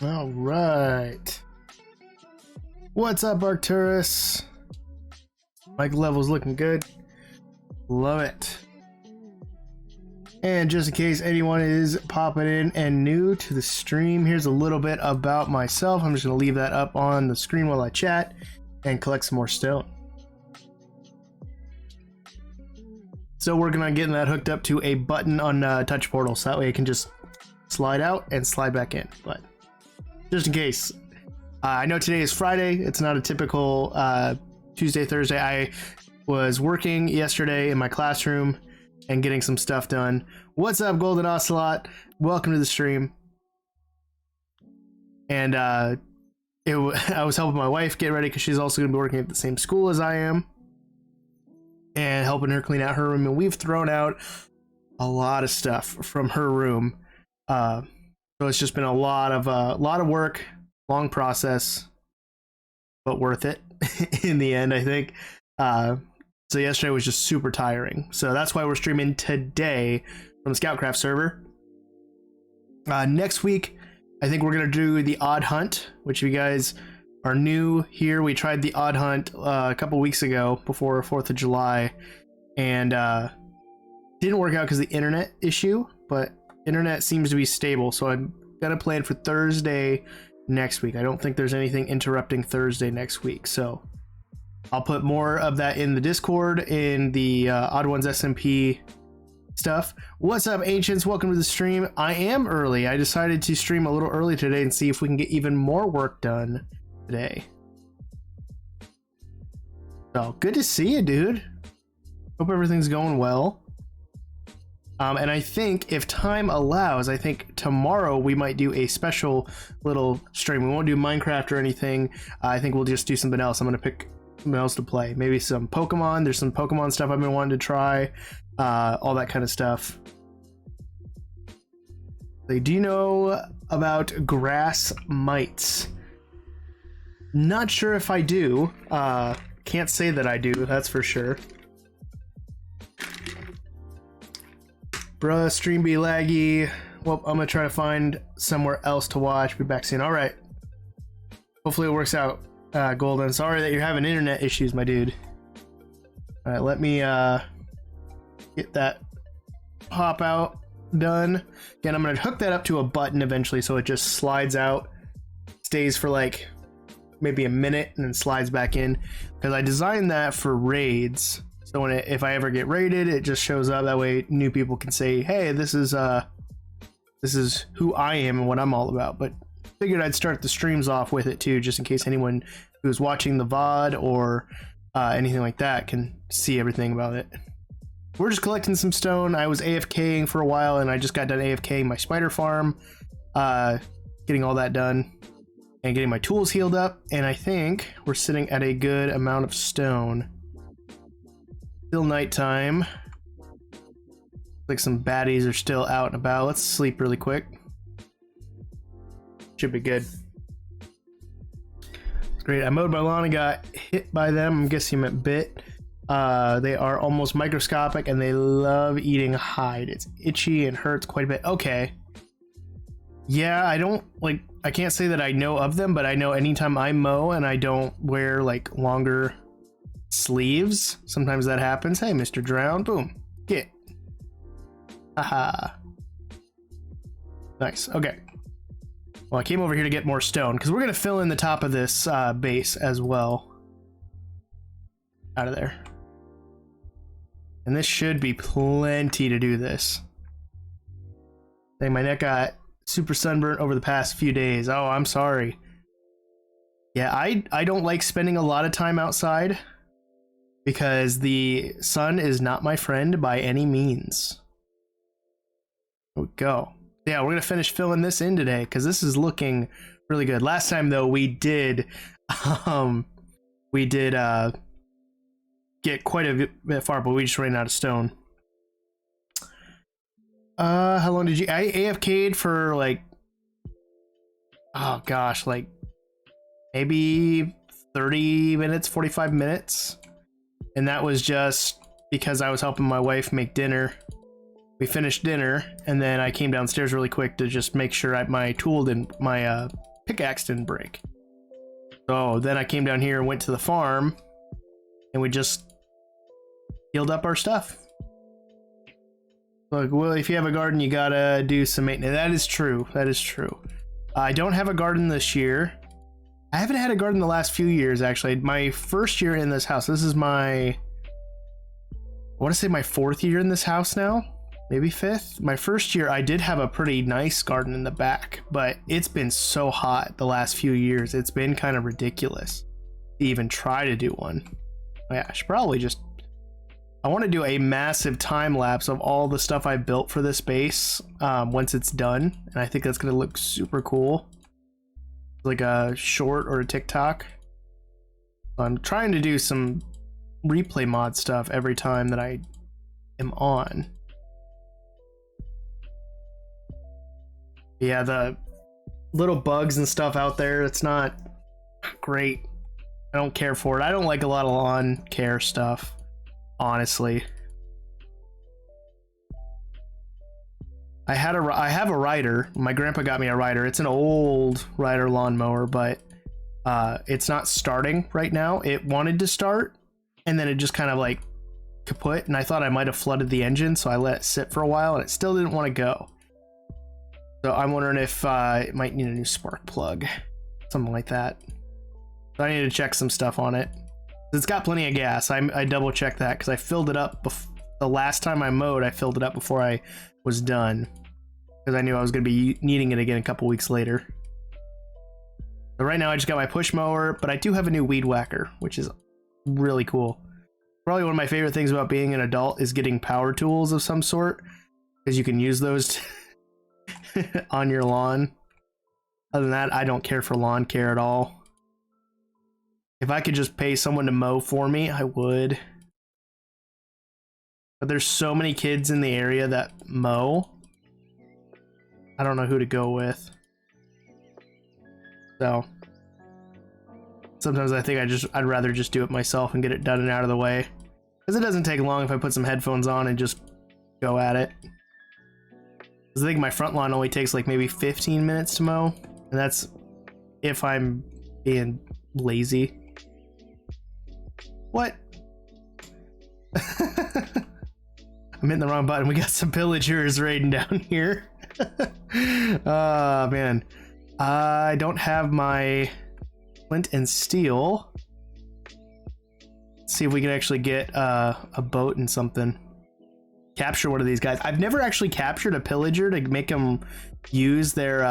All right. What's up, Arcturus? Mic level's looking good. Love it. And just in case anyone is popping in and new to the stream, here's a little bit about myself. I'm just going to leave that up on the screen while I chat and collect some more stone. Still working on getting that hooked up to a button on touch portal, so that way it can just slide out and slide back in. But just in case, I know today is Friday. It's not a typical Tuesday, Thursday. I was working yesterday in my classroom and getting some stuff done. What's up, Golden Ocelot? Welcome to the stream. And I was helping my wife get ready because she's also going to be working at the same school as I am, and helping her clean out her room. And we've thrown out a lot of stuff from her room. So it's just been a lot of work, long process, but worth it in the end, I think. So yesterday was just super tiring. So that's why we're streaming today from the Scoutcraft server. Next week, I think we're going to do the Odd Hunt, which if you guys are new here, we tried the Odd Hunt a couple weeks ago before 4th of July, and didn't work out because of the internet issue, but internet seems to be stable, so I'm going to plan for Thursday next week. I don't think there's anything interrupting Thursday next week, so I'll put more of that in the Discord, in the Odd Ones SMP stuff. What's up, Ancients? Welcome to the stream. I am early. I decided to stream a little early today and see if we can get even more work done today. So, good to see you, dude. Hope everything's going well. And I think if time allows, I think tomorrow we might do a special little stream. We won't do Minecraft or anything. I think we'll just do something else. I'm going to pick something else to play. Maybe some Pokemon. There's some Pokemon stuff I've been wanting to try. All that kind of stuff. Do you know about grass mites? Not sure if I do. Can't say that I do, that's for sure. Bruh, stream be laggy. Well, I'm gonna try to find somewhere else to watch. Be back soon. All right. Hopefully it works out, Golden. Sorry that you're having internet issues, my dude. All right, let me get that pop out done. Again, I'm gonna hook that up to a button eventually, so it just slides out, stays for like maybe a minute, and then slides back in. Because I designed that for raids. So when if I ever get raided, it just shows up. That way new people can say, hey, this is who I am and what I'm all about. But figured I'd start the streams off with it too, just in case anyone who's watching the VOD or anything like that can see everything about it. We're just collecting some stone. I was AFKing for a while, and I just got done AFKing my spider farm, getting all that done and getting my tools healed up. And I think we're sitting at a good amount of stone. Still nighttime. Like some baddies are still out and about. Let's sleep really quick. Should be good. Great. I mowed my lawn and got hit by them. I'm guessing you meant bit. They are almost microscopic and they love eating hide. It's itchy and hurts quite a bit. Okay. Yeah, I can't say that I know of them, but I know anytime I mow and I don't wear like longer sleeves, sometimes that happens. Hey, Mr. Drown, boom. Get. Haha. Nice. Okay. Well, I came over here to get more stone because we're going to fill in the top of this base as well. Out of there. And this should be plenty to do this. Dang, my neck got super sunburnt over the past few days. Oh, I'm sorry. Yeah, I don't like spending a lot of time outside because the sun is not my friend by any means. There we go. Yeah, we're gonna finish filling this in today because this is looking really good. Last time though, we did get quite a bit far, but we just ran out of stone. How long did you? I AFK'd for like, oh gosh, like maybe 30 minutes, 45 minutes, and that was just because I was helping my wife make dinner. We finished dinner, and then I came downstairs really quick to just make sure my pickaxe didn't break. So then I came down here and went to the farm, and we just healed up our stuff. Look, well, if you have a garden, you gotta do some maintenance. That is true. That is true. I don't have a garden this year. I haven't had a garden the last few years, actually. My first year in this house. This is I want to say my 4th year in this house now. Maybe 5th. My first year, I did have a pretty nice garden in the back, but it's been so hot the last few years. It's been kind of ridiculous to even try to do one. Oh, yeah, I should probably just... I want to do a massive time lapse of all the stuff I built for this base once it's done, and I think that's going to look super cool. Like a short or a TikTok. I'm trying to do some replay mod stuff every time that I am on. Yeah, the little bugs and stuff out there, it's not great. I don't care for it. I don't like a lot of lawn care stuff, honestly. I have a rider. My grandpa got me a rider. It's an old rider lawnmower, but it's not starting right now. It wanted to start, and then it just kind of like kaput, and I thought I might have flooded the engine, so I let it sit for a while, and it still didn't want to go. So I'm wondering if it might need a new spark plug, something like that. So I need to check some stuff on it. It's got plenty of gas. I double checked that because I filled it up the last time I mowed. I filled it up before I was done because I knew I was going to be needing it again a couple weeks later. So right now I just got my push mower, but I do have a new weed whacker, which is really cool. Probably one of my favorite things about being an adult is getting power tools of some sort, because you can use those on your lawn. Other than that, I don't care for lawn care at all. If I could just pay someone to mow for me, I would. But there's so many kids in the area that mow. I don't know who to go with. So sometimes I think I'd rather just do it myself and get it done and out of the way. Because it doesn't take long if I put some headphones on and just go at it. I think my front lawn only takes like maybe 15 minutes to mow. And that's if I'm being lazy. What? I'm hitting the wrong button. We got some pillagers raiding down here. Oh, man. I don't have my flint and steel. Let's see if we can actually get a boat and something. Capture one of these guys. I've never actually captured a pillager to make them use their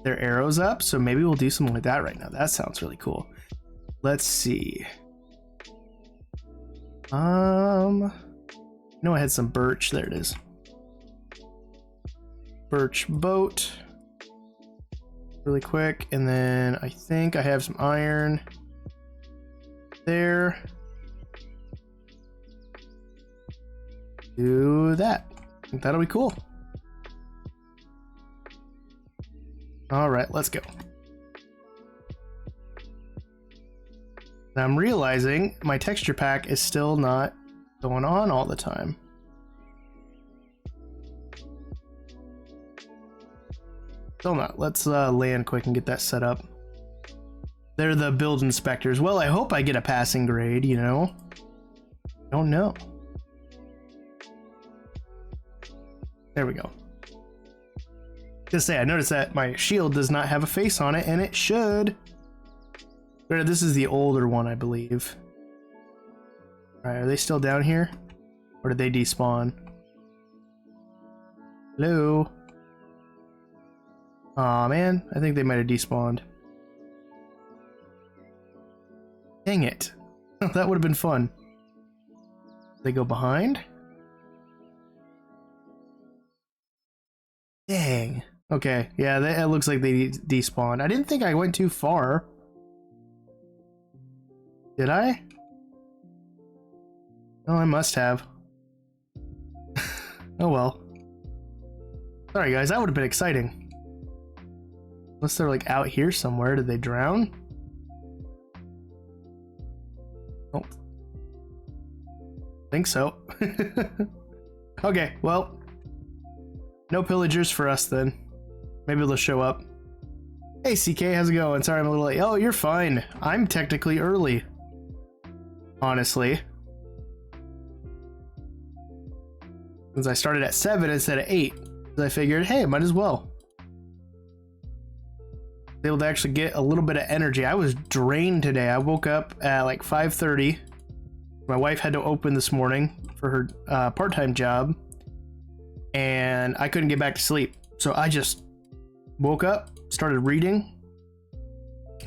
arrows up, so maybe we'll do something like that right now. That sounds really cool. Let's see. I know I had some birch. There it is. Birch boat. Really quick, and then I think I have some iron there. Do that. I think that'll be cool. All right, let's go. Now I'm realizing my texture pack is still not going on all the time. Still not. Let's land quick and get that set up. They're the build inspectors. Well, I hope I get a passing grade, you know? I don't know. There we go. Just say, I noticed that my shield does not have a face on it, and it should. This is the older one, I believe. Alright, are they still down here? Or did they despawn? Hello? Aw, man. I think they might have despawned. Dang it. That would have been fun. They go behind? Dang. Okay, yeah, it looks like they despawned. I didn't think I went too far. Did I? Oh, I must have. Oh well. Sorry guys, that would have been exciting. Unless they're like out here somewhere. Did they drown? Oh. Think so. Okay, well. No pillagers for us then. Maybe they'll show up. Hey CK, how's it going? Sorry I'm a little late. Oh, you're fine. I'm technically early. Honestly. Since I started at 7 instead of 8. I figured, hey, might as well. Able to actually get a little bit of energy. I was drained today. I woke up at like 5:30. My wife had to open this morning for her part-time job. And I couldn't get back to sleep. So I just woke up, started reading.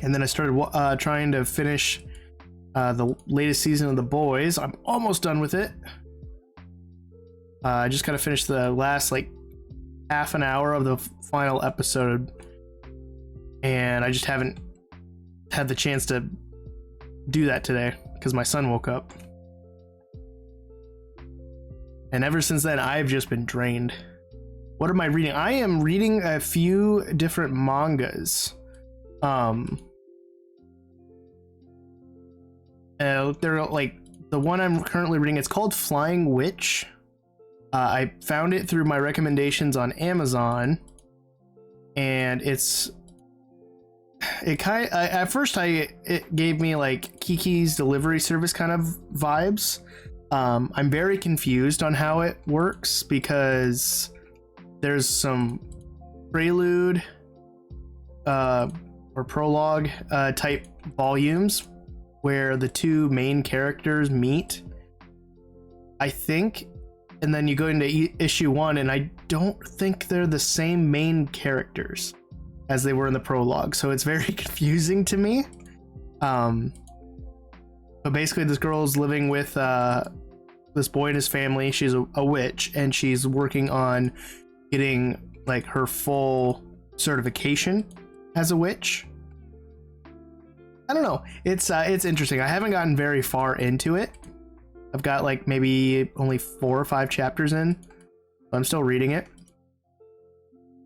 And then I started trying to finish the latest season of The Boys. I'm almost done with it. I just gotta finish the last like half an hour of the final episode, and I just haven't had the chance to do that today because my son woke up. And ever since then, I've just been drained. What am I reading? I am reading a few different mangas. They're like the one I'm currently reading. It's called Flying Witch. I found it through my recommendations on Amazon, and it gave me like Kiki's Delivery Service kind of vibes. I'm very confused on how it works because there's some prelude or prologue type volumes where the two main characters meet, I think. And then you go into issue 1, and I don't think they're the same main characters as they were in the prologue. So it's very confusing to me. But basically this girl's living with this boy and his family. She's a witch, and she's working on getting like her full certification as a witch. I don't know. It's interesting. I haven't gotten very far into it. I've got like maybe only 4 or 5 chapters in. I'm still reading it.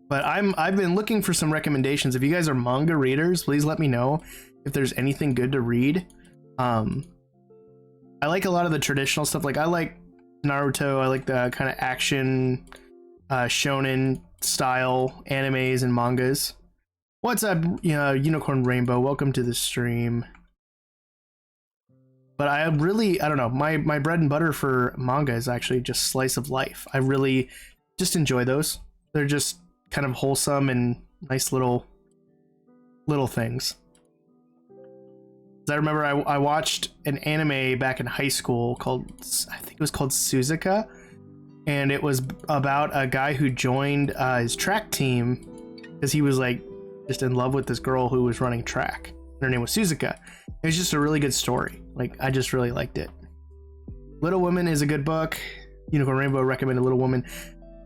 But I've been looking for some recommendations. If you guys are manga readers, please let me know if there's anything good to read. I like a lot of the traditional stuff. Like I like Naruto. I like the kind of action, shonen style animes and mangas. What's up, Unicorn Rainbow? Welcome to the stream. But I don't know, my bread and butter for manga is actually just slice of life. I really just enjoy those. They're just kind of wholesome and nice little things. I remember I watched an anime back in high school called, I think it was called Suzuka, and it was about a guy who joined his track team because he was like just in love with this girl who was running track. Her name was Suzuka. It was just a really good story. Like, I just really liked it. Little Women is a good book. Unicorn Rainbow recommended Little Woman.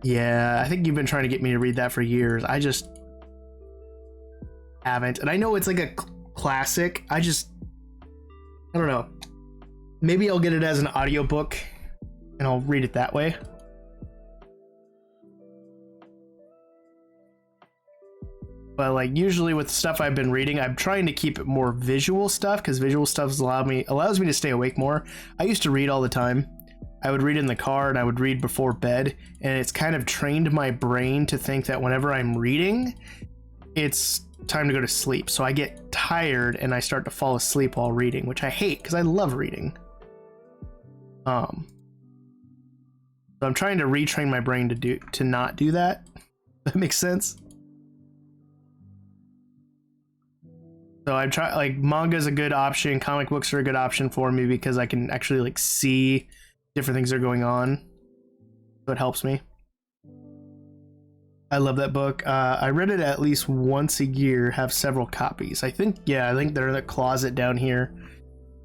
Yeah, I think you've been trying to get me to read that for years. I just haven't. And I know it's like a classic. I don't know. Maybe I'll get it as an audiobook and I'll read it that way. But like usually with stuff I've been reading, I'm trying to keep it more visual stuff because visual stuff allows me to stay awake more. I used to read all the time. I would read in the car and I would read before bed, and it's kind of trained my brain to think that whenever I'm reading, it's time to go to sleep. So I get tired and I start to fall asleep while reading, which I hate because I love reading. So I'm trying to retrain my brain to not do that. That makes sense. So I try, like, manga is a good option. Comic books are a good option for me because I can actually like see different things that are going on. So it helps me. I love that book. I read it at least once a year, have several copies. I think they're in the closet down here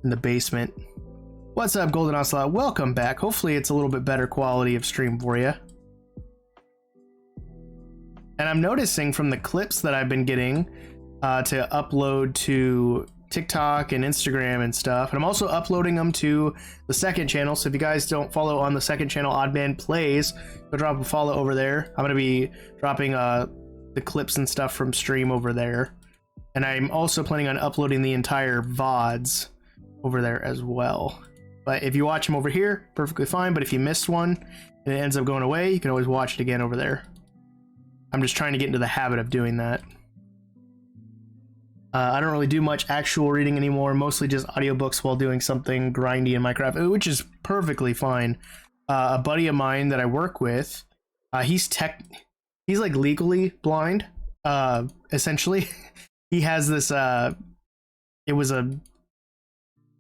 in the basement. What's up, Golden Ocelot? Welcome back. Hopefully it's a little bit better quality of stream for you. And I'm noticing from the clips that I've been getting to upload to TikTok and Instagram and stuff, and I'm also uploading them to the second channel. So if you guys don't follow on the second channel, OddManPlays, go drop a follow over there. I'm gonna be dropping the clips and stuff from stream over there, and I'm also planning on uploading the entire VODs over there as well. But if you watch them over here, perfectly fine. But if you missed one and it ends up going away, you can always watch it again over there. I'm just trying to get into the habit of doing that. I don't really do much actual reading anymore, mostly just audiobooks while doing something grindy in Minecraft, which is perfectly fine. A buddy of mine that I work with, he's like legally blind, essentially. He has this, it was a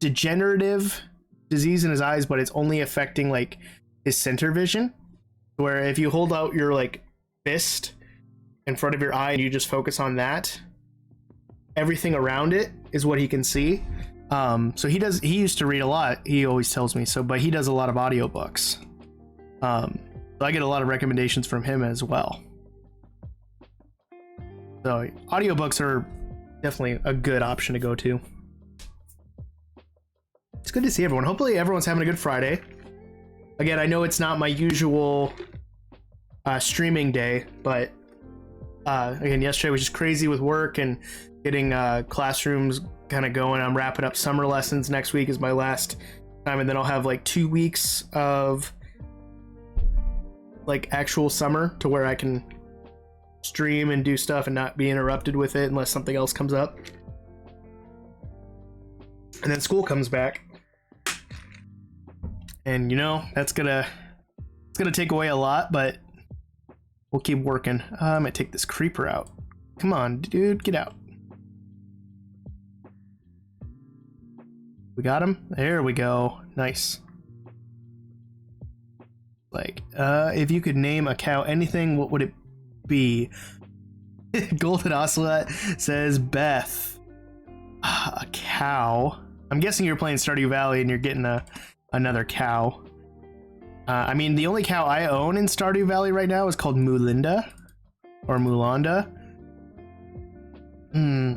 degenerative disease in his eyes, but it's only affecting like his center vision, where if you hold out your like fist in front of your eye and you just focus on that, everything around it is what he can see. So he used to read a lot, he always tells me so, but he does a lot of audiobooks. So I get a lot of recommendations from him as well. So audiobooks are definitely a good option to go to. It's good to see everyone. Hopefully everyone's having a good Friday. Again, I know it's not my usual streaming day, but again, yesterday was just crazy with work and getting classrooms kind of going. I'm wrapping up summer lessons. Next week is my last time, and then I'll have like 2 weeks of like actual summer to where I can stream and do stuff and not be interrupted with it unless something else comes up. And then school comes back, and you know it's gonna take away a lot, but we'll keep working. I'm gonna take this creeper out. Come on, dude, get out. We got him. There we go. Nice. Like, if you could name a cow anything, what would it be? Golden Ocelot says Beth. A cow. I'm guessing you're playing Stardew Valley and you're getting another cow. I mean, the only cow I own in Stardew Valley right now is called Mulinda or Mulanda.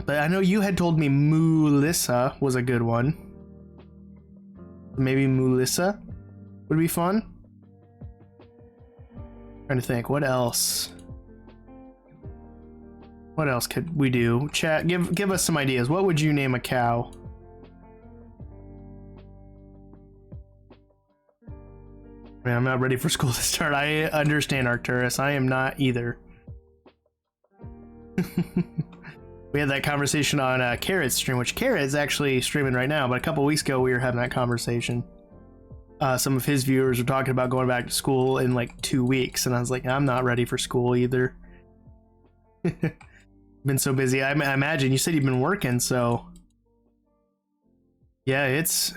But I know you had told me Mulissa was a good one. Maybe Mulissa would be fun. Trying to think, what else? What else could we do? Chat, give us some ideas. What would you name a cow? Man, I'm not ready for school to start. I understand, Arcturus. I am not either. We had that conversation on Carrot's stream, which Carrot's actually streaming right now, but a couple weeks ago we were having that conversation. Some of his viewers were talking about going back to school in like 2 weeks, and I was like, I'm not ready for school either. Been so busy. I imagine you said you've been working, so yeah, it's.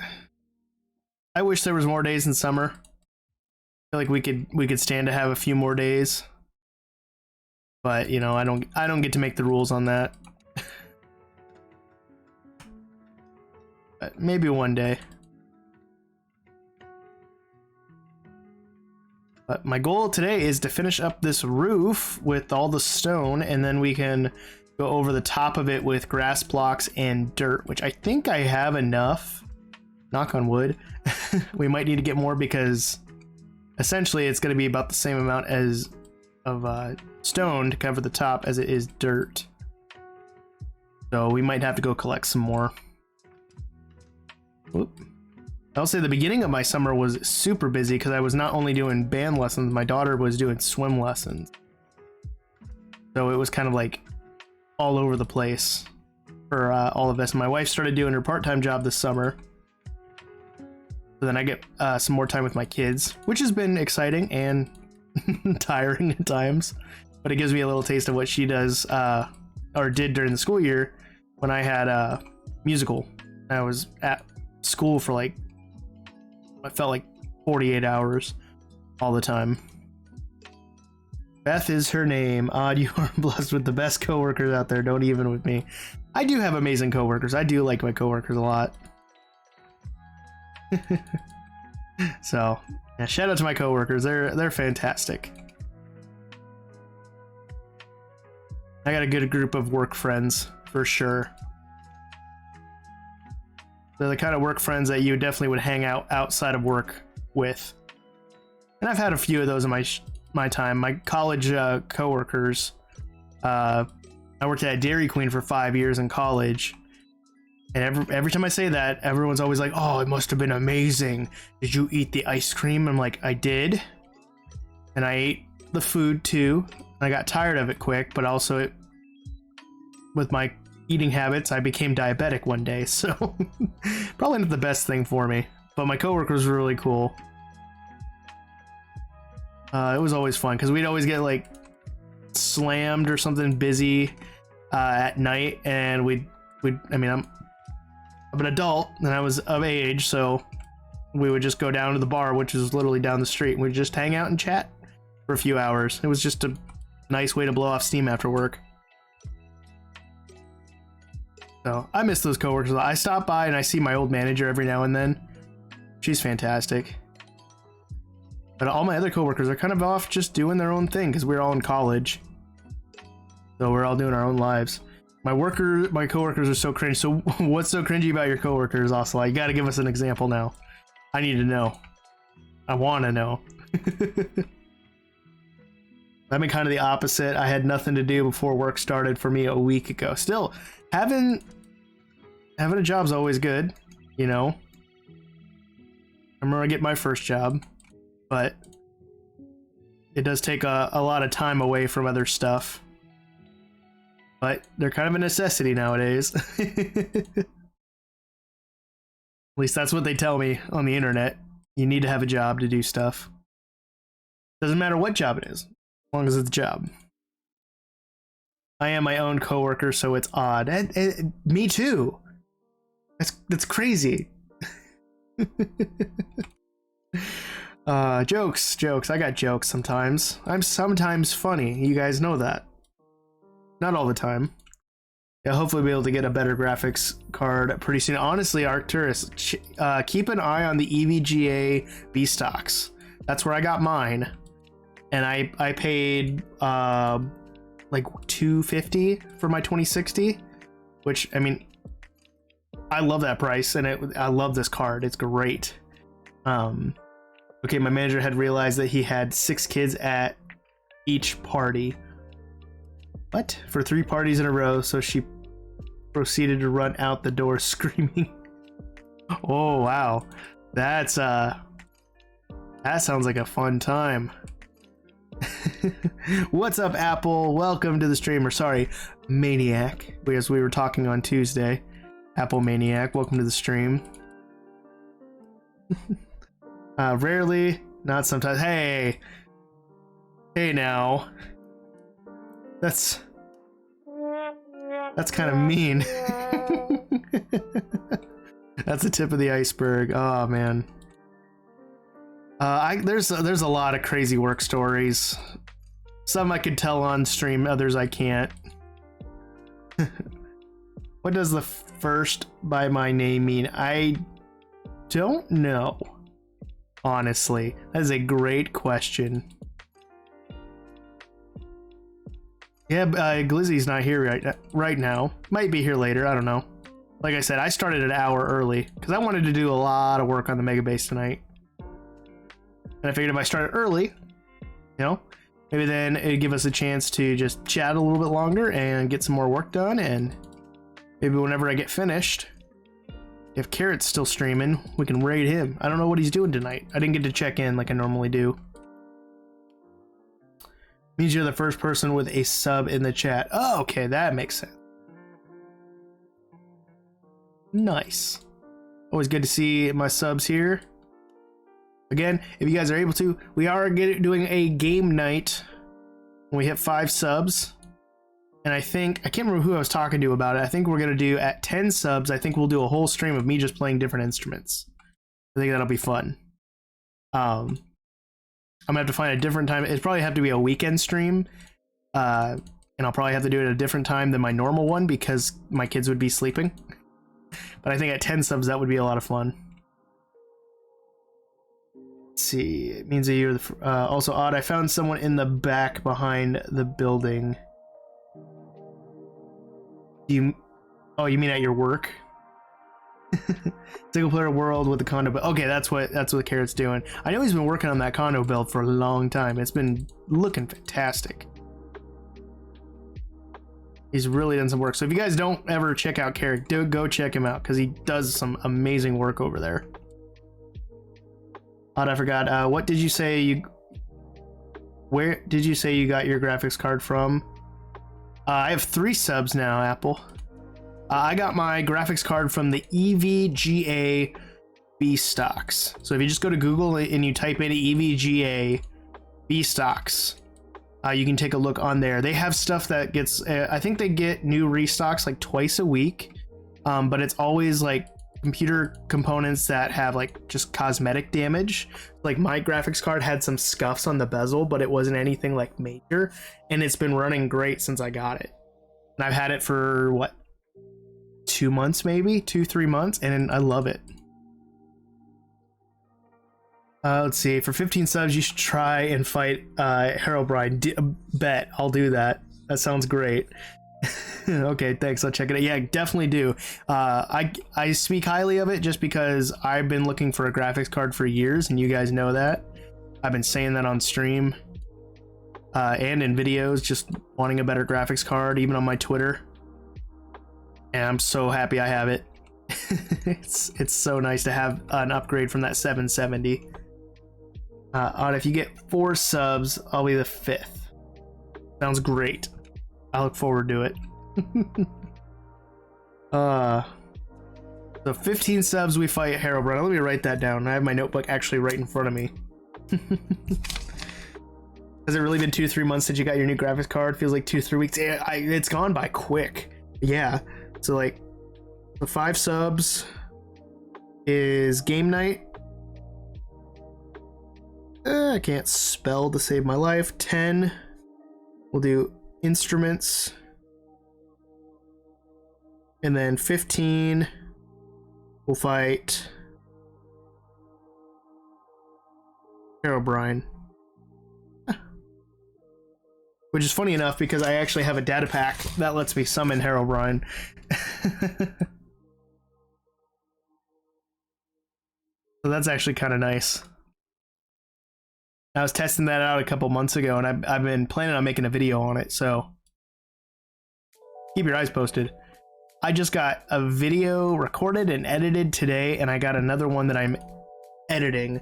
I wish there was more days in summer. I feel like we could stand to have a few more days, but you know, I don't get to make the rules on that. But maybe one day. But my goal today is to finish up this roof with all the stone, and then we can go over the top of it with grass blocks and dirt, which I think I have enough. Knock on wood. We might need to get more because essentially it's going to be about the same amount of stone to cover the top as it is dirt. So we might have to go collect some more. Whoop. I'll say the beginning of my summer was super busy because I was not only doing band lessons, my daughter was doing swim lessons. So it was kind of like all over the place for all of us. My wife started doing her part-time job this summer. So then I get some more time with my kids, which has been exciting and tiring at times. But it gives me a little taste of what she does or did during the school year when I had a musical. I was at school for like, I felt like 48 hours all the time. Beth is her name. Odd, you are blessed with the best coworkers out there. Don't even with me. I do have amazing coworkers. I do like my coworkers a lot. So, yeah, shout out to my coworkers. They're fantastic. I got a good group of work friends for sure. They're the kind of work friends that you definitely would hang out outside of work with. And I've had a few of those in my time. My college coworkers. I worked at Dairy Queen for 5 years in college. And every time I say that, everyone's always like, "Oh, it must have been amazing. Did you eat the ice cream?" I'm like, "I did." And I ate the food too. I got tired of it quick, but also with my eating habits, I became diabetic one day, so probably not the best thing for me. But my coworkers were really cool. It was always fun because we'd always get like slammed or something busy at night, and I mean, I'm an adult and I was of age, so we would just go down to the bar, which is literally down the street, and we'd just hang out and chat for a few hours. It was just a nice way to blow off steam after work. So I miss those coworkers. I stop by and I see my old manager every now and then. She's fantastic. But all my other coworkers are kind of off just doing their own thing because we're all in college. So we're all doing our own lives. My coworkers are so cringe. So what's so cringy about your coworkers, Osla? You got to give us an example now. I need to know. I want to know. I've been kind of the opposite. I had nothing to do before work started for me a week ago. Still, having a job's always good, you know. I remember I get my first job, but it does take a lot of time away from other stuff. But they're kind of a necessity nowadays. At least that's what they tell me on the internet. You need to have a job to do stuff. Doesn't matter what job it is, as long as it's a job. I am my own coworker, so it's odd. Me too. That's crazy. Jokes. I got jokes sometimes. I'm sometimes funny. You guys know that. Not all the time. Yeah, hopefully we'll be able to get a better graphics card pretty soon. Honestly, Arcturus, keep an eye on the EVGA V-Stocks. That's where I got mine. And I paid like $250 for my 2060, which, I mean, I love that price, and I love this card. It's great. Okay, my manager had realized that he had 6 kids at each party. What? For 3 parties in a row, so she proceeded to run out the door screaming. Oh, wow. That sounds like a fun time. What's up, Apple? Welcome to the streamer. Sorry, Maniac, because we were talking on Tuesday. Apple Maniac, welcome to the stream. Rarely, not sometimes. Hey now. That's kind of mean. That's the tip of the iceberg. Oh man. There's a lot of crazy work stories. Some I could tell on stream, others I can't. What does the first by my name mean? I don't know. Honestly, that is a great question. Yeah, Glizzy's not here right now. Might be here later, I don't know. Like I said, I started an hour early because I wanted to do a lot of work on the Megabase tonight. And I figured if I started early, you know, maybe then it'd give us a chance to just chat a little bit longer and get some more work done. And maybe whenever I get finished, if Carrot's still streaming, we can raid him. I don't know what he's doing tonight. I didn't get to check in like I normally do. Means you're the first person with a sub in the chat. Oh, okay, that makes sense. Nice. Always good to see my subs here. Again, if you guys are able to, we are doing a game night when we hit 5 subs. And I think, I can't remember who I was talking to about it. I think we're going to do at 10 subs, I think we'll do a whole stream of me just playing different instruments. I think that'll be fun. I'm going to have to find a different time. It'd probably have to be a weekend stream. And I'll probably have to do it at a different time than my normal one because my kids would be sleeping. But I think at 10 subs, that would be a lot of fun. Let's see, it means a year. Also, Odd, I found someone in the back behind the building. Oh, you mean at your work? Single player world with the condo build. Okay, that's what Carrot's doing. I know he's been working on that condo build for a long time. It's been looking fantastic. He's really done some work. So if you guys don't ever check out Carrot, go check him out because he does some amazing work over there. Odd, I forgot. What did you say where did you say you got your graphics card from? I have 3 subs now, Apple. I got my graphics card from the EVGA B stocks. So if you just go to Google and you type in EVGA B stocks, you can take a look on there. They have stuff that gets, I think they get new restocks like twice a week, but it's always like computer components that have like just cosmetic damage. Like my graphics card had some scuffs on the bezel, but it wasn't anything like major, and it's been running great since I got it. And I've had it for what, 2 months, maybe 2-3 months, and I love it. Let's see, for 15 subs you should try and fight Herobrine. Bet I'll do that. That sounds great. Okay, thanks, I'll check it out. Yeah, definitely do. I speak highly of it just because I've been looking for a graphics card for years, and you guys know that. I've been saying that on stream and in videos, just wanting a better graphics card, even on my Twitter. And I'm so happy I have it. It's so nice to have an upgrade from that 770. Odd, if you get 4 subs, I'll be the 5th. Sounds great. I look forward to it. So 15 subs, we fight Herobrine. Let me write that down. I have my notebook actually right in front of me. Has it really been 2-3 months since you got your new graphics card? Feels like 2-3 weeks. It's gone by quick. Yeah. So like, the 5 subs is game night. I can't spell to save my life. 10. We'll do instruments. And then 15. We'll fight Herobrine. Which is funny enough because I actually have a data pack that lets me summon Herobrine. So that's actually kind of nice. I was testing that out a couple months ago, and I've been planning on making a video on it, so keep your eyes posted. I just got a video recorded and edited today, and I got another one that I'm editing.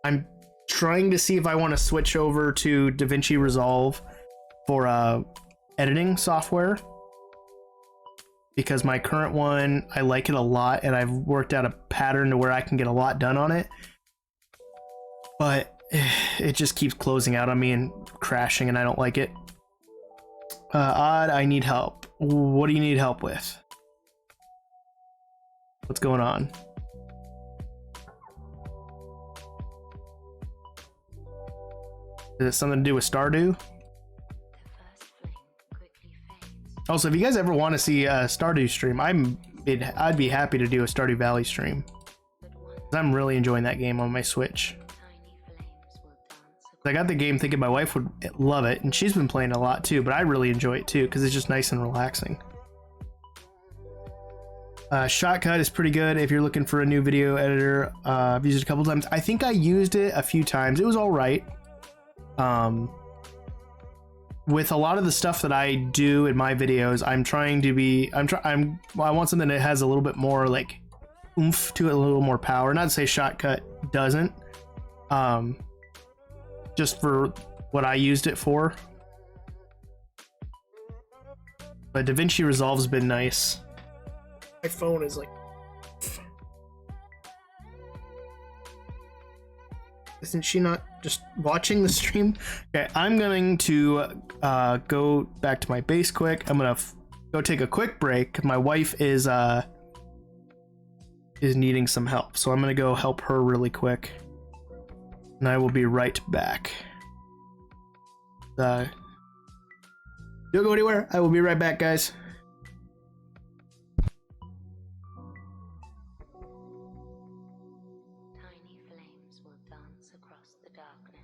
I'm trying to see if I want to switch over to DaVinci Resolve for editing software, because my current one, I like it a lot, and I've worked out a pattern to where I can get a lot done on it, but it just keeps closing out on me and crashing, and I don't like it. Odd, I need help. What do you need help with? What's going on? Is it something to do with Stardew? Also, if you guys ever want to see a Stardew stream, I'd be happy to do a Stardew Valley stream. I'm really enjoying that game on my Switch. I got the game thinking my wife would love it, and she's been playing a lot too, but I really enjoy it too because it's just nice and relaxing. Shotcut is pretty good if you're looking for a new video editor. I've used it a couple times. I think I used it a few times. It was all right. With a lot of the stuff that I do in my videos, I'm trying to be, I want something that has a little bit more like oomph to it, a little more power. Not to say Shotcut doesn't, just for what I used it for. But DaVinci Resolve's been nice. My phone is like... Isn't she not just watching the stream? Okay, I'm going to go back to my base quick. I'm gonna go take a quick break. My wife is needing some help, so I'm gonna go help her really quick, and I will be right back. Don't go anywhere. I will be right back, guys. Tiny flames will dance across the darkness.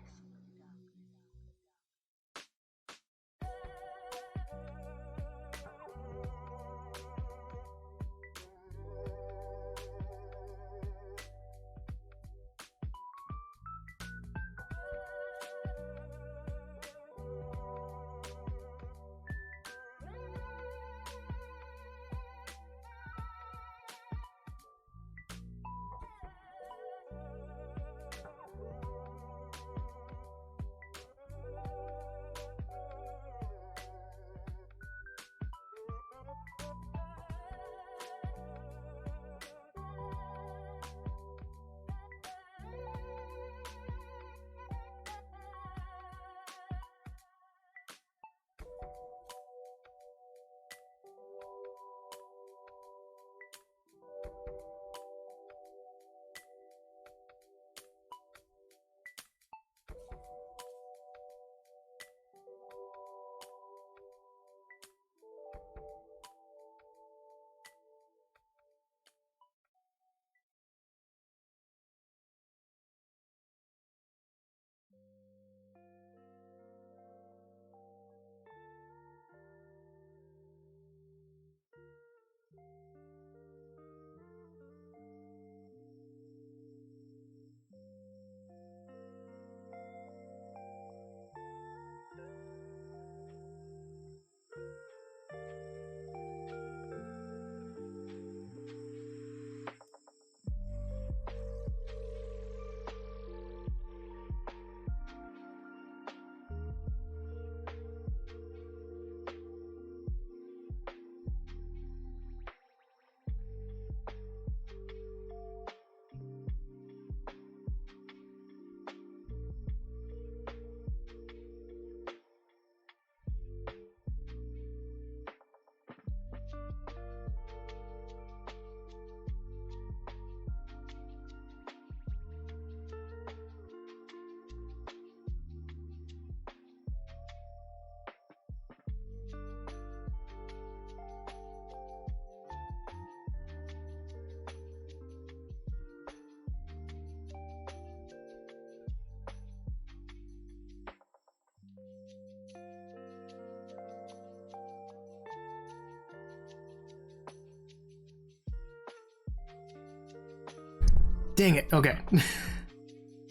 Dang it. Okay.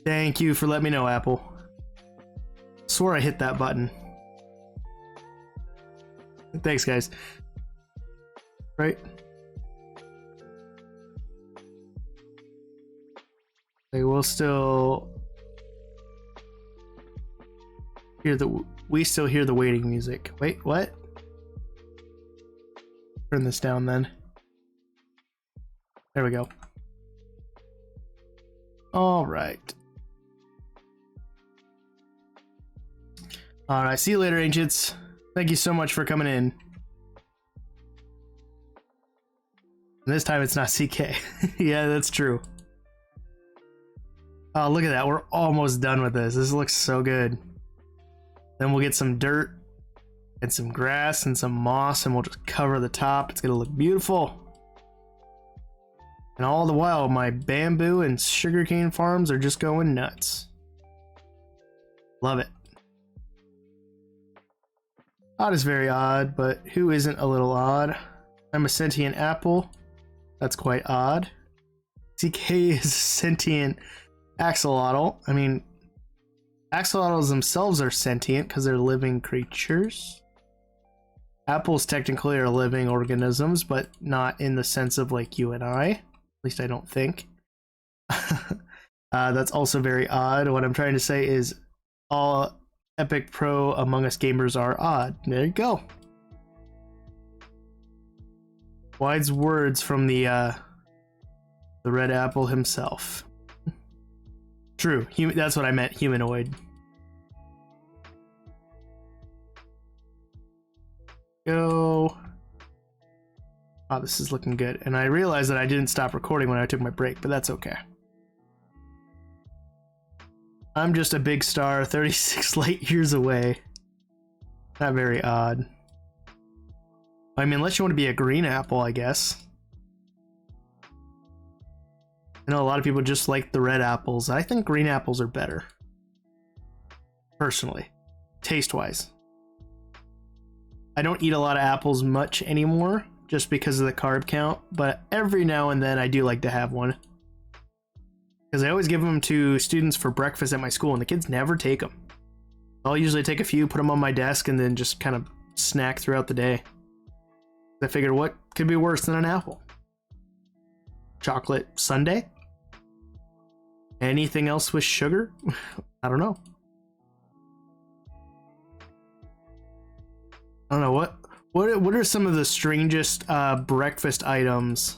Thank you for letting me know, Apple. Swore I hit that button. Thanks, guys. Right? Okay, we'll still hear the... We still hear the waiting music. Wait, what? Turn this down then. There we go. All right. All right. See you later, Ancients. Thank you so much for coming in. And this time it's not CK. Yeah, that's true. Oh, look at that. We're almost done with this. This looks so good. Then we'll get some dirt and some grass and some moss, and we'll just cover the top. It's going to look beautiful. And all the while, my bamboo and sugarcane farms are just going nuts. Love it. Odd is very odd, but who isn't a little odd? I'm a sentient apple. That's quite odd. CK is a sentient axolotl. I mean, axolotls themselves are sentient because they're living creatures. Apples technically are living organisms, but not in the sense of like you and I. At least I don't think. That's also very odd. What I'm trying to say is all Epic Pro Among Us gamers are odd. There you go. Wise words from the Red Apple himself. True. That's what I meant. Humanoid. Go. Oh, this is looking good. And I realized that I didn't stop recording when I took my break, but that's okay. I'm just a big star, 36 light years away. Not very odd. I mean, unless you want to be a green apple, I guess. I know a lot of people just like the red apples. I think green apples are better. Personally. Taste-wise. I don't eat a lot of apples much anymore, just because of the carb count, but every now and then I do like to have one. Because I always give them to students for breakfast at my school, and the kids never take them. I'll usually take a few, put them on my desk, and then just kind of snack throughout the day. I figured, what could be worse than an apple? Chocolate sundae? Anything else with sugar? I don't know. I don't know, what are some of the strangest breakfast items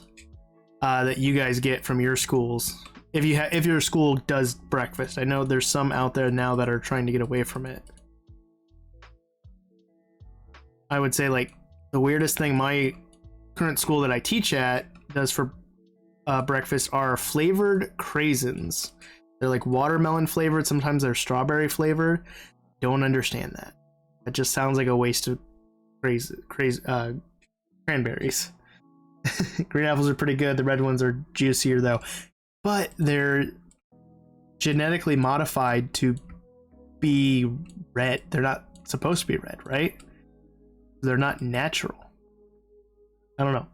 that you guys get from your schools? If your school does breakfast. I know there's some out there now that are trying to get away from it. I would say, like, the weirdest thing my current school that I teach at does for breakfast are flavored craisins. They're like watermelon flavored, sometimes they're strawberry flavored. Don't understand that. That just sounds like a waste of cranberries. Green apples are pretty good. The red ones are juicier though, but they're genetically modified to be red. They're not supposed to be red, right? They're not natural. I don't know.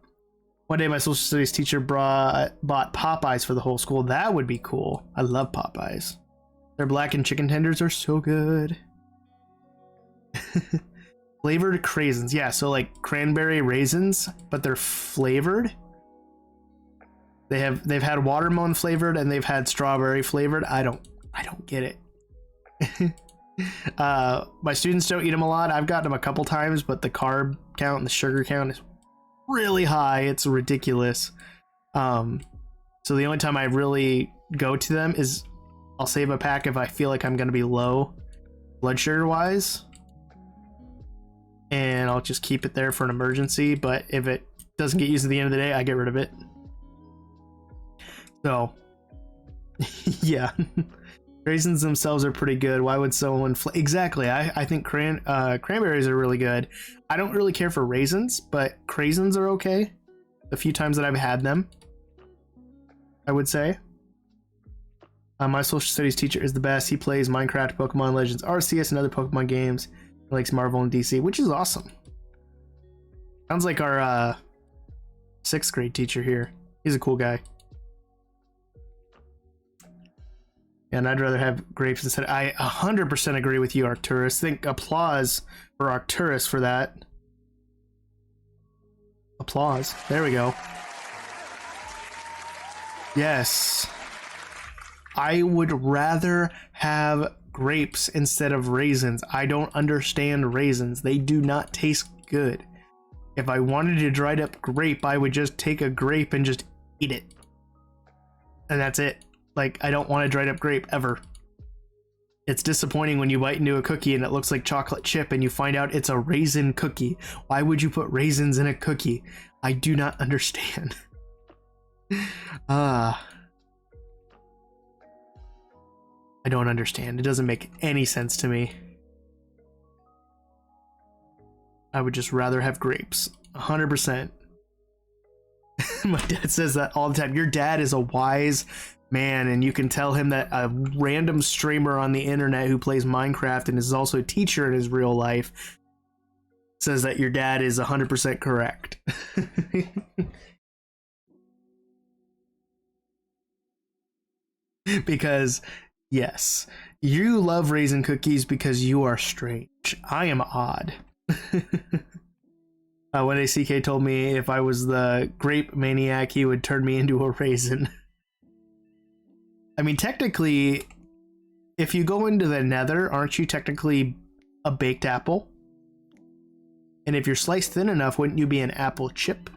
One day my social studies teacher bought Popeyes for the whole school. That would be cool. I love Popeyes. Their blackened chicken tenders are so good. Flavored craisins. Yeah, so like cranberry raisins, but they're flavored. They've had watermelon flavored and they've had strawberry flavored. I don't get it. My students don't eat them a lot. I've gotten them a couple times, but the carb count and the sugar count is really high. It's ridiculous. So the only time I really go to them is I'll save a pack if I feel like I'm going to be low blood sugar wise, and I'll just keep it there for an emergency. But if it doesn't get used at the end of the day, I get rid of it. So yeah. Raisins themselves are pretty good. Why would someone exactly? I think cranberries are really good. I don't really care for raisins, but craisins are okay. The few times that I've had them, I would say. My social studies teacher is the best. He plays Minecraft, Pokemon Legends, Arceus, and other Pokemon games. He likes Marvel and DC, which is awesome. Sounds like our 6th grade teacher here. He's a cool guy. And I'd rather have grapes instead. I 100% agree with you, Arcturus. Think applause for Arcturus for that. Applause. There we go. Yes. I would rather have grapes instead of raisins. I don't understand raisins. They do not taste good. If I wanted a dried up grape, I would just take a grape and just eat it. And that's it. Like, I don't want a dried up grape ever. It's disappointing when you bite into a cookie and it looks like chocolate chip and you find out it's a raisin cookie. Why would you put raisins in a cookie? I do not understand. I don't understand. It doesn't make any sense to me. I would just rather have grapes. 100%. My dad says that all the time. Your dad is a wise man, and you can tell him that a random streamer on the internet who plays Minecraft and is also a teacher in his real life says that your dad is 100% correct. Because, yes, you love raisin cookies because you are strange. I am odd. One day CK told me if I was the grape maniac, he would turn me into a raisin. I mean, technically, if you go into the nether, aren't you technically a baked apple? And if you're sliced thin enough, wouldn't you be an apple chip?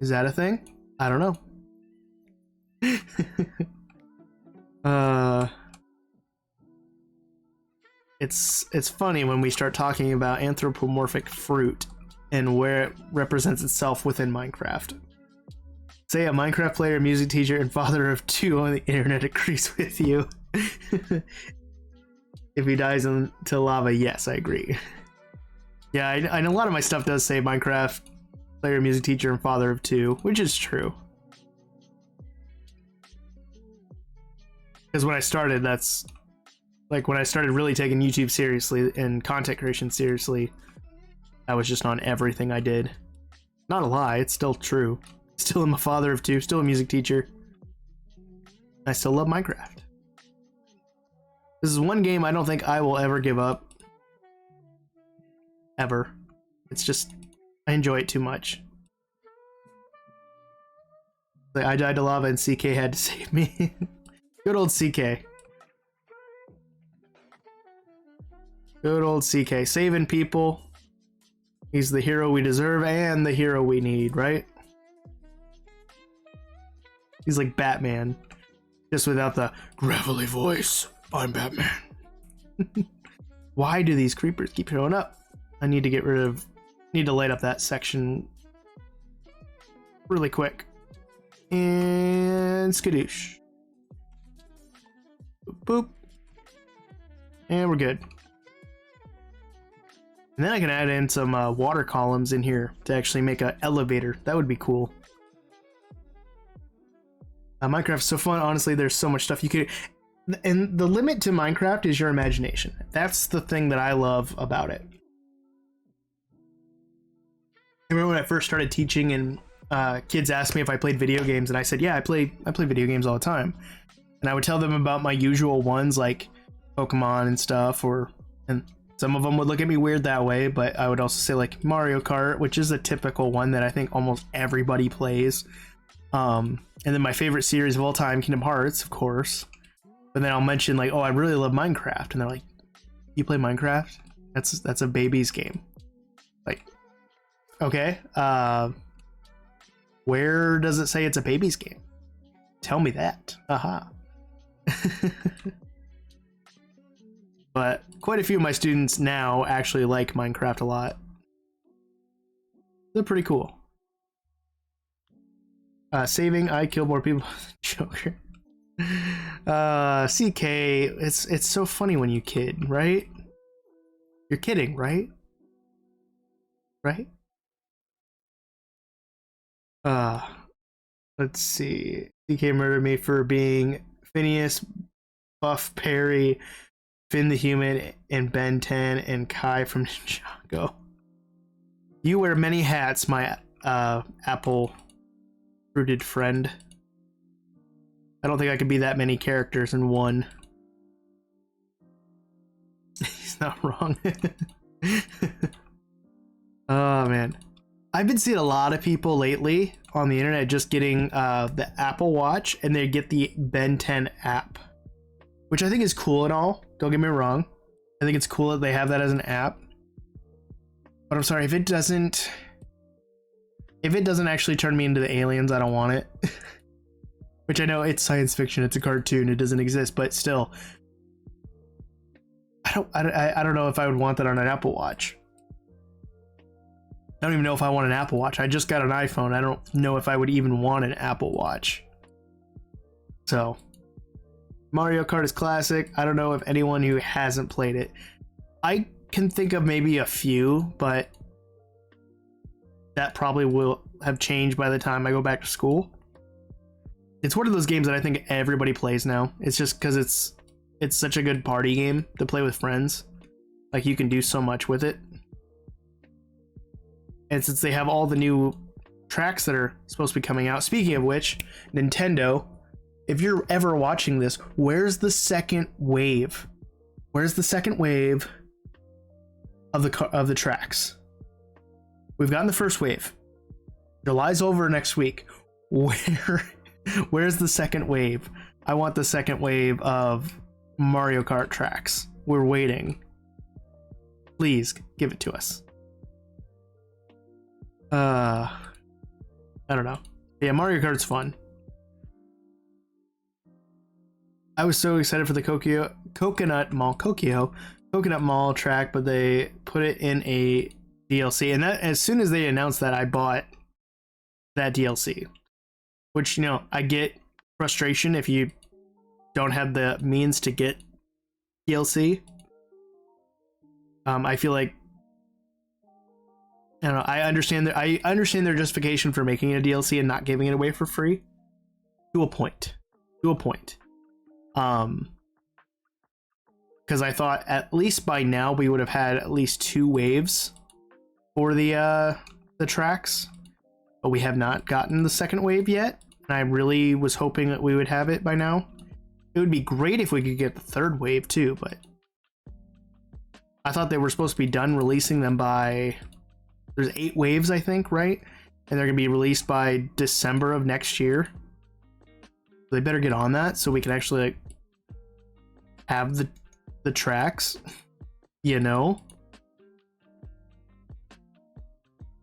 Is that a thing? I don't know. It's funny when we start talking about anthropomorphic fruit and where it represents itself within Minecraft. Say a Minecraft player, music teacher, and father of 2 on the internet agrees with you. If he dies into lava, yes, I agree. Yeah, I know a lot of my stuff does say Minecraft player, music teacher, and father of 2, which is true. Because when I started, that's like when I started really taking YouTube seriously and content creation seriously, I was just on everything I did. Not a lie, it's still true. Still am a father of 2, still a music teacher. I still love Minecraft. This is one game I don't think I will ever give up. Ever. It's just, I enjoy it too much. Like, I died to lava and CK had to save me. Good old CK. Good old CK. Saving people. He's the hero we deserve and the hero we need, right? He's like Batman. Just without the gravelly voice. I'm Batman. Why do these creepers keep showing up? I need to get rid of... Need to light up that section really quick. And skadoosh. Boop, boop. And we're good. And then I can add in some water columns in here to actually make an elevator. That would be cool. Minecraft's so fun. Honestly, there's so much stuff you could... And the limit to Minecraft is your imagination. That's the thing that I love about it. I remember when I first started teaching and kids asked me if I played video games, and I said, yeah, I play video games all the time. And I would tell them about my usual ones like Pokemon and stuff, and some of them would look at me weird that way, but I would also say like Mario Kart, which is a typical one that I think almost everybody plays. And then my favorite series of all time, Kingdom Hearts, of course. But then I'll mention like, oh, I really love Minecraft, and they're like, you play Minecraft? That's a baby's game. Like, okay, where does it say it's a baby's game? Tell me that. Aha. But quite a few of my students now actually like Minecraft a lot. They're pretty cool. Saving, I kill more people than Joker. CK, it's so funny when you kid, right? You're kidding, right? Right? Let's see. CK murdered me for being Phineas, Buff Perry, Finn the Human, and Ben 10, and Kai from Ninjago. You wear many hats, my apple fruited friend. I don't think I could be that many characters in one. He's not wrong. Oh man, I've been seeing a lot of people lately on the internet just getting the Apple Watch, and they get the Ben 10 app, which I think is cool and all. Don't get me wrong. I think it's cool that they have that as an app. But I'm sorry, if it doesn't actually turn me into the aliens, I don't want it. Which I know it's science fiction, it's a cartoon, it doesn't exist, but still, I don't know if I would want that on an Apple Watch. I don't even know if I want an Apple Watch. I just got an iPhone. I don't know if I would even want an Apple Watch. So, Mario Kart is classic. I don't know if anyone who hasn't played it. I can think of maybe a few, but that probably will have changed by the time I go back to school. It's one of those games that I think everybody plays now. It's just because it's such a good party game to play with friends. Like, you can do so much with it. And since they have all the new tracks that are supposed to be coming out, speaking of which, Nintendo, if you're ever watching this, where's the second wave? Where's the second wave of the tracks? We've gotten the first wave. July's over next week. Where's the second wave? I want the second wave of Mario Kart tracks. We're waiting. Please give it to us. I don't know. Yeah, Mario Kart's fun. I was so excited for the Coconut Mall track, but they put it in a DLC, and that as soon as they announced that, I bought that DLC. Which, you know, I get frustration if you don't have the means to get DLC. I feel like, I don't know, I understand their justification for making a DLC and not giving it away for free to a point. Because I thought at least by now we would have had at least 2 waves for the tracks, but we have not gotten the second wave yet, and I really was hoping that we would have it by now. It would be great if we could get the third wave too, but I thought they were supposed to be done releasing them by, there's 8 waves I think, right? And they're gonna be released by December of next year. So they better get on that so we can actually like have the tracks, you know?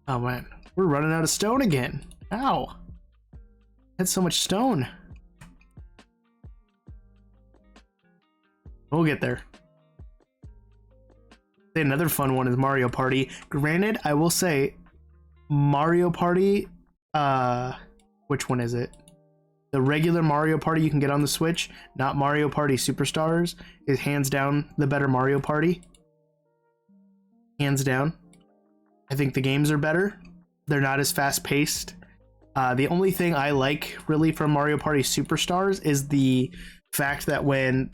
Oh man, we're running out of stone again. Ow. Had so much stone. We'll get there. Another fun one is Mario Party. Granted, I will say Mario Party, which one is it? The regular Mario Party you can get on the Switch, not Mario Party Superstars, is hands down the better Mario Party. Hands down. I think the games are better. They're not as fast paced. The only thing I like really from Mario Party Superstars is the fact that when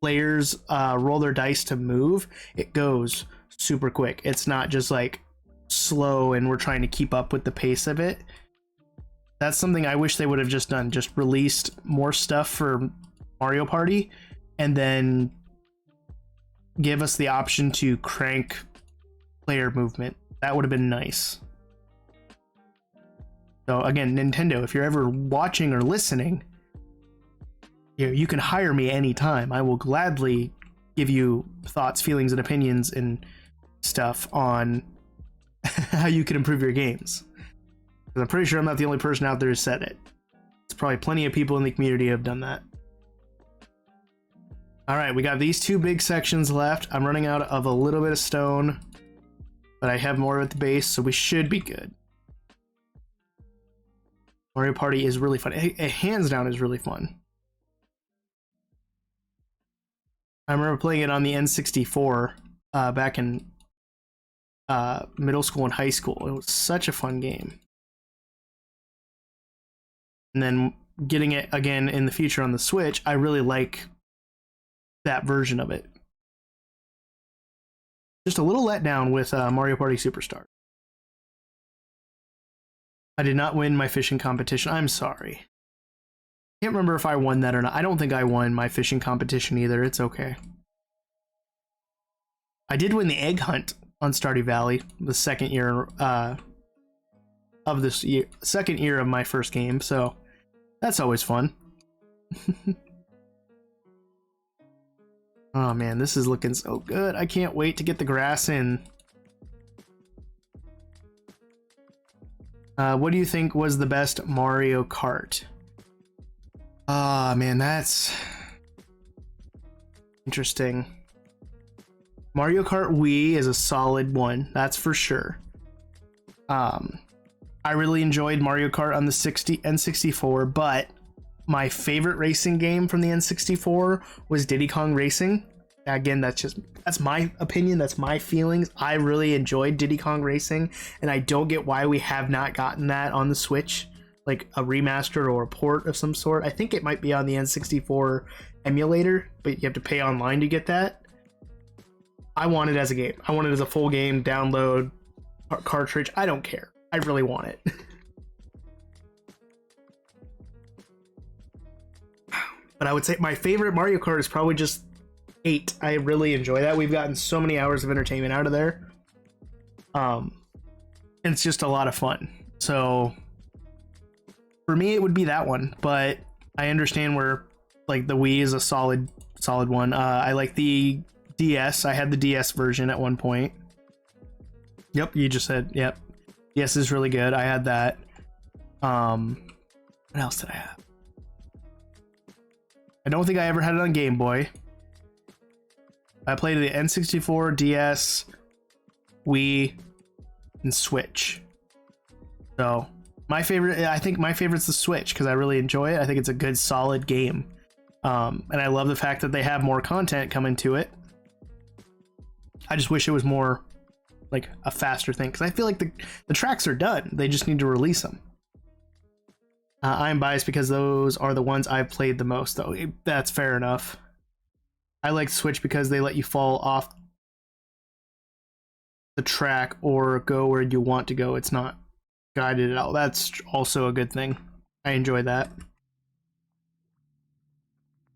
players roll their dice to move, it goes super quick. It's not just like slow and we're trying to keep up with the pace of it. That's something I wish they would have just done. Just released more stuff for Mario Party and then give us the option to crank player movement. That would have been nice. So again, Nintendo, if you're ever watching or listening, you can hire me anytime. I will gladly give you thoughts, feelings, and opinions and stuff on how you can improve your games. Because I'm pretty sure I'm not the only person out there who said it. There's probably plenty of people in the community who have done that. Alright, we got these 2 big sections left. I'm running out of a little bit of stone, but I have more at the base, so we should be good. Mario Party is really fun. It hands down is really fun. I remember playing it on the N64 back in middle school and high school. It was such a fun game. And then getting it again in the future on the Switch, I really like that version of it. Just a little letdown with Mario Party Superstar. I did not win my fishing competition. I'm sorry. I can't remember if I won that or not. I don't think I won my fishing competition either. It's okay. I did win the egg hunt on Stardew Valley the second year of this year, second year of my first game, so that's always fun. Oh man, this is looking so good. I can't wait to get the grass in. What do you think was the best Mario Kart? Ah, man, that's interesting. Mario Kart Wii is a solid one, that's for sure. I really enjoyed Mario Kart on the N64, but my favorite racing game from the N64 was Diddy Kong Racing. Again, that's my opinion, that's my feelings. I really enjoyed Diddy Kong Racing, and I don't get why we have not gotten that on the Switch, like a remaster or a port of some sort. I think it might be on the N64 emulator, but you have to pay online to get that. I want it as a game. I want it as a full game, download, cartridge. I don't care. I really want it. But I would say my favorite Mario Kart is probably just 8. I really enjoy that. We've gotten so many hours of entertainment out of there. And it's just a lot of fun. So for me, it would be that one. But I understand where like the Wii is a solid one. I like the DS. I had the DS version at one point. Yep, you just said yep. DS is really good. I had that. What else did I have? I don't think I ever had it on Game Boy. I played the N64, DS, Wii, and Switch. So my favorite, I think my favorite's the Switch because I really enjoy it. I think it's a good, solid game. And I love the fact that they have more content coming to it. I just wish it was more like a faster thing because I feel like the tracks are done. They just need to release them. I'm biased because those are the ones I've played the most, though. That's fair enough. I like Switch because they let you fall off the track or go where you want to go. It's not guided at all. That's also a good thing. I enjoy that. I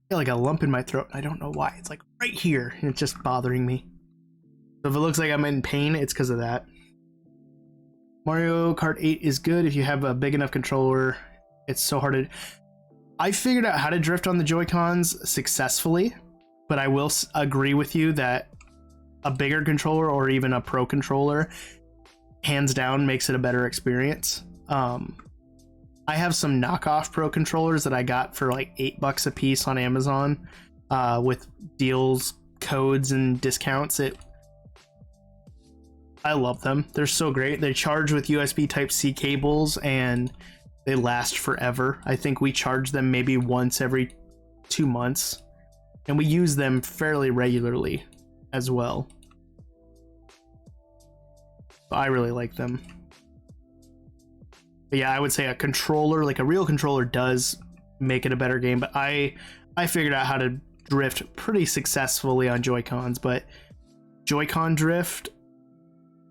feel like a lump in my throat. I don't know why. It's like right here, and it's just bothering me. So if it looks like I'm in pain, it's because of that. Mario Kart 8 is good if you have a big enough controller. It's so hard to... I figured out how to drift on the Joy-Cons successfully, but I will agree with you that a bigger controller or even a Pro controller, hands down, makes it a better experience. I have some knockoff Pro controllers that I got for like $8 a piece on Amazon with deals, codes, and discounts. I love them. They're so great. They charge with USB Type-C cables and they last forever. I think we charge them maybe once every 2 months, and we use them fairly regularly as well. I really like them. But yeah, I would say a controller, like a real controller, does make it a better game, but I figured out how to drift pretty successfully on Joy-Cons, but Joy-Con drift,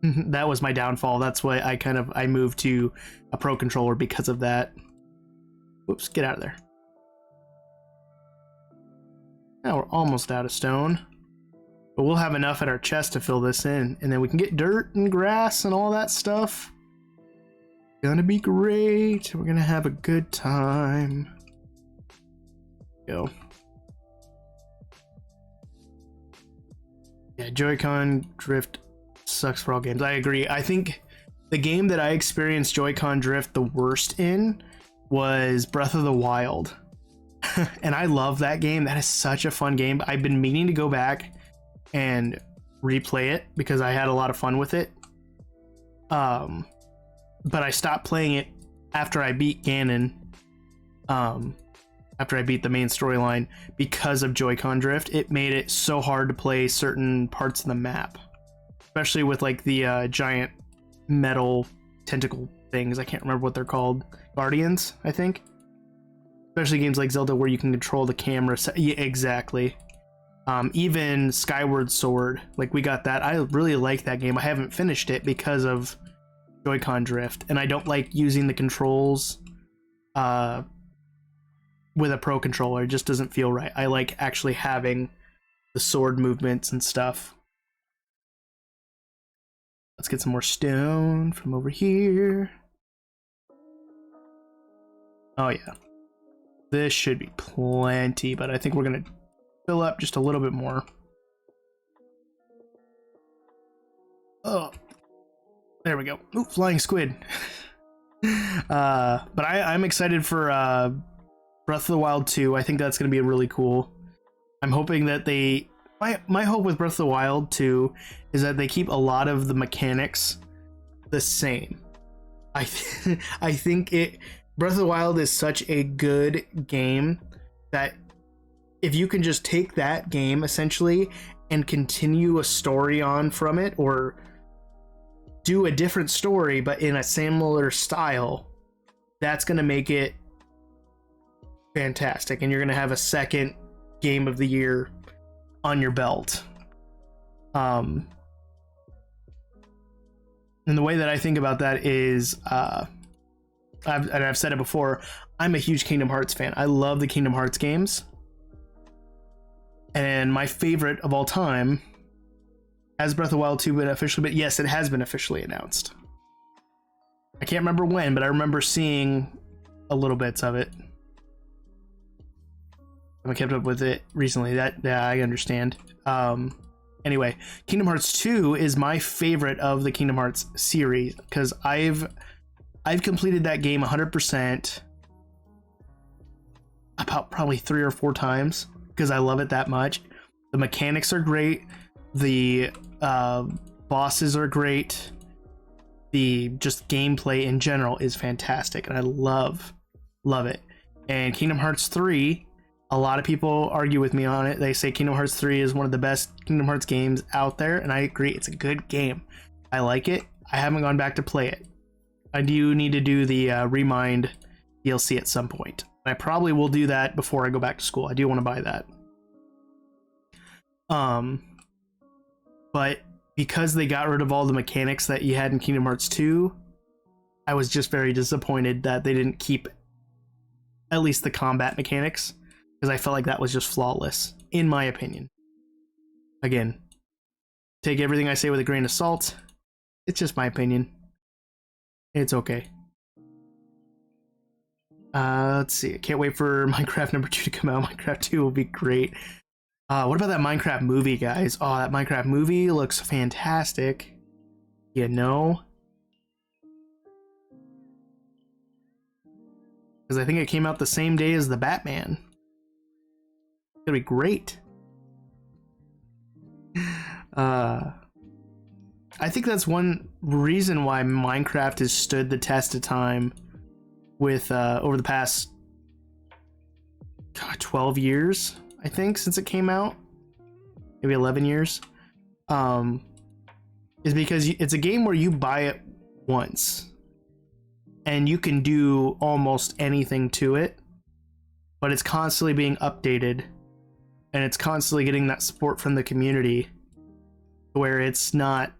that was my downfall. That's why I moved to a Pro controller because of that. Whoops, get out of there. Now we're almost out of stone, but we'll have enough at our chest to fill this in, and then we can get dirt and grass and all that stuff. Gonna be great. We're gonna have a good time. Go. Yeah, Joy-Con drift sucks for all games. I agree. I think the game that I experienced Joy-Con drift the worst in was Breath of the Wild. And I love that game. That is such a fun game. I've been meaning to go back and replay it because I had a lot of fun with it. But I stopped playing it after I beat Ganon. After I beat the main storyline because of Joy-Con drift. It made it so hard to play certain parts of the map. Especially with like the giant metal tentacle things. I can't remember what they're called. Guardians, I think. Especially games like Zelda where you can control the camera. Yeah, exactly. Even Skyward Sword, like we got that. I really like that game. I haven't finished it because of Joy-Con drift, and I don't like using the controls with a Pro controller. It just doesn't feel right. I like actually having the sword movements and stuff. Let's get some more stone from over here. Oh yeah. This should be plenty, but I think we're gonna fill up just a little bit more. Oh, there we go. Ooh, flying squid. But I'm excited for Breath of the Wild 2. I think that's gonna be really cool. I'm hoping that they... My hope with Breath of the Wild 2 is that they keep a lot of the mechanics the same. I think Breath of the Wild is such a good game that if you can just take that game essentially and continue a story on from it, or do a different story but in a similar style, that's going to make it fantastic, and you're going to have a second game of the year on your belt. And the way that I think about that is I've said it before, I'm a huge Kingdom Hearts fan. I love the Kingdom Hearts games. And my favorite of all time, has Breath of the Wild 2 been officially, but yes, it has been officially announced. I can't remember when, but I remember seeing a little bits of it. I haven't kept up with it recently. Yeah, I understand. Anyway, Kingdom Hearts 2 is my favorite of the Kingdom Hearts series because I've completed that game 100%. about probably 3 or 4 times because I love it that much. The mechanics are great. The bosses are great. The just gameplay in general is fantastic, and I love it. And Kingdom Hearts 3, a lot of people argue with me on it. They say Kingdom Hearts 3 is one of the best Kingdom Hearts games out there, and I agree. It's a good game. I like it. I haven't gone back to play it. I do need to do the Remind DLC at some point. I probably will do that before I go back to school. I do want to buy that. But because they got rid of all the mechanics that you had in Kingdom Hearts 2, I was just very disappointed that they didn't keep at least the combat mechanics, because I felt like that was just flawless, in my opinion. Again, take everything I say with a grain of salt. It's just my opinion. It's okay. Let's see. I can't wait for Minecraft number 2 to come out. Minecraft 2 will be great. What about that Minecraft movie, guys? Oh, that Minecraft movie looks fantastic. You know? Because I think it came out the same day as the Batman. It's gonna be great. I think that's one reason why Minecraft has stood the test of time with over the past 12 years, I think, since it came out. Maybe 11 years. Is because it's a game where you buy it once and you can do almost anything to it, but it's constantly being updated and it's constantly getting that support from the community where it's not,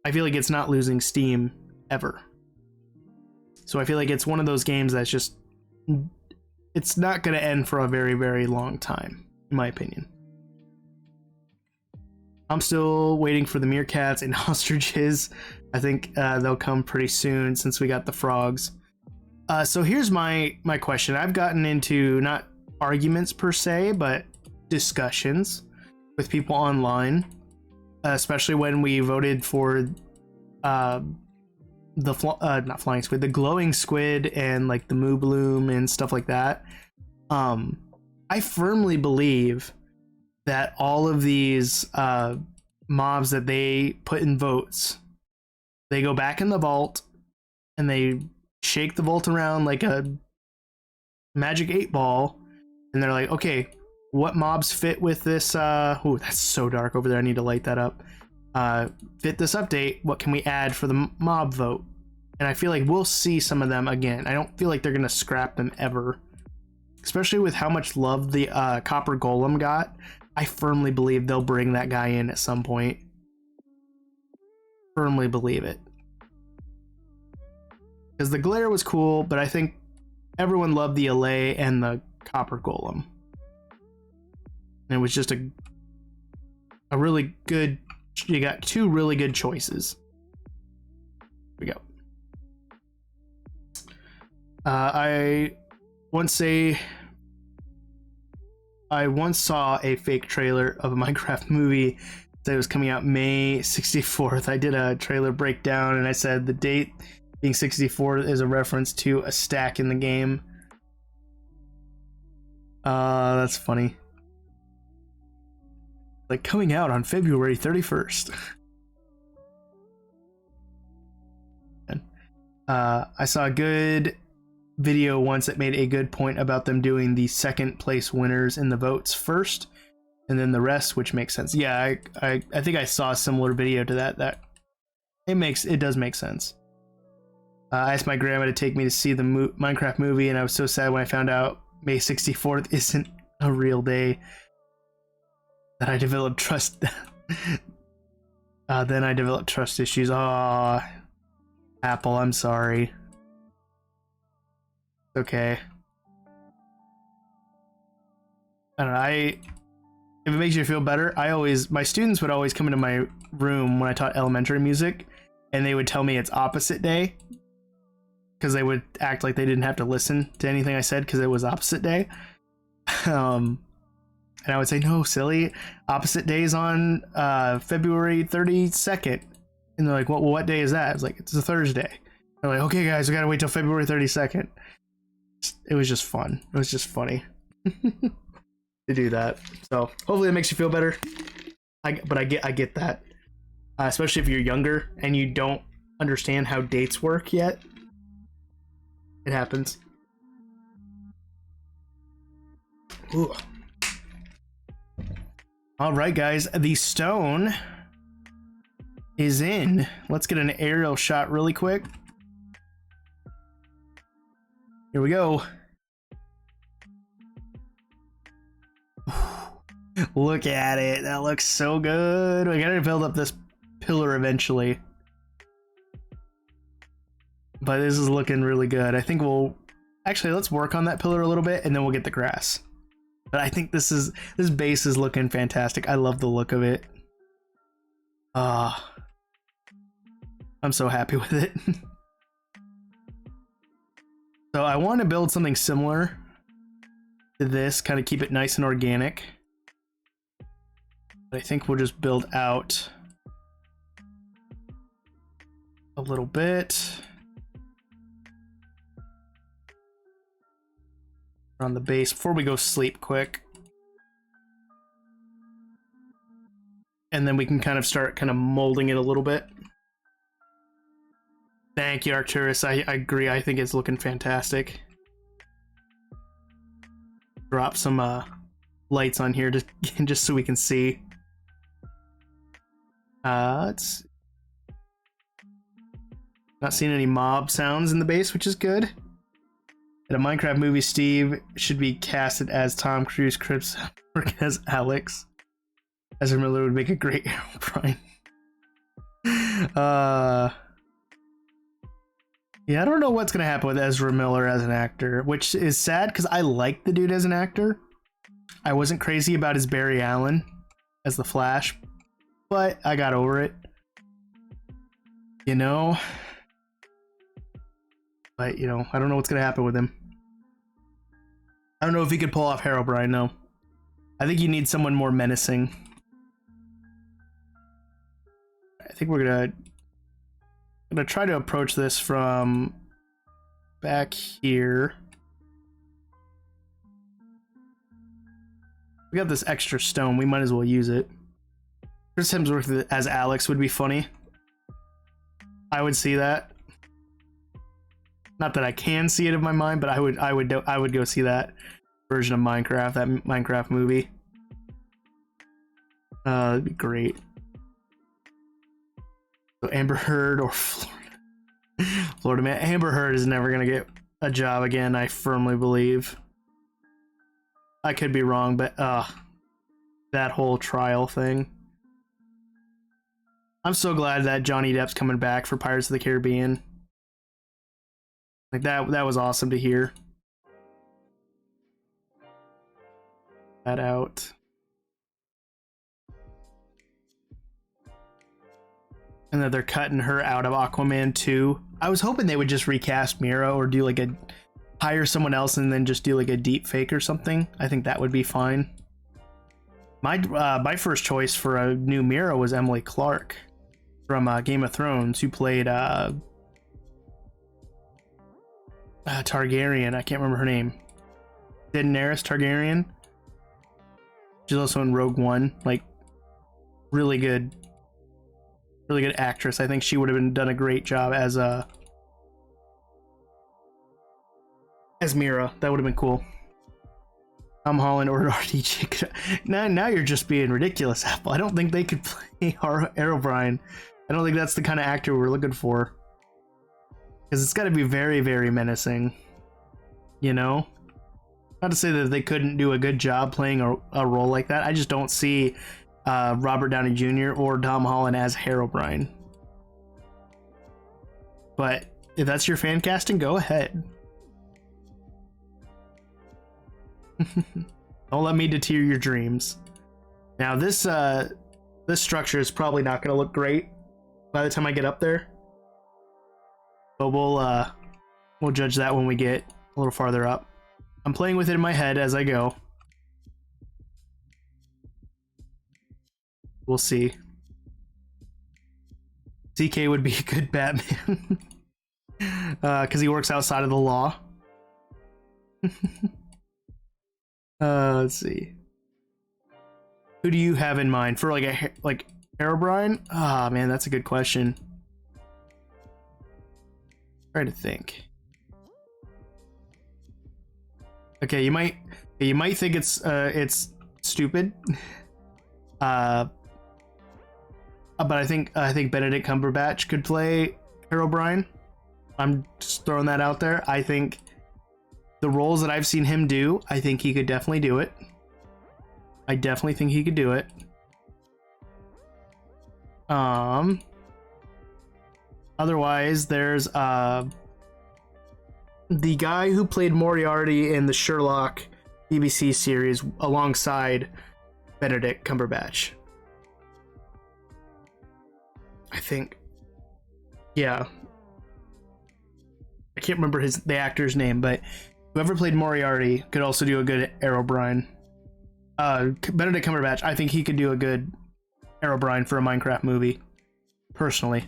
I feel like it's not losing steam ever. So I feel like it's one of those games that's just, it's not going to end for a very, very long time, in my opinion. I'm still waiting for the meerkats and ostriches. I think they'll come pretty soon since we got the frogs. So here's my question. I've gotten into not arguments per se, but discussions with people online, especially when we voted for not flying squid, the glowing squid and like the moo bloom and stuff like that. I firmly believe that all of these mobs that they put in votes, they go back in the vault and they shake the vault around like a magic 8-ball, and they're like, okay, what mobs fit with this? Oh, that's so dark over there. I need to light that up. Fit this update. What can we add for the mob vote? And I feel like we'll see some of them again. I don't feel like they're gonna scrap them ever, especially with how much love the Copper Golem got. I firmly believe they'll bring that guy in at some point. Firmly believe it. Because the glare was cool, but I think everyone loved the Allay and the Copper Golem. And it was just a really good, you got 2 really good choices. Here we go. I once saw a fake trailer of a Minecraft movie that was coming out May 64th. I did a trailer breakdown and I said the date being 64 is a reference to a stack in the game. That's funny. Like coming out on February 31st. I saw a good video once that made a good point about them doing the second place winners in the votes first and then the rest, which makes sense. Yeah, I think I saw a similar video to that it does make sense. I asked my grandma to take me to see the Minecraft movie, and I was so sad when I found out May 64th isn't a real day that I developed trust. Then I developed trust issues. Aw, Apple, I'm sorry. Okay. I don't know, if it makes you feel better, my students would always come into my room when I taught elementary music, and they would tell me it's opposite day, because they would act like they didn't have to listen to anything I said because it was opposite day. And I would say, no, silly, opposite day is on February 32nd. And they're like, well, what day is that? I was like, it's a Thursday. They're like, okay guys, we gotta wait till February 32nd. It was just fun. It was just funny. to do that. So hopefully it makes you feel better. I get that, especially if you're younger and you don't understand how dates work yet. It happens. Ooh. All right, guys, the stone is in. Let's get an aerial shot really quick. Here we go. Look at it. That looks so good. We gotta build up this pillar eventually. But this is looking really good. I think we'll actually, let's work on that pillar a little bit and then we'll get the grass. But I think this base is looking fantastic. I love the look of it. I'm so happy with it. So I want to build something similar to this, kind of keep it nice and organic. But I think we'll just build out a little bit on the base before we go sleep quick. And then we can kind of start kind of molding it a little bit. Thank you, Arcturus. I agree. I think it's looking fantastic. Drop some lights on here just so we can see. It's not seeing any mob sounds in the base, which is good. In a Minecraft movie, Steve should be casted as Tom Cruise, Chris as Alex. Ezra Miller would make a great Herobrine. Yeah, I don't know what's gonna happen with Ezra Miller as an actor, which is sad because I like the dude as an actor. I wasn't crazy about his Barry Allen as the Flash, but I got over it. You know? But, you know, I don't know what's gonna happen with him. I don't know if he could pull off Herobrine, no. I think you need someone more menacing. I think we're gonna try to approach this from back here. We got this extra stone, we might as well use it. Chris Hemsworth as Alex would be funny. I would see that. Not that I can see it in my mind, but I would go see that version of Minecraft, that Minecraft movie. That'd be great. So Amber Heard or Florida Man. Amber Heard is never gonna get a job again, I firmly believe. I could be wrong, but that whole trial thing. I'm so glad that Johnny Depp's coming back for Pirates of the Caribbean. Like that was awesome to hear. That out. And that they're cutting her out of Aquaman 2. I was hoping they would just recast Mira or do like hire someone else and then just do like a deep fake or something. I think that would be fine. My first choice for a new Mira was Emily Clark from Game of Thrones, who played Targaryen. I can't remember her name. Daenerys Targaryen. She's also in Rogue One. Like, really good actress. I think she would have done a great job as Mira. That would have been cool. Tom Holland or RDJ. Now you're just being ridiculous, Apple. I don't think they could play Herobrine. I don't think that's the kind of actor we're looking for. Because it's got to be very, very menacing. You know? Not to say that they couldn't do a good job playing a role like that. I just don't see Robert Downey Jr. or Tom Holland as Herobrine. But if that's your fan casting, go ahead. Don't let me deter your dreams. Now this structure is probably not going to look great by the time I get up there, but we'll judge that when we get a little farther up. I'm playing with it in my head as I go. We'll see. CK would be a good Batman because he works outside of the law. Let's see. Who do you have in mind for like Herobrine? Ah, man, that's a good question. Try to think. Okay, you might think it's stupid. But I think Benedict Cumberbatch could play Herobrine. I'm just throwing that out there. I think the roles that I've seen him do, I think he could definitely do it. I definitely think he could do it. Otherwise, there's the guy who played Moriarty in the Sherlock BBC series alongside Benedict Cumberbatch. I think, yeah. I can't remember the actor's name, but whoever played Moriarty could also do a good Herobrine. Benedict Cumberbatch, I think he could do a good Herobrine for a Minecraft movie, personally.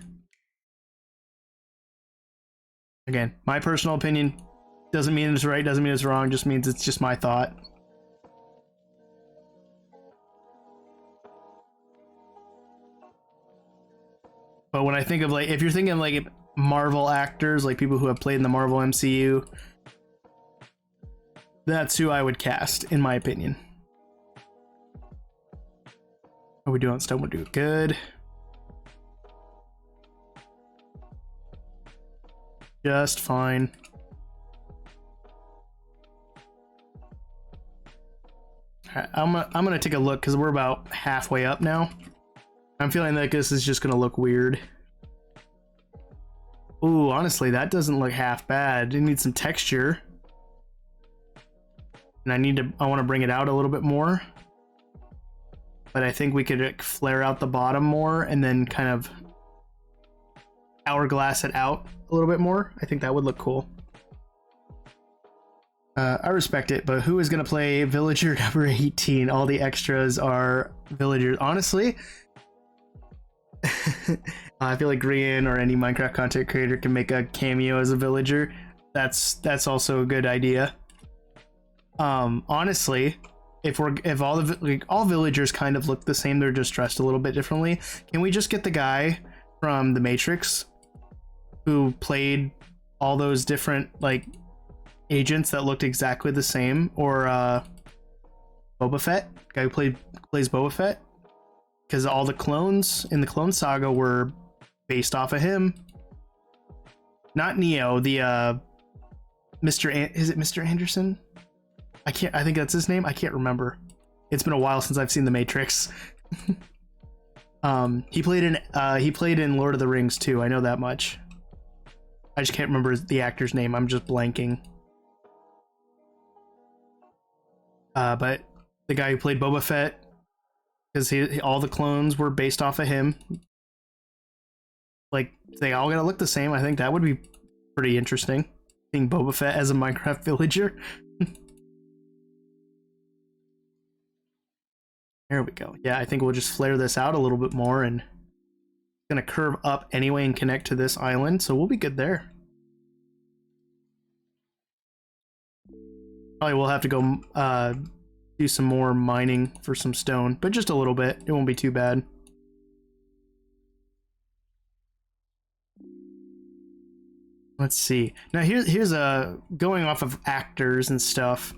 Again, my personal opinion. Doesn't mean it's right, doesn't mean it's wrong, just means it's just my thought. But when I think of, like, if you're thinking like Marvel actors, like people who have played in the Marvel MCU, that's who I would cast, in my opinion. How are we doing? Stone, we're doing good. Just fine. I'm gonna take a look because we're about halfway up now. I'm feeling like this is just gonna look weird. Ooh, honestly, that doesn't look half bad. It needs some texture, and I want to bring it out a little bit more. But I think we could flare out the bottom more and then kind of hourglass it out a little bit more. I think that would look cool. I respect it, but who is going to play Villager number 18? All the extras are villagers. Honestly, I feel like Grian or any Minecraft content creator can make a cameo as a villager. That's also a good idea. Honestly, if all villagers kind of look the same, they're just dressed a little bit differently. Can we just get the guy from The Matrix who played all those different like agents that looked exactly the same, or Boba Fett, guy who plays Boba Fett, because all the clones in the Clone Saga were based off of him. Not Neo, the is it Mr. Anderson? I think that's his name. I can't remember. It's been a while since I've seen The Matrix. He played in Lord of the Rings too. I know that much. I just can't remember the actor's name. I'm just blanking. But the guy who played Boba Fett, because all the clones were based off of him. Like, they all gotta look the same. I think that would be pretty interesting, seeing Boba Fett as a Minecraft villager. There we go. Yeah, I think we'll just flare this out a little bit more, and it's gonna curve up anyway and connect to this island, so we'll be good there. Probably we'll have to go do some more mining for some stone, but just a little bit. It won't be too bad. Let's see. Now here's going off of actors and stuff.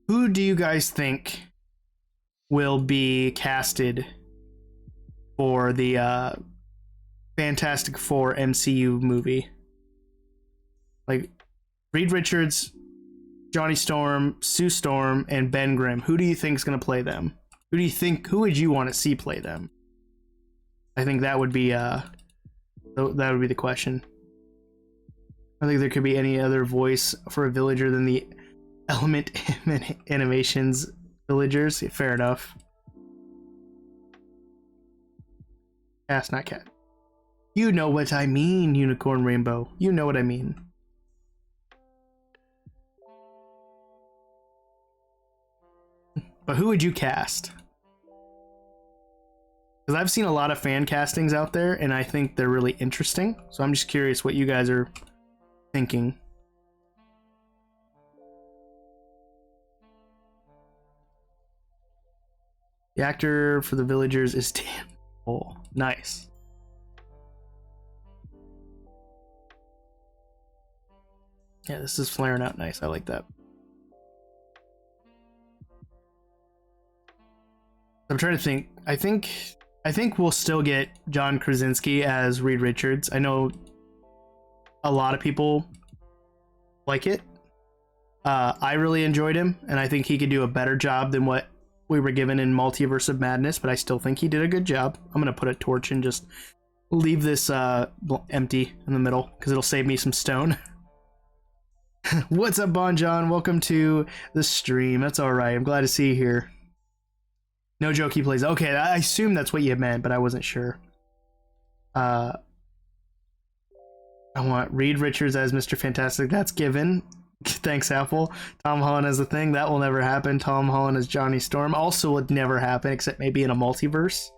Who do you guys think will be casted for the Fantastic Four MCU movie? Like Reed Richards, Johnny Storm, Sue Storm, and Ben Grimm. Who do you think is going to play them? Who would you want to see play them? I think that would be the question. I don't think there could be any other voice for a villager than the Element Animations villagers. Yeah, fair enough. Cast, not cat. You know what I mean, Unicorn Rainbow. You know what I mean. But who would you cast? Because I've seen a lot of fan castings out there, and I think they're really interesting. So I'm just curious what you guys are thinking. The actor for the villagers is Dan. Oh, nice. Yeah, this is flaring out nice. I like that. I'm trying to think. I think we'll still get John Krasinski as Reed Richards. I know a lot of people like it. I really enjoyed him, and I think he could do a better job than what we were given in Multiverse of Madness, but I still think he did a good job. I'm gonna put a torch and just leave this empty in the middle because it'll save me some stone. What's up, Bon John? Welcome to the stream. That's all right. I'm glad to see you here. No joke, he plays. Okay, I assume that's what you meant, but I wasn't sure. I want Reed Richards as Mr. Fantastic. That's given. Thanks, Apple. Tom Holland as a thing. That will never happen. Tom Holland as Johnny Storm also would never happen, except maybe in a multiverse.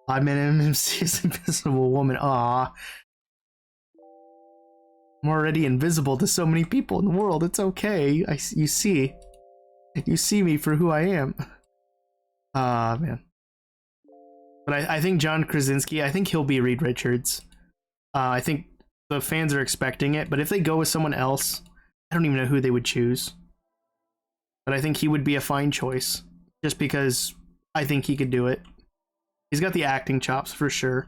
OddManMC is Invisible Woman. Aw. I'm already invisible to so many people in the world. It's okay. You see me for who I am. Ah, man. But I think John Krasinski, I think he'll be Reed Richards. I think the fans are expecting it, but if they go with someone else, I don't even know who they would choose. But I think he would be a fine choice, just because I think he could do it. He's got the acting chops for sure.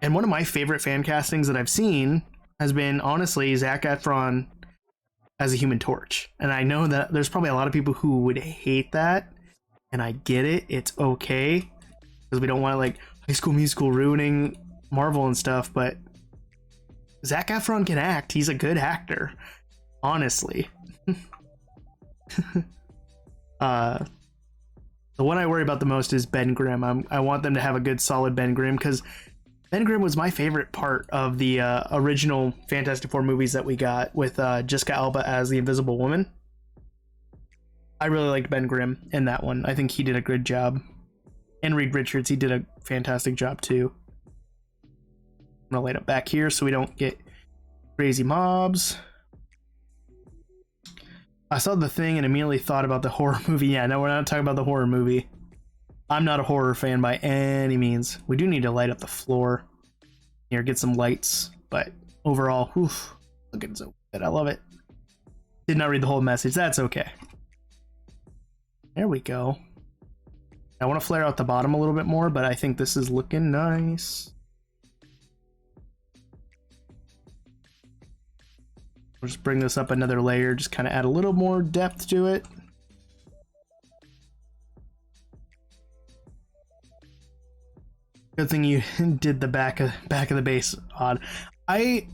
And one of my favorite fan castings that I've seen has been, honestly, Zac Efron as a Human Torch. And I know that there's probably a lot of people who would hate that, and I get it. It's okay, because we don't want, like, High School Musical ruining Marvel and stuff, but Zac Efron can act. He's a good actor, honestly. The one I worry about the most is Ben Grimm. I want them to have a good, solid Ben Grimm, because Ben Grimm was my favorite part of the original Fantastic Four movies that we got with Jessica Alba as the Invisible Woman. I really liked Ben Grimm in that one. I think he did a good job. And Reed Richards, he did a fantastic job too. I'm gonna light up back here so we don't get crazy mobs. I saw The Thing and immediately thought about the horror movie. Yeah, no, we're not talking about the horror movie. I'm not a horror fan by any means. We do need to light up the floor here, get some lights, but overall, oof, looking so good. I love it. Did not read the whole message. That's okay. There we go. I want to flare out the bottom a little bit more, but I think this is looking nice. We'll just bring this up another layer, just kind of add a little more depth to it. Good thing you did the back of the base, Odd. I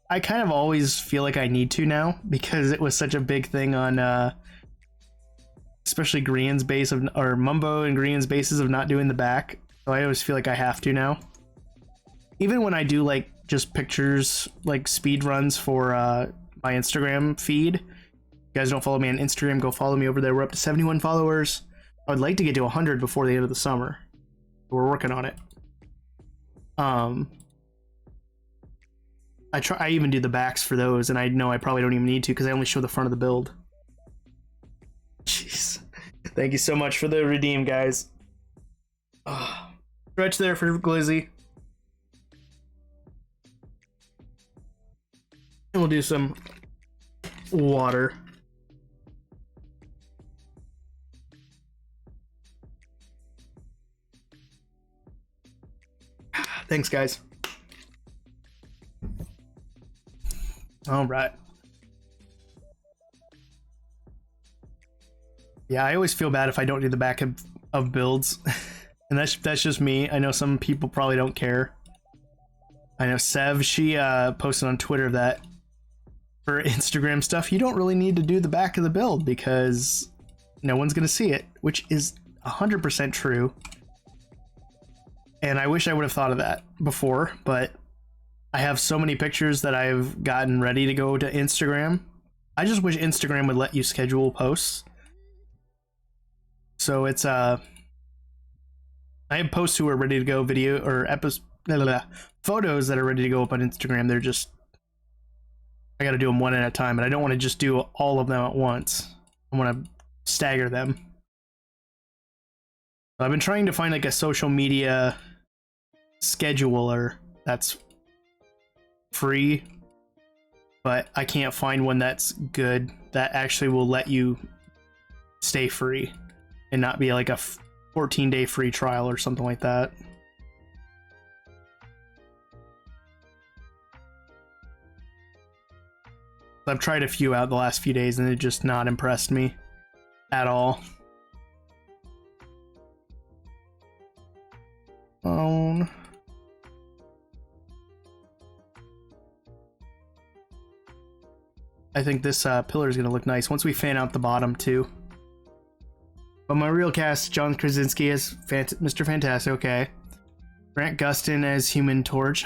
kind of always feel like I need to now, because it was such a big thing on especially Grian's base of, or Mumbo and Grian's bases of not doing the back. So I always feel like I have to now. Even when I do like just pictures, like speed runs for my Instagram feed. If you guys don't follow me on Instagram, go follow me over there. We're up to 71 followers. I would like to get to 100 before the end of the summer. We're working on it. I even do the backs for those, and I know I probably don't even need to because I only show the front of the build. Jeez. Thank you so much for the redeem, guys. Stretch there for Glizzy. And we'll do some water. Thanks, guys. All right. Yeah, I always feel bad if I don't do the back of builds. And that's just me. I know some people probably don't care. I know Sev, she posted on Twitter that for Instagram stuff, you don't really need to do the back of the build because no one's going to see it, which is 100% true. And I wish I would have thought of that before, but I have so many pictures that I've gotten ready to go to Instagram. I just wish Instagram would let you schedule posts. So it's I have posts who are ready to go, video or photos that are ready to go up on Instagram. They're just, I got to do them one at a time, and I don't want to just do all of them at once. I want to stagger them. I've been trying to find like a social media scheduler that's free, but I can't find one that's good that actually will let you stay free and not be like a 14-day free trial or something like that. I've tried a few out the last few days and it just not impressed me at all. Phone. I think this pillar is going to look nice once we fan out the bottom too. But my real cast, John Krasinski as Mr. Fantastic, okay. Grant Gustin as Human Torch.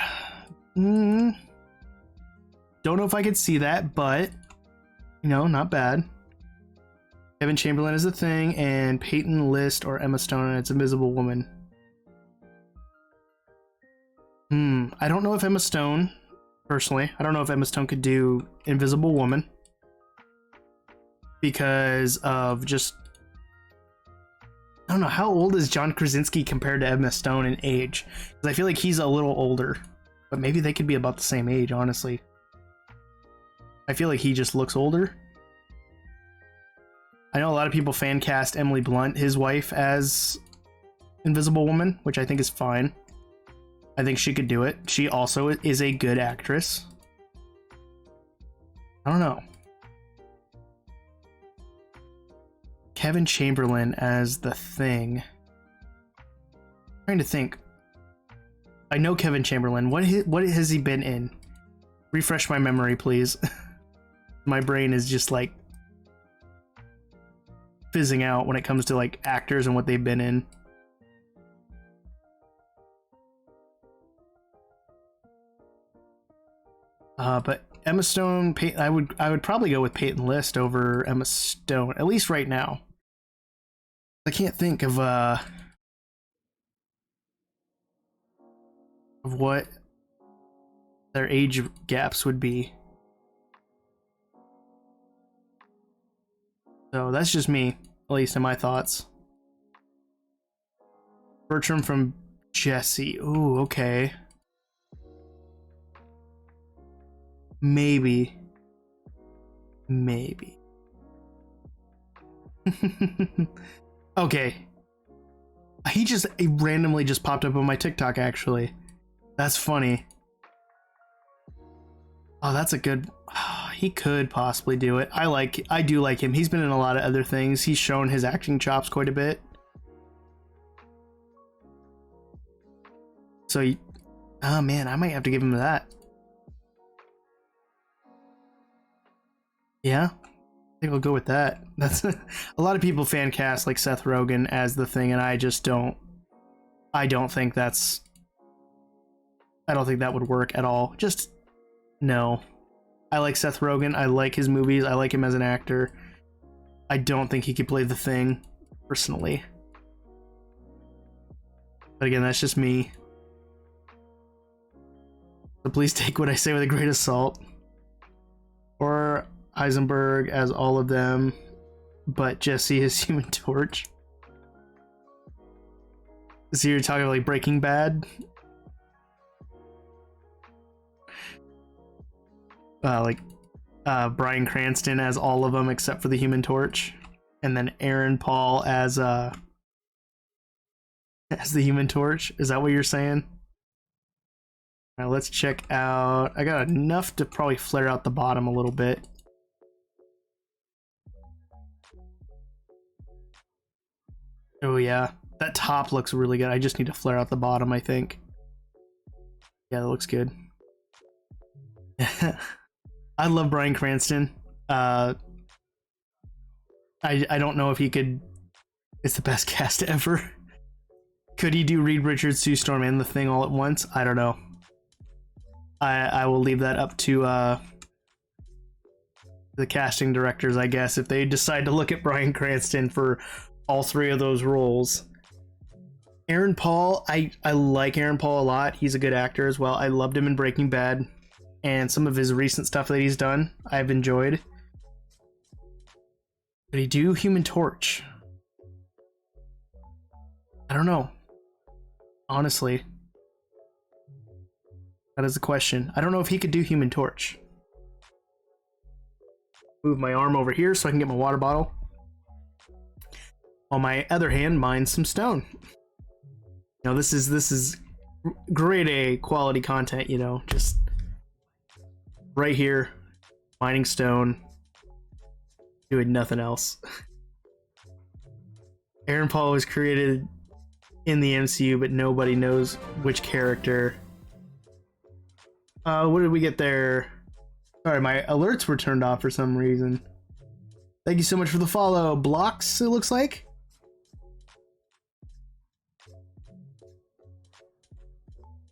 Don't know if I could see that, but, you know, not bad. Kevin Chamberlain is the Thing, and Peyton List or Emma Stone as Invisible Woman. I don't know if Emma Stone, personally, I don't know if Emma Stone could do Invisible Woman. Because of just... I don't know, how old is John Krasinski compared to Emma Stone in age? Because I feel like he's a little older. But maybe they could be about the same age, honestly. I feel like he just looks older. I know a lot of people fan cast Emily Blunt, his wife, as Invisible Woman, which I think is fine. I think she could do it. She also is a good actress. I don't know. Kevin Chamberlain as the Thing. I'm trying to think. I know Kevin Chamberlain. What has he been in? Refresh my memory, please. My brain is just like fizzing out when it comes to like actors and what they've been in. But Emma Stone, I would probably go with Peyton List over Emma Stone, at least right now. I can't think of what their age gaps would be. So that's just me, at least in my thoughts. Bertram from Jesse. Ooh, okay. Maybe. Okay. He randomly just popped up on my TikTok, actually. That's funny. Oh, that's a good... he could possibly do it. I do like him. He's been in a lot of other things. He's shown his acting chops quite a bit. So, oh man, I might have to give him that. Yeah, I think I'll go with that. That's a lot of people fan cast like Seth Rogen as the Thing, and I just don't. I don't think that would work at all. Just no. I like Seth Rogen. I like his movies. I like him as an actor. I don't think he could play the Thing, personally. But again, that's just me. So please take what I say with a grain of salt. Or Heisenberg as all of them, but Jesse is Human Torch. So you're talking like Breaking Bad? Bryan Cranston as all of them except for the Human Torch, and then Aaron Paul as the Human Torch. Is that what you're saying? All right, let's check out. I got enough to probably flare out the bottom a little bit. Oh yeah, that top looks really good. I just need to flare out the bottom, I think. Yeah, that looks good. I love Bryan Cranston. I don't know if he could... It's the best cast ever. Could he do Reed Richards, Sue Storm, and the Thing all at once? I don't know. I will leave that up to the casting directors, I guess, if they decide to look at Bryan Cranston for all three of those roles. Aaron Paul, I like Aaron Paul a lot. He's a good actor as well. I loved him in Breaking Bad, and some of his recent stuff that he's done, I've enjoyed. Could he do Human Torch? I don't know. Honestly. That is the question. I don't know if he could do Human Torch. Move my arm over here so I can get my water bottle. On my other hand, mine some stone. You know, this is grade A quality content, you know, just right here, mining stone, doing nothing else. Aaron Paul was created in the MCU, but nobody knows which character. What did we get there? Sorry, my alerts were turned off for some reason. Thank you so much for the follow. Blocks, it looks like.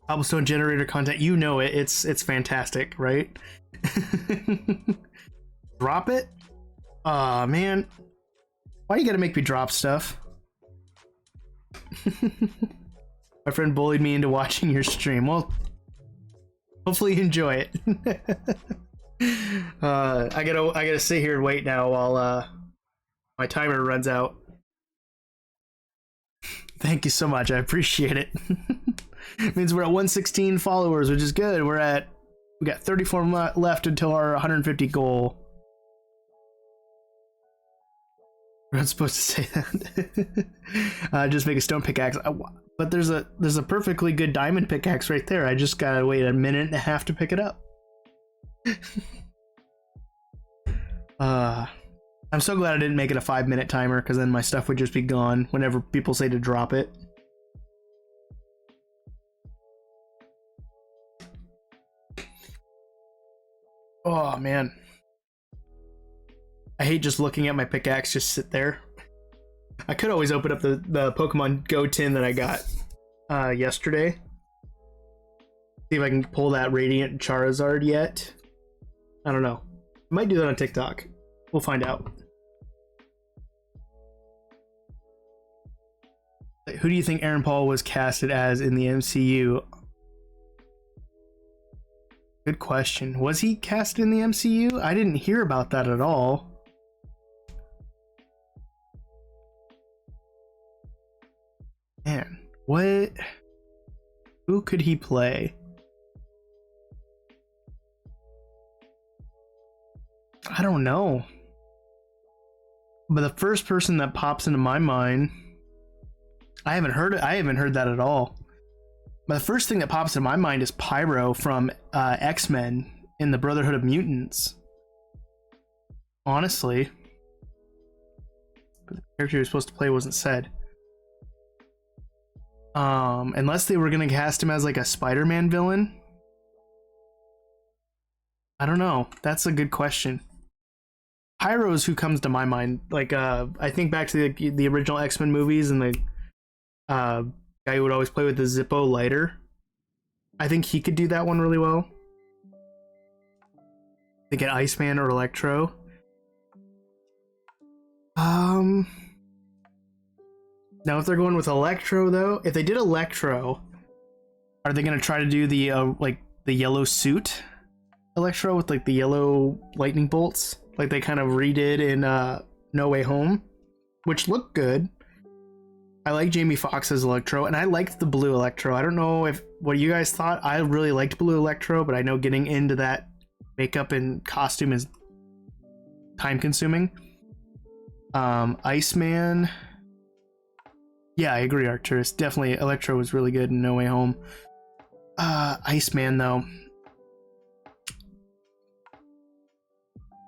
Cobblestone generator content, you know it. It's fantastic, right? Drop it? Aw, man. Why you gotta make me drop stuff? My friend bullied me into watching your stream. Well, hopefully you enjoy it. I gotta sit here and wait now while my timer runs out. Thank you so much. I appreciate it. It means we're at 116 followers, which is good. We got 34 left until our 150 goal. We're not supposed to say that. Just make a stone pickaxe. But there's a perfectly good diamond pickaxe right there. I just gotta wait a minute and a half to pick it up. I'm so glad I didn't make it a 5-minute timer, because then my stuff would just be gone whenever people say to drop it. Oh man, I hate just looking at my pickaxe just sit there. I could always open up the Pokemon Go tin that I got yesterday. See if I can pull that Radiant Charizard yet. I don't know. I might do that on TikTok. We'll find out. Who do you think Aaron Paul was casted as in the MCU? Good question. Was he cast in the MCU? I didn't hear about that at all. Man, what? Who could he play? I don't know. But the first person that pops into my mind, I haven't heard that at all. But the first thing that pops in my mind is Pyro from X-Men in the Brotherhood of Mutants. Honestly. But the character he was supposed to play wasn't said. Unless they were gonna cast him as like a Spider-Man villain. I don't know. That's a good question. Pyro's who comes to my mind. Like, I think back to the original X-Men movies and the guy who would always play with the Zippo lighter. I think he could do that one really well. I think an Iceman or Electro. Now if they're going with Electro though, if they did Electro, are they gonna try to do the like the yellow suit Electro with like the yellow lightning bolts, like they kind of redid in No Way Home, which looked good. I like Jamie Foxx's Electro, and I liked the blue Electro. I don't know what you guys thought. I really liked blue Electro, but I know getting into that makeup and costume is time consuming. Iceman. Yeah, I agree, Arcturus. Definitely Electro was really good in No Way Home. Iceman though.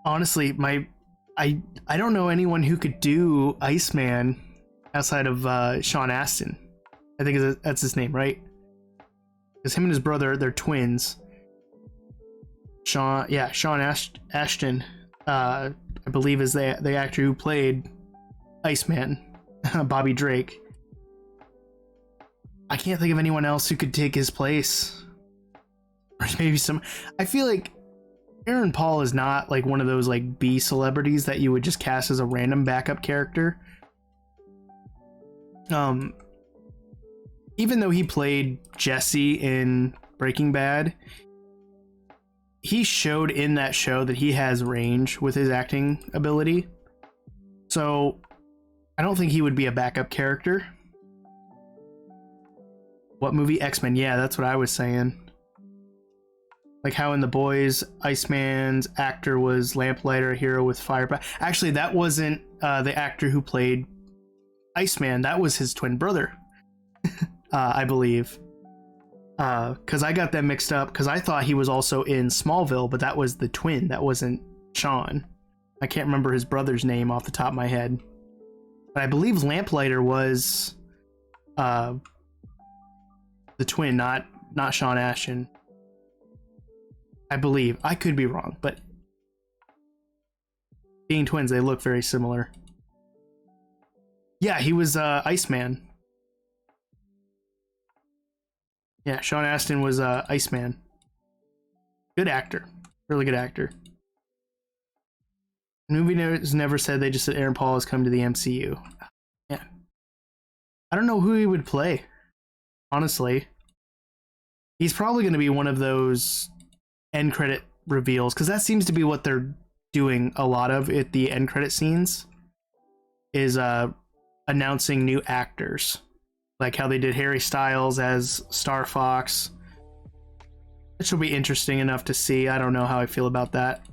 Honestly, I don't know anyone who could do Iceman outside of Sean Astin. I think that's his name, right? Because him and his brother, they're twins. Sean Ashton, I believe is the actor who played Iceman, Bobby Drake. I can't think of anyone else who could take his place. Or maybe I feel like Aaron Paul is not like one of those like B celebrities that you would just cast as a random backup character. Even though he played Jesse in Breaking Bad, he showed in that show that he has range with his acting ability. So I don't think he would be a backup character. What movie? X-Men. Yeah, that's what I was saying. Like how in The Boys, Iceman's actor was Lamplighter, a hero with fire. Actually, that wasn't the actor who played Iceman. That was his twin brother, I believe. Because I got them mixed up because I thought he was also in Smallville, but that was the twin. That wasn't Sean. I can't remember his brother's name off the top of my head. But I believe Lamplighter was the twin, not Sean Ashton. I believe. I could be wrong, but being twins, they look very similar. Yeah, he was Iceman. Yeah, Sean Astin was Iceman. Good actor. Really good actor. The movie never said, they just said Aaron Paul has come to the MCU. Yeah. I don't know who he would play, honestly. He's probably going to be one of those end credit reveals, because that seems to be what they're doing a lot of at the end credit scenes, is announcing new actors, like how they did Harry Styles as Star Fox. It should be interesting enough to see. I don't know how I feel about that.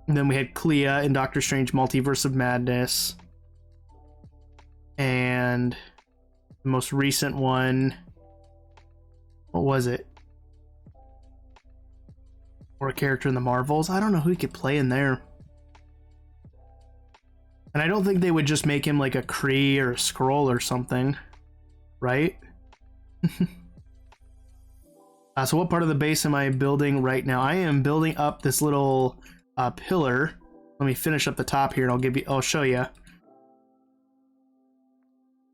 And then we had Clea in Doctor Strange Multiverse of Madness, and the most recent one, what was it? Or a character in the Marvels? I don't know who he could play in there. And I don't think they would just make him like a Kree or a Skrull or something, right? So what part of the base am I building right now? I am building up this little pillar. Let me finish up the top here and I'll show you.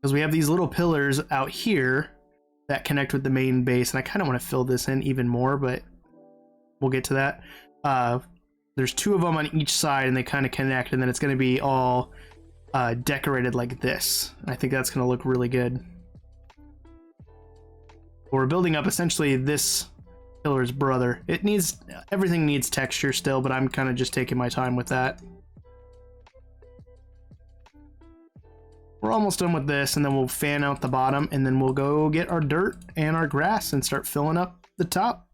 Because we have these little pillars out here that connect with the main base, and I kind of want to fill this in even more, but we'll get to that. There's two of them on each side and they kind of connect, and then it's going to be all decorated like this. I think that's going to look really good. We're building up essentially this pillar's brother. Everything needs texture still, but I'm kind of just taking my time with that. We're almost done with this, and then we'll fan out the bottom, and then we'll go get our dirt and our grass and start filling up the top.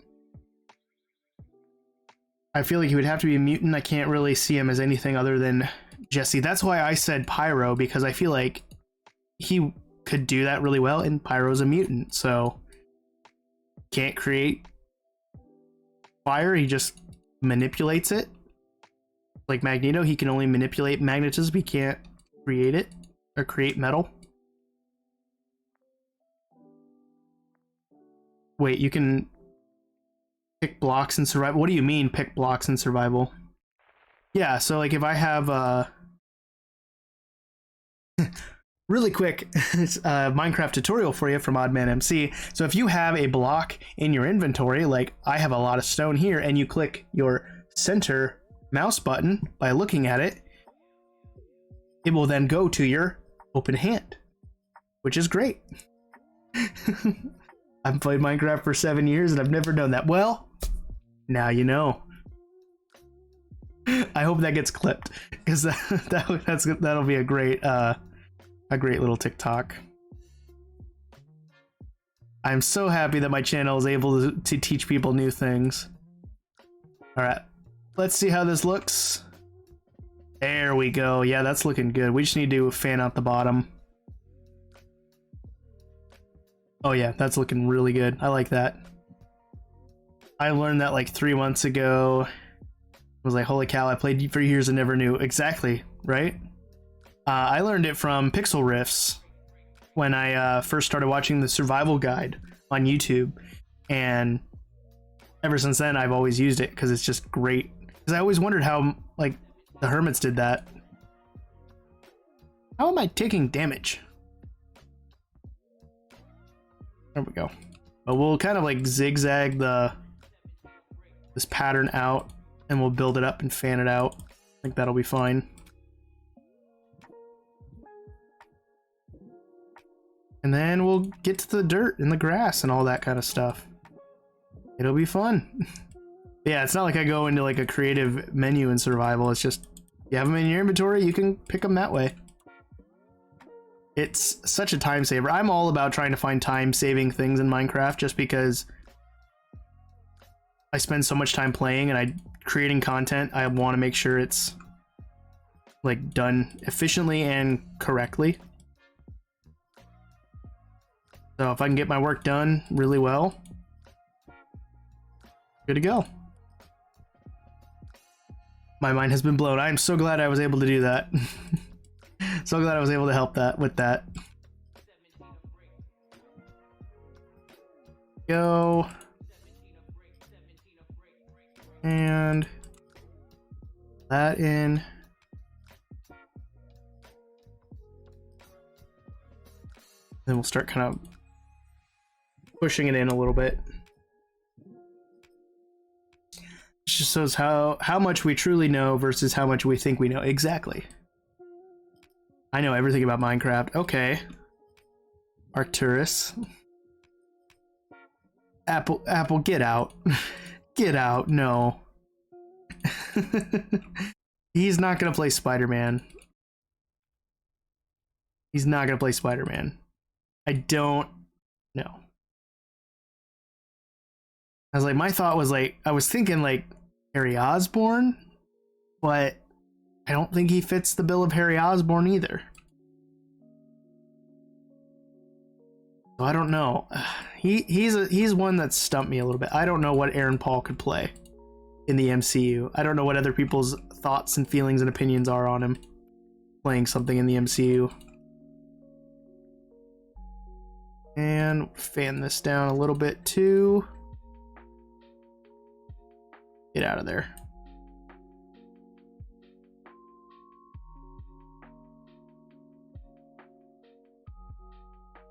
I feel like he would have to be a mutant. I can't really see him as anything other than Jesse. That's why I said Pyro, because I feel like he could do that really well, and Pyro's a mutant, so can't create fire, he just manipulates it. Like Magneto, he can only manipulate magnetism, he can't create it or create metal. Wait, you can pick blocks in survival? What do you mean pick blocks in survival? Yeah, so like if I have really quick Minecraft tutorial for you from OddManMC. So if you have a block in your inventory, like I have a lot of stone here, and you click your center mouse button by looking at it, it will then go to your open hand, which is great. I've played Minecraft for 7 years and I've never done that. Well, now you know. I hope that gets clipped, because that'll be a great little TikTok. I'm so happy that my channel is able to teach people new things. All right, let's see how this looks. There we go. Yeah, that's looking good. We just need to fan out the bottom. Oh yeah, that's looking really good. I like that. I learned that like 3 months ago. I was like, holy cow, I played for years and never knew. Exactly, right? I learned it from Pixel Riffs when I first started watching the survival guide on YouTube, and ever since then I've always used it because it's just great. Because I always wondered how like the hermits did that. How am I taking damage? There we go. But we'll kind of like zigzag this pattern out, and we'll build it up and fan it out. I think that'll be fine. And then we'll get to the dirt and the grass and all that kind of stuff. It'll be fun. Yeah, it's not like I go into like a creative menu in survival. It's just You have them in your inventory, you can pick them that way. It's such a time saver. I'm all about trying to find time-saving things in Minecraft just because I spend so much time playing and creating content. I want to make sure it's like done efficiently and correctly. So if I can get my work done really well, good to go. My mind has been blown. I'm so glad I was able to do that. So glad I was able to help that with that. Go. And that in. Then we'll start kind of pushing it in a little bit. It just shows how much we truly know versus how much we think we know. Exactly. I know everything about Minecraft. Okay. Arcturus. Apple, get out. Get out. No. He's not gonna play Spider-Man. He's not gonna play Spider-Man. I don't know. I was like, my thought was like, I was thinking like Harry Osborn, but I don't think he fits the bill of Harry Osborn either. So I don't know. He's one that stumped me a little bit. I don't know what Aaron Paul could play in the MCU. I don't know what other people's thoughts and feelings and opinions are on him playing something in the MCU. And fan this down a little bit too. Get out of there.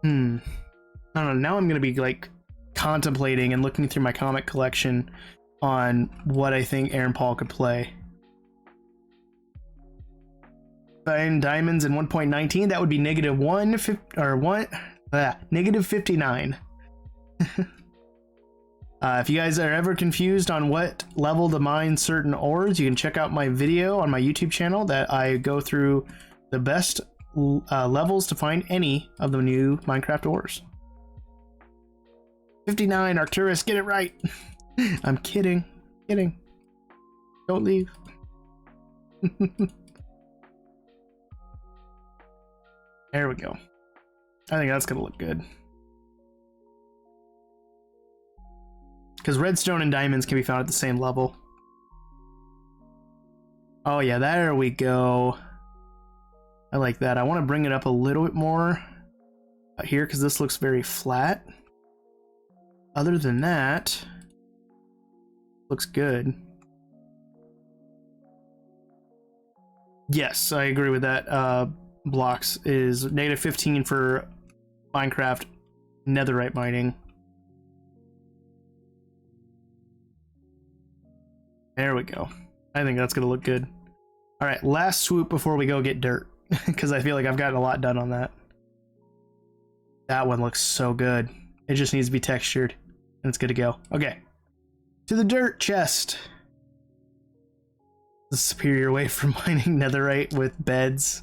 I don't know. Now I'm gonna be like contemplating and looking through my comic collection on what I think Aaron Paul could play. Find diamonds in 1.19. That would be negative 59. If you guys are ever confused on what level to mine certain ores, you can check out my video on my YouTube channel that I go through the best levels to find any of the new Minecraft ores. 59, Arcturus, get it right. I'm kidding. Kidding. Don't leave. There we go. I think that's gonna look good. Because redstone and diamonds can be found at the same level. Oh yeah, there we go. I like that. I want to bring it up a little bit more here because this looks very flat. Other than that, looks good. Yes, I agree with that. Blocks is negative 15 for Minecraft netherite mining. There we go. I think that's gonna look good. All right, last swoop before we go get dirt, because I feel like I've gotten a lot done on that. That one looks so good. It just needs to be textured, and it's good to go. Okay, to the dirt chest. The superior way for mining netherite with beds.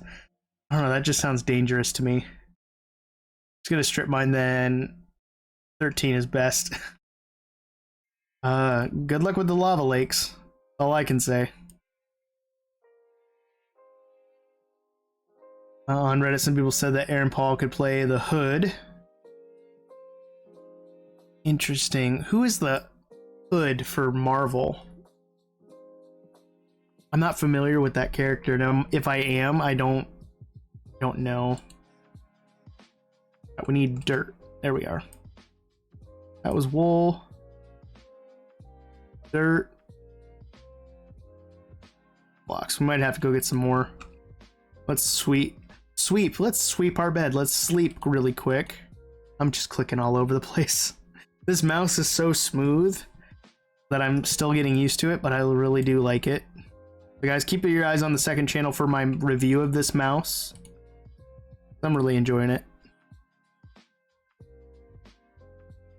I don't know, that just sounds dangerous to me. Just gonna strip mine then. 13 is best. Good luck with the lava lakes. All I can say. On Reddit, some people said that Aaron Paul could play the Hood. Interesting. Who is the Hood for Marvel? I'm not familiar with that character. Now, if I am, I don't know. We need dirt. There we are. That was wool. Dirt. Blocks. We might have to go get some more. Let's sweep. Let's sweep our bed. Let's sleep really quick. I'm just clicking all over the place. This mouse is so smooth that I'm still getting used to it, but I really do like it. So guys, keep your eyes on the second channel for my review of this mouse. I'm really enjoying it.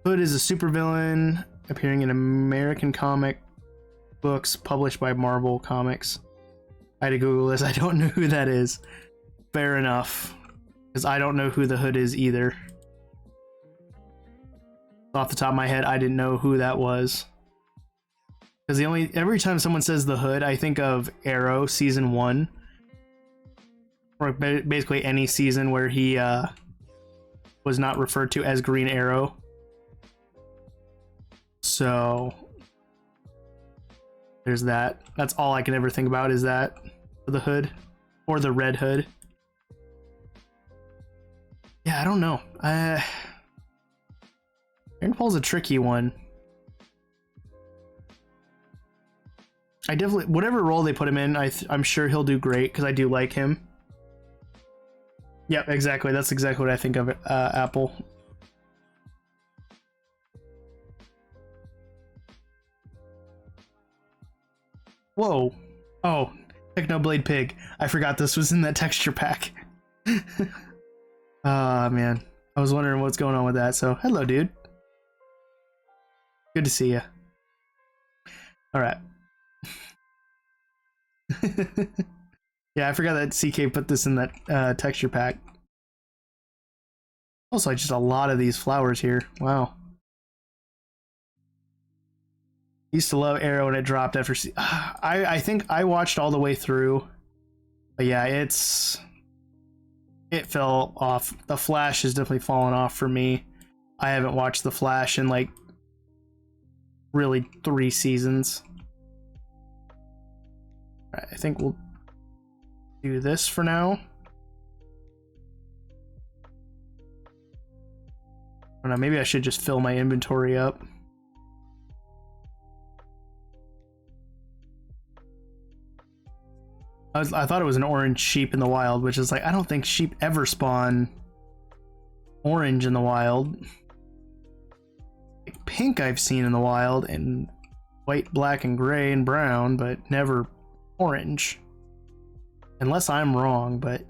Hood is a supervillain appearing in American comic books published by Marvel Comics. I had to Google this. I don't know who that is. Fair enough. Because I don't know who the Hood is either. Off the top of my head, I didn't know who that was. Because every time someone says the Hood, I think of Arrow season 1. Or basically any season where he was not referred to as Green Arrow. So there's that. That's all I can ever think about is that. The Hood. Or the Red Hood. Yeah, I don't know. Aaron Paul's a tricky one. I definitely, whatever role they put him in, I'm sure he'll do great because I do like him. Yep, exactly. That's exactly what I think of it, Apple. Whoa. Oh, Technoblade Pig. I forgot this was in that texture pack. Ah, man. I was wondering what's going on with that. So, hello, dude. Good to see you. All right. Yeah, I forgot that CK put this in that texture pack. Also, just a lot of these flowers here. Wow. Used to love Arrow and it dropped after. I think I watched all the way through, but yeah, it fell off. The Flash has definitely fallen off for me. I haven't watched The Flash in like really 3 seasons. All right, I think we'll do this for now. I don't know, maybe I should just fill my inventory up. I thought it was an orange sheep in the wild, which is like, I don't think sheep ever spawn orange in the wild. Like pink I've seen in the wild, and white, black, and gray, and brown, but never orange. Unless I'm wrong, but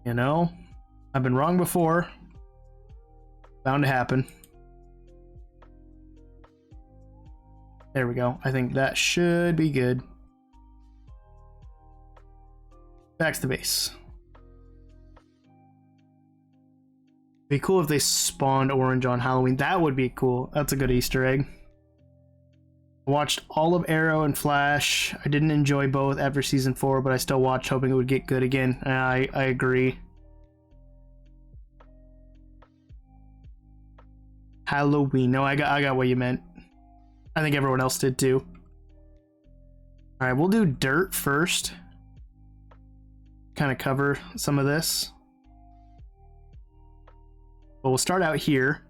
you know, I've been wrong before. Bound to happen. There we go. I think that should be good. Back to the base. Be cool if they spawned orange on Halloween. That would be cool. That's a good Easter egg. I watched all of Arrow and Flash. I didn't enjoy both after season 4, but I still watched hoping it would get good again. I agree. Halloween. No, I got what you meant. I think everyone else did too. All right, we'll do dirt first. Kind of cover some of this. But we'll start out here.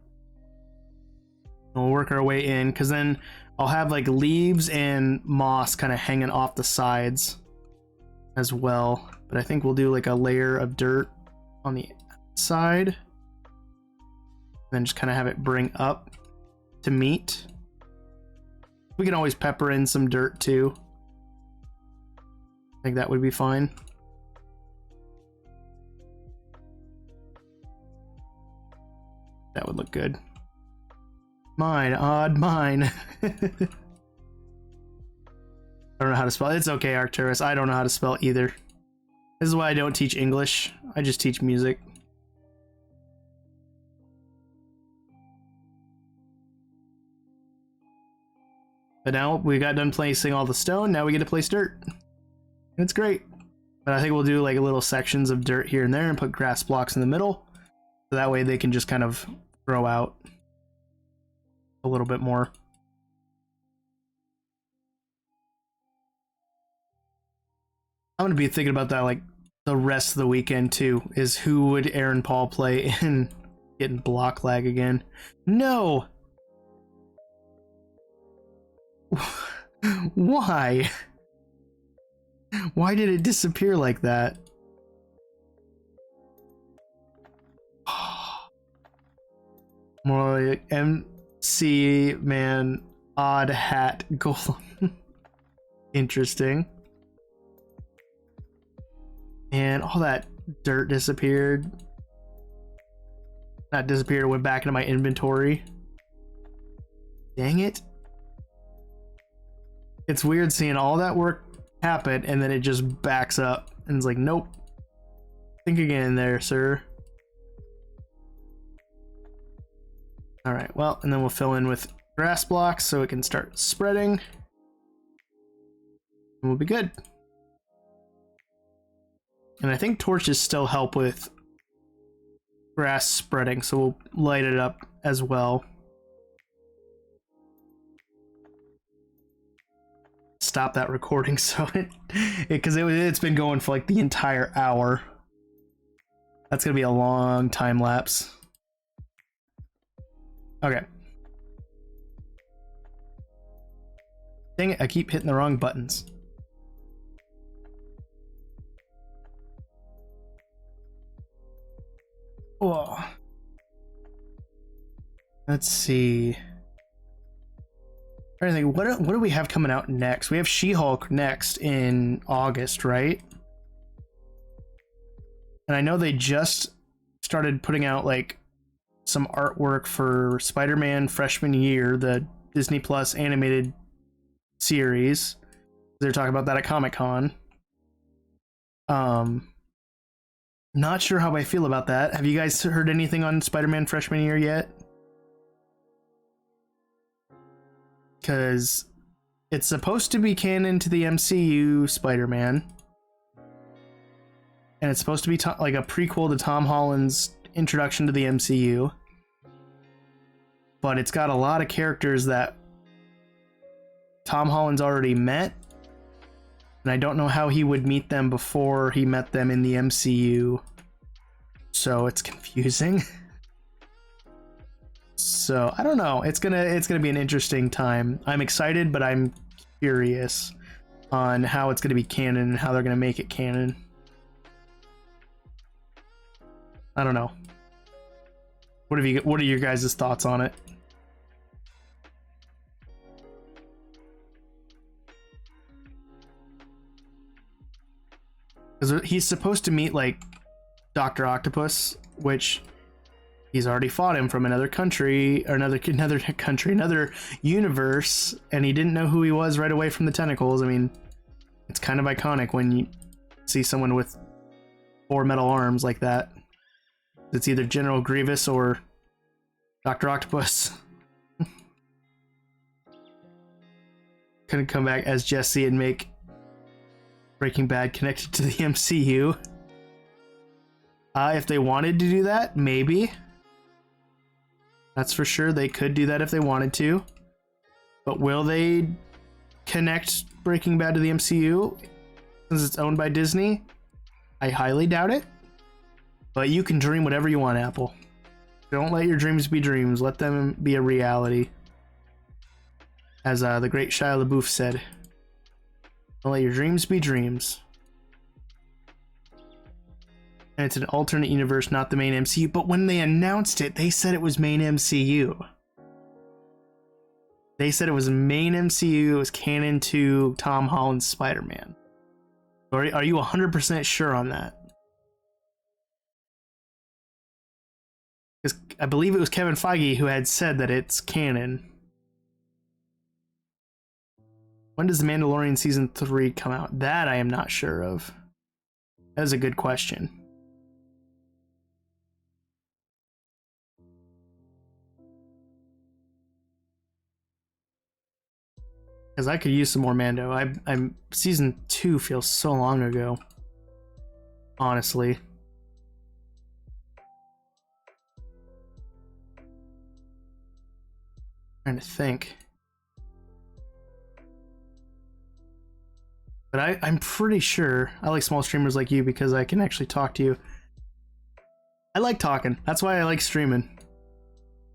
We'll work our way in, because then I'll have like leaves and moss kind of hanging off the sides as well. But I think we'll do like a layer of dirt on the side. Then just kind of have it bring up to meet. We can always pepper in some dirt too. I think that would be fine. That would look good. Mine, odd mine. I don't know how to spell. It's okay, Arcturus. I don't know how to spell either. This is why I don't teach English. I just teach music. But now we got done placing all the stone. Now we get to place dirt. It's great. But I think we'll do like little sections of dirt here and there and put grass blocks in the middle. So that way they can just kind of grow out a little bit more. I'm going to be thinking about that like the rest of the weekend too, is who would Aaron Paul play in getting block lag again? No! Why? Why did it disappear like that? More like MC man, odd hat golem. Interesting. And all that dirt disappeared. Not disappeared, it went back into my inventory. Dang it. It's weird seeing all that work happen, and then it just backs up and it's like, nope. Think again there, sir. All right, well, and then we'll fill in with grass blocks so it can start spreading. And we'll be good. And I think torches still help with grass spreading, so we'll light it up as well. Stop that recording so it's been going for like the entire hour. That's gonna be a long time lapse. Okay. Dang it, I keep hitting the wrong buttons. Whoa. Let's see. I think what do we have coming out next? We have She-Hulk next in August, right? And I know they just started putting out like some artwork for Spider-Man Freshman Year, the Disney Plus animated series. They're talking about that at Comic-Con. Not sure how I feel about that. Have you guys heard anything on Spider-Man Freshman Year yet? Because it's supposed to be canon to the MCU Spider-Man. And it's supposed to be like a prequel to Tom Holland's introduction to the MCU. But it's got a lot of characters that Tom Holland's already met. And I don't know how he would meet them before he met them in the MCU. So it's confusing. So I don't know. It's gonna be an interesting time. I'm excited, but I'm curious on how it's gonna be canon and how they're gonna make it canon. I don't know. What are your guys' thoughts on it? Because he's supposed to meet like Dr. Octopus, which he's already fought him from another country or another universe, and he didn't know who he was right away from the tentacles. I mean, it's kind of iconic when you see someone with 4 metal arms like that. It's either General Grievous or Dr. Octopus. Couldn't come back as Jesse and make Breaking Bad connected to the MCU. If they wanted to do that, maybe. That's for sure. They could do that if they wanted to. But will they connect Breaking Bad to the MCU since it's owned by Disney? I highly doubt it. But you can dream whatever you want, Apple. Don't let your dreams be dreams. Let them be a reality. As the great Shia LaBeouf said. Don't let your dreams be dreams. And it's an alternate universe, not the main MCU. But when they announced it, they said it was main MCU. They said it was main MCU. It was canon to Tom Holland's Spider-Man. Are you 100% sure on that? Because I believe it was Kevin Feige who had said that it's canon. When does The Mandalorian Season 3 come out? That I am not sure of. That is a good question. Because I could use some more Mando. I'm Season 2 feels so long ago. Honestly. Trying to think. But I'm pretty sure I like small streamers like you because I can actually talk to you. I like talking. That's why I like streaming.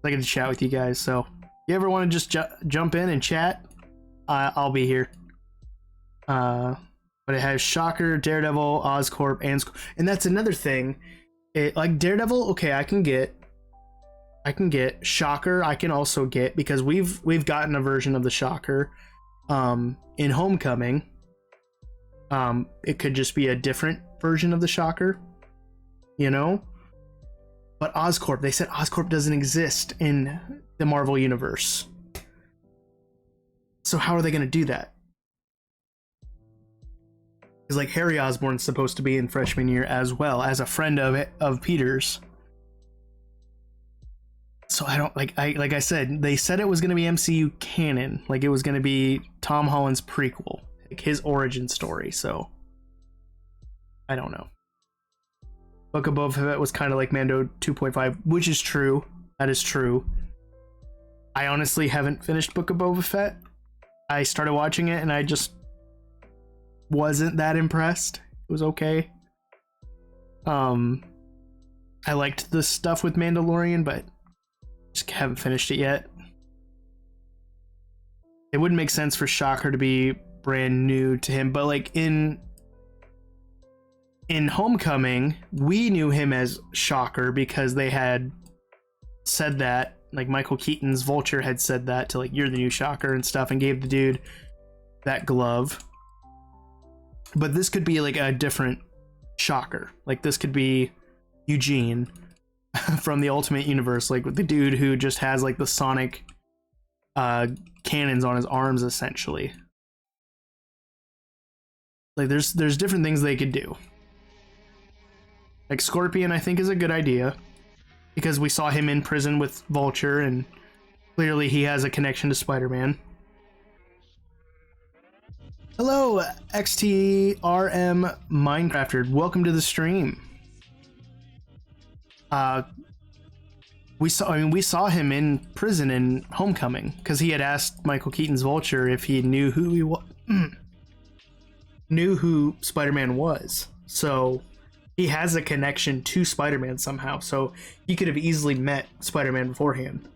I get to chat with you guys. So if you ever want to just jump in and chat, I'll be here. But it has Shocker, Daredevil, Oscorp, and that's another thing. Like Daredevil, okay, I can get Shocker. I can also get, because we've gotten a version of the Shocker in Homecoming. It could just be a different version of the Shocker, you know. But Oscorp, they said Oscorp doesn't exist in the Marvel universe. So how are they going to do that? Because like Harry Osborn's supposed to be in freshman year as well as a friend of Peter's. So I don't like I said, they said it was going to be MCU canon, like it was going to be Tom Holland's prequel, like his origin story. So I don't know. Book of Boba Fett was kind of like Mando 2.5, which is true. That is true. I honestly haven't finished Book of Boba Fett. I started watching it and I just wasn't that impressed. It was okay. I liked the stuff with Mandalorian, but just haven't finished it yet. It wouldn't make sense for Shocker to be brand new to him, but like in Homecoming, we knew him as Shocker because they had said that, like Michael Keaton's Vulture had said that to like, you're the new Shocker and stuff, and gave the dude that glove. But this could be like a different Shocker. Like this could be Eugene from the Ultimate Universe, like with the dude who just has like the sonic cannons on his arms, essentially. Like there's different things they could do. Like Scorpion, I think, is a good idea because we saw him in prison with Vulture, and clearly he has a connection to Spider-Man. Hello, XTRM Minecrafter. Welcome to the stream. We saw him in prison in Homecoming because he had asked Michael Keaton's Vulture if he knew who he was, knew who Spider-Man was. So he has a connection to Spider-Man somehow. So he could have easily met Spider-Man beforehand.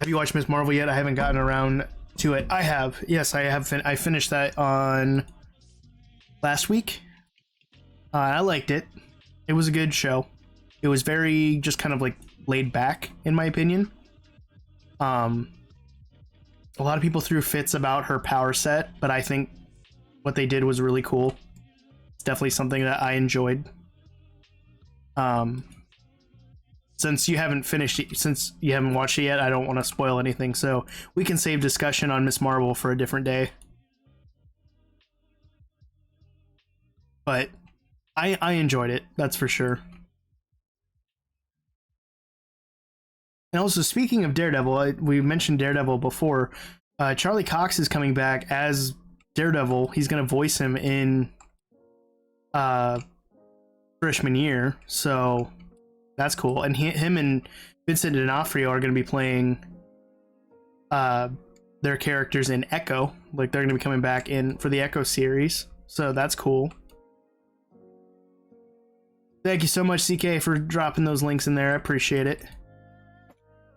Have you watched Ms. Marvel yet? I haven't gotten around to it. I have. Yes, I have. I finished that on last week. I liked it. It was a good show. It was very just kind of like laid back, in my opinion. A lot of people threw fits about her power set, but I think what they did was really cool. It's definitely something that I enjoyed. Since you haven't finished it, since you haven't watched it yet, I don't want to spoil anything, so we can save discussion on Ms. Marvel for a different day. But I enjoyed it, that's for sure. And also, speaking of Daredevil, we mentioned Daredevil before. Charlie Cox is coming back as Daredevil. He's going to voice him in freshman year, so that's cool. And him and Vincent D'Onofrio are going to be playing their characters in Echo. Like, they're going to be coming back in for the Echo series, so that's cool. Thank you so much, CK, for dropping those links in there. I appreciate it.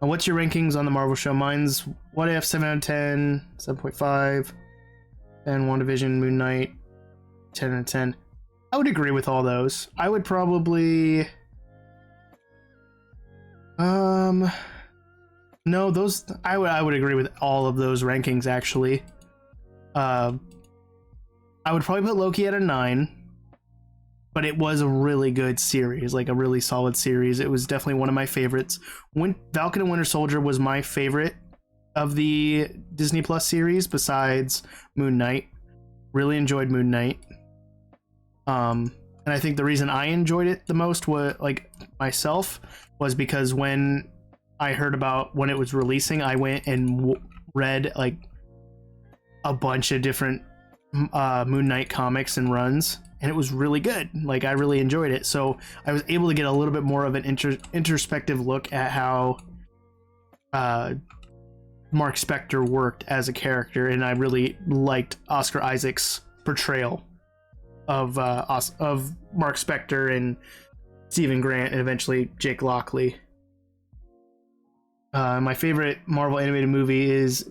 And what's your rankings on the Marvel show? Mine's What If, 7 out of 10, 7.5, and WandaVision, Moon Knight, 10 out of 10. I would agree with all those. I would probably... no, those... I would agree with all of those rankings, actually. I would probably put Loki at a 9. But it was a really good series, like a really solid series. It was definitely one of my favorites. Falcon and Winter Soldier was my favorite of the Disney Plus series, besides Moon Knight. Really enjoyed Moon Knight. And I think the reason I enjoyed it the most was, like, myself, was because when I heard about when it was releasing, I went and read like a bunch of different Moon Knight comics and runs. And it was really good. Like, I really enjoyed it. So I was able to get a little bit more of an introspective look at how Mark Spector worked as a character. And I really liked Oscar Isaac's portrayal of Mark Spector and Stephen Grant and eventually Jake Lockley. My favorite Marvel animated movie is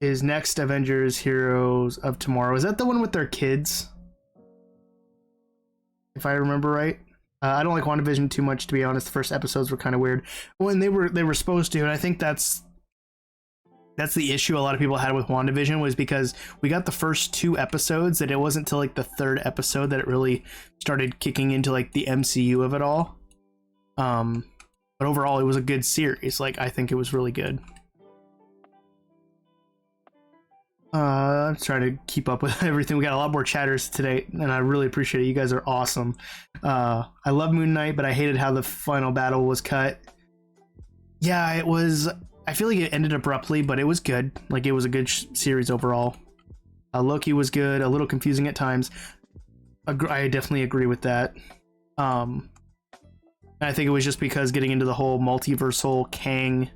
Next Avengers Heroes of Tomorrow. Is that the one with their kids? If I remember right. I don't like WandaVision too much, to be honest. The first episodes were kind of weird. Well, and they were supposed to, and I think that's the issue a lot of people had with WandaVision, was because we got the first 2 episodes, and it wasn't until like the 3rd episode that it really started kicking into like the MCU of it all. But overall, it was a good series. Like, I think it was really good. I'm trying to keep up with everything. We got a lot more chatters today, and I really appreciate it. You guys are awesome. I love Moon Knight, but I hated how the final battle was cut. Yeah, it was. I feel like it ended abruptly, but it was good. Like, it was a good series overall. Loki was good, a little confusing at times. I definitely agree with that. I think it was just because getting into the whole multiversal Kang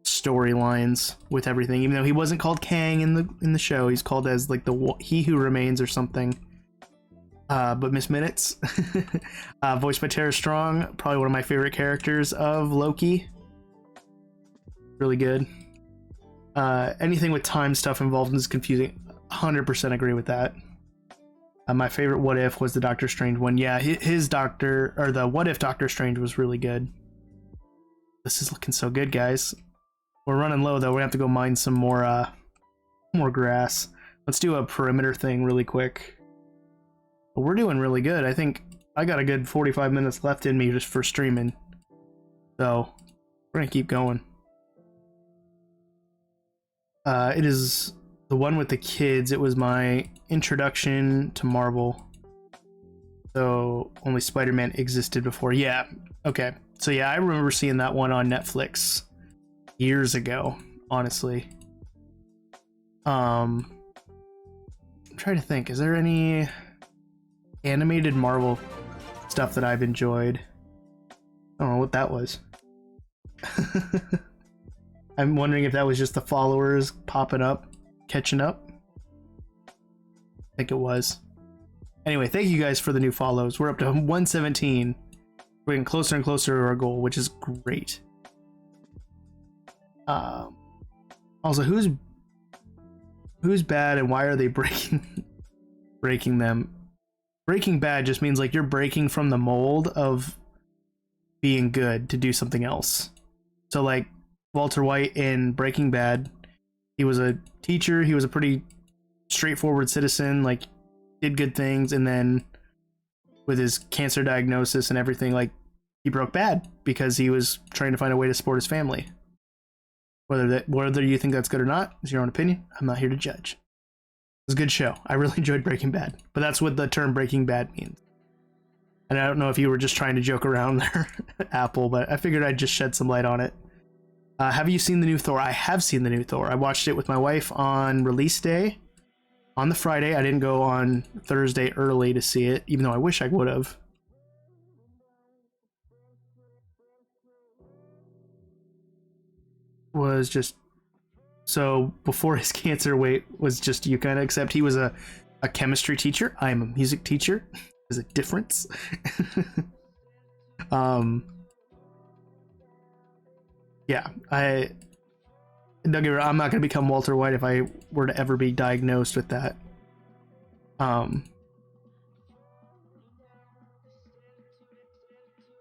storylines with everything, even though he wasn't called Kang in the show, he's called as like the He Who Remains or something. But Miss Minutes, voiced by Tara Strong, probably one of my favorite characters of Loki. Really good. Anything with time stuff involved is confusing. 100% agree with that. My favorite What If was the Doctor Strange one. Yeah, his Doctor, or the What If Doctor Strange was really good. This is looking so good, guys. We're running low though. We have to go mine some more grass. Let's do a perimeter thing really quick. But we're doing really good. I think I got a good 45 minutes left in me just for streaming. So we're gonna keep going. It is the one with the kids. It was my introduction to Marvel. So only Spider-Man existed before. Yeah. Okay. So yeah, I remember seeing that one on Netflix years ago, honestly. I'm trying to think, is there any animated Marvel stuff that I've enjoyed? I don't know what that was. I'm wondering if that was just the followers popping up, catching up. I think it was. Anyway, thank you guys for the new follows. We're up to 117. We're getting closer and closer to our goal, which is great. Also, who's bad and why are they breaking them? Breaking bad just means like you're breaking from the mold of being good to do something else. So like Walter White in Breaking Bad, he was a teacher, he was a pretty straightforward citizen, like did good things, and then with his cancer diagnosis and everything, like he broke bad because he was trying to find a way to support his family. Whether you think that's good or not is your own opinion. I'm not here to judge. It was a good show. I really enjoyed Breaking Bad, but that's what the term Breaking Bad means. And I don't know if you were just trying to joke around there, Apple, but I figured I'd just shed some light on it. Have you seen the new Thor? I have seen the new Thor. I watched it with my wife on release day, on the Friday. I didn't go on Thursday early to see it, even though I wish I would have. Was just so before his cancer weight was just you kind of, except he was a chemistry teacher. I am a music teacher. There's a difference. Yeah, don't get me wrong, I'm not gonna become Walter White if I were to ever be diagnosed with that. You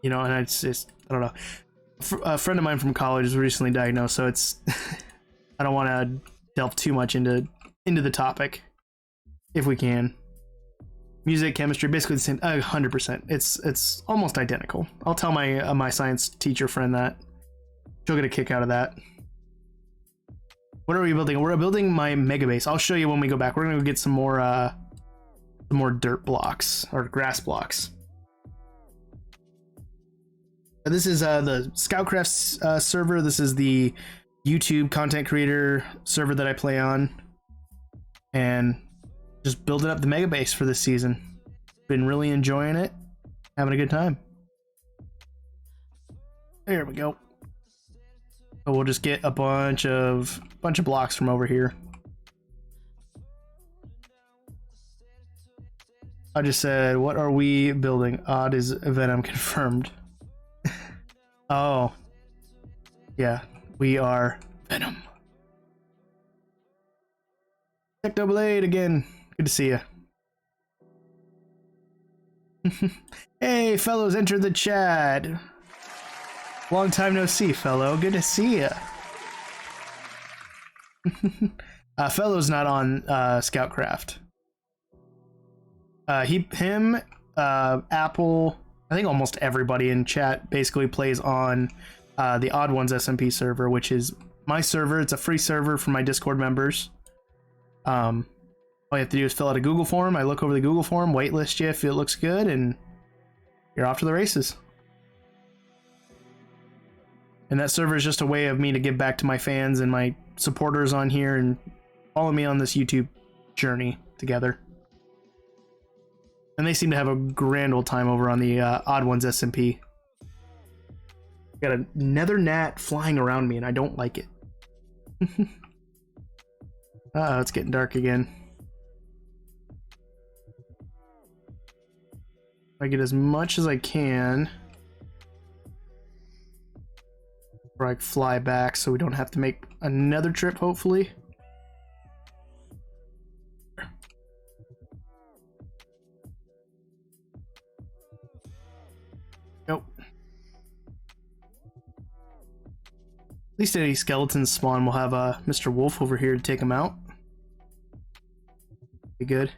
know, and it's just, I don't know. A friend of mine from college was recently diagnosed, so it's I don't want to delve too much into the topic if we can. Music, chemistry, basically the same. 100%. It's almost identical. I'll tell my my science teacher friend that. She'll get a kick out of that. What are we building? We're building my Megabase. I'll show you when we go back. We're gonna go get some more dirt blocks or grass blocks. This is the Scoutcraft server. This is the YouTube content creator server that I play on, and just building up the Megabase for this season. Been really enjoying it, having a good time. There we go. So we'll just get a bunch of blocks from over here. I just said, what are we building? Odd is Venom confirmed. Oh. Yeah, we are Venom. Technoblade again. Good to see you. Hey, fellows, enter the chat. Long time no see, fellow. Good to see ya. Fellow's not on Scoutcraft. Him, Apple, I think almost everybody in chat basically plays on the Odd Ones SMP server, which is my server. It's a free server for my Discord members. All you have to do is fill out a Google form. I look over the Google form, waitlist you if it looks good, and you're off to the races. And that server is just a way of me to give back to my fans and my supporters on here and follow me on this YouTube journey together. And they seem to have a grand old time over on the Odd Ones SMP. Got a nether gnat flying around me and I don't like it. Uh-oh, it's getting dark again. I get as much as I can before I fly back so we don't have to make another trip, hopefully. Nope. At least any skeletons spawn, we'll have Mr. Wolf over here to take them out. Be good.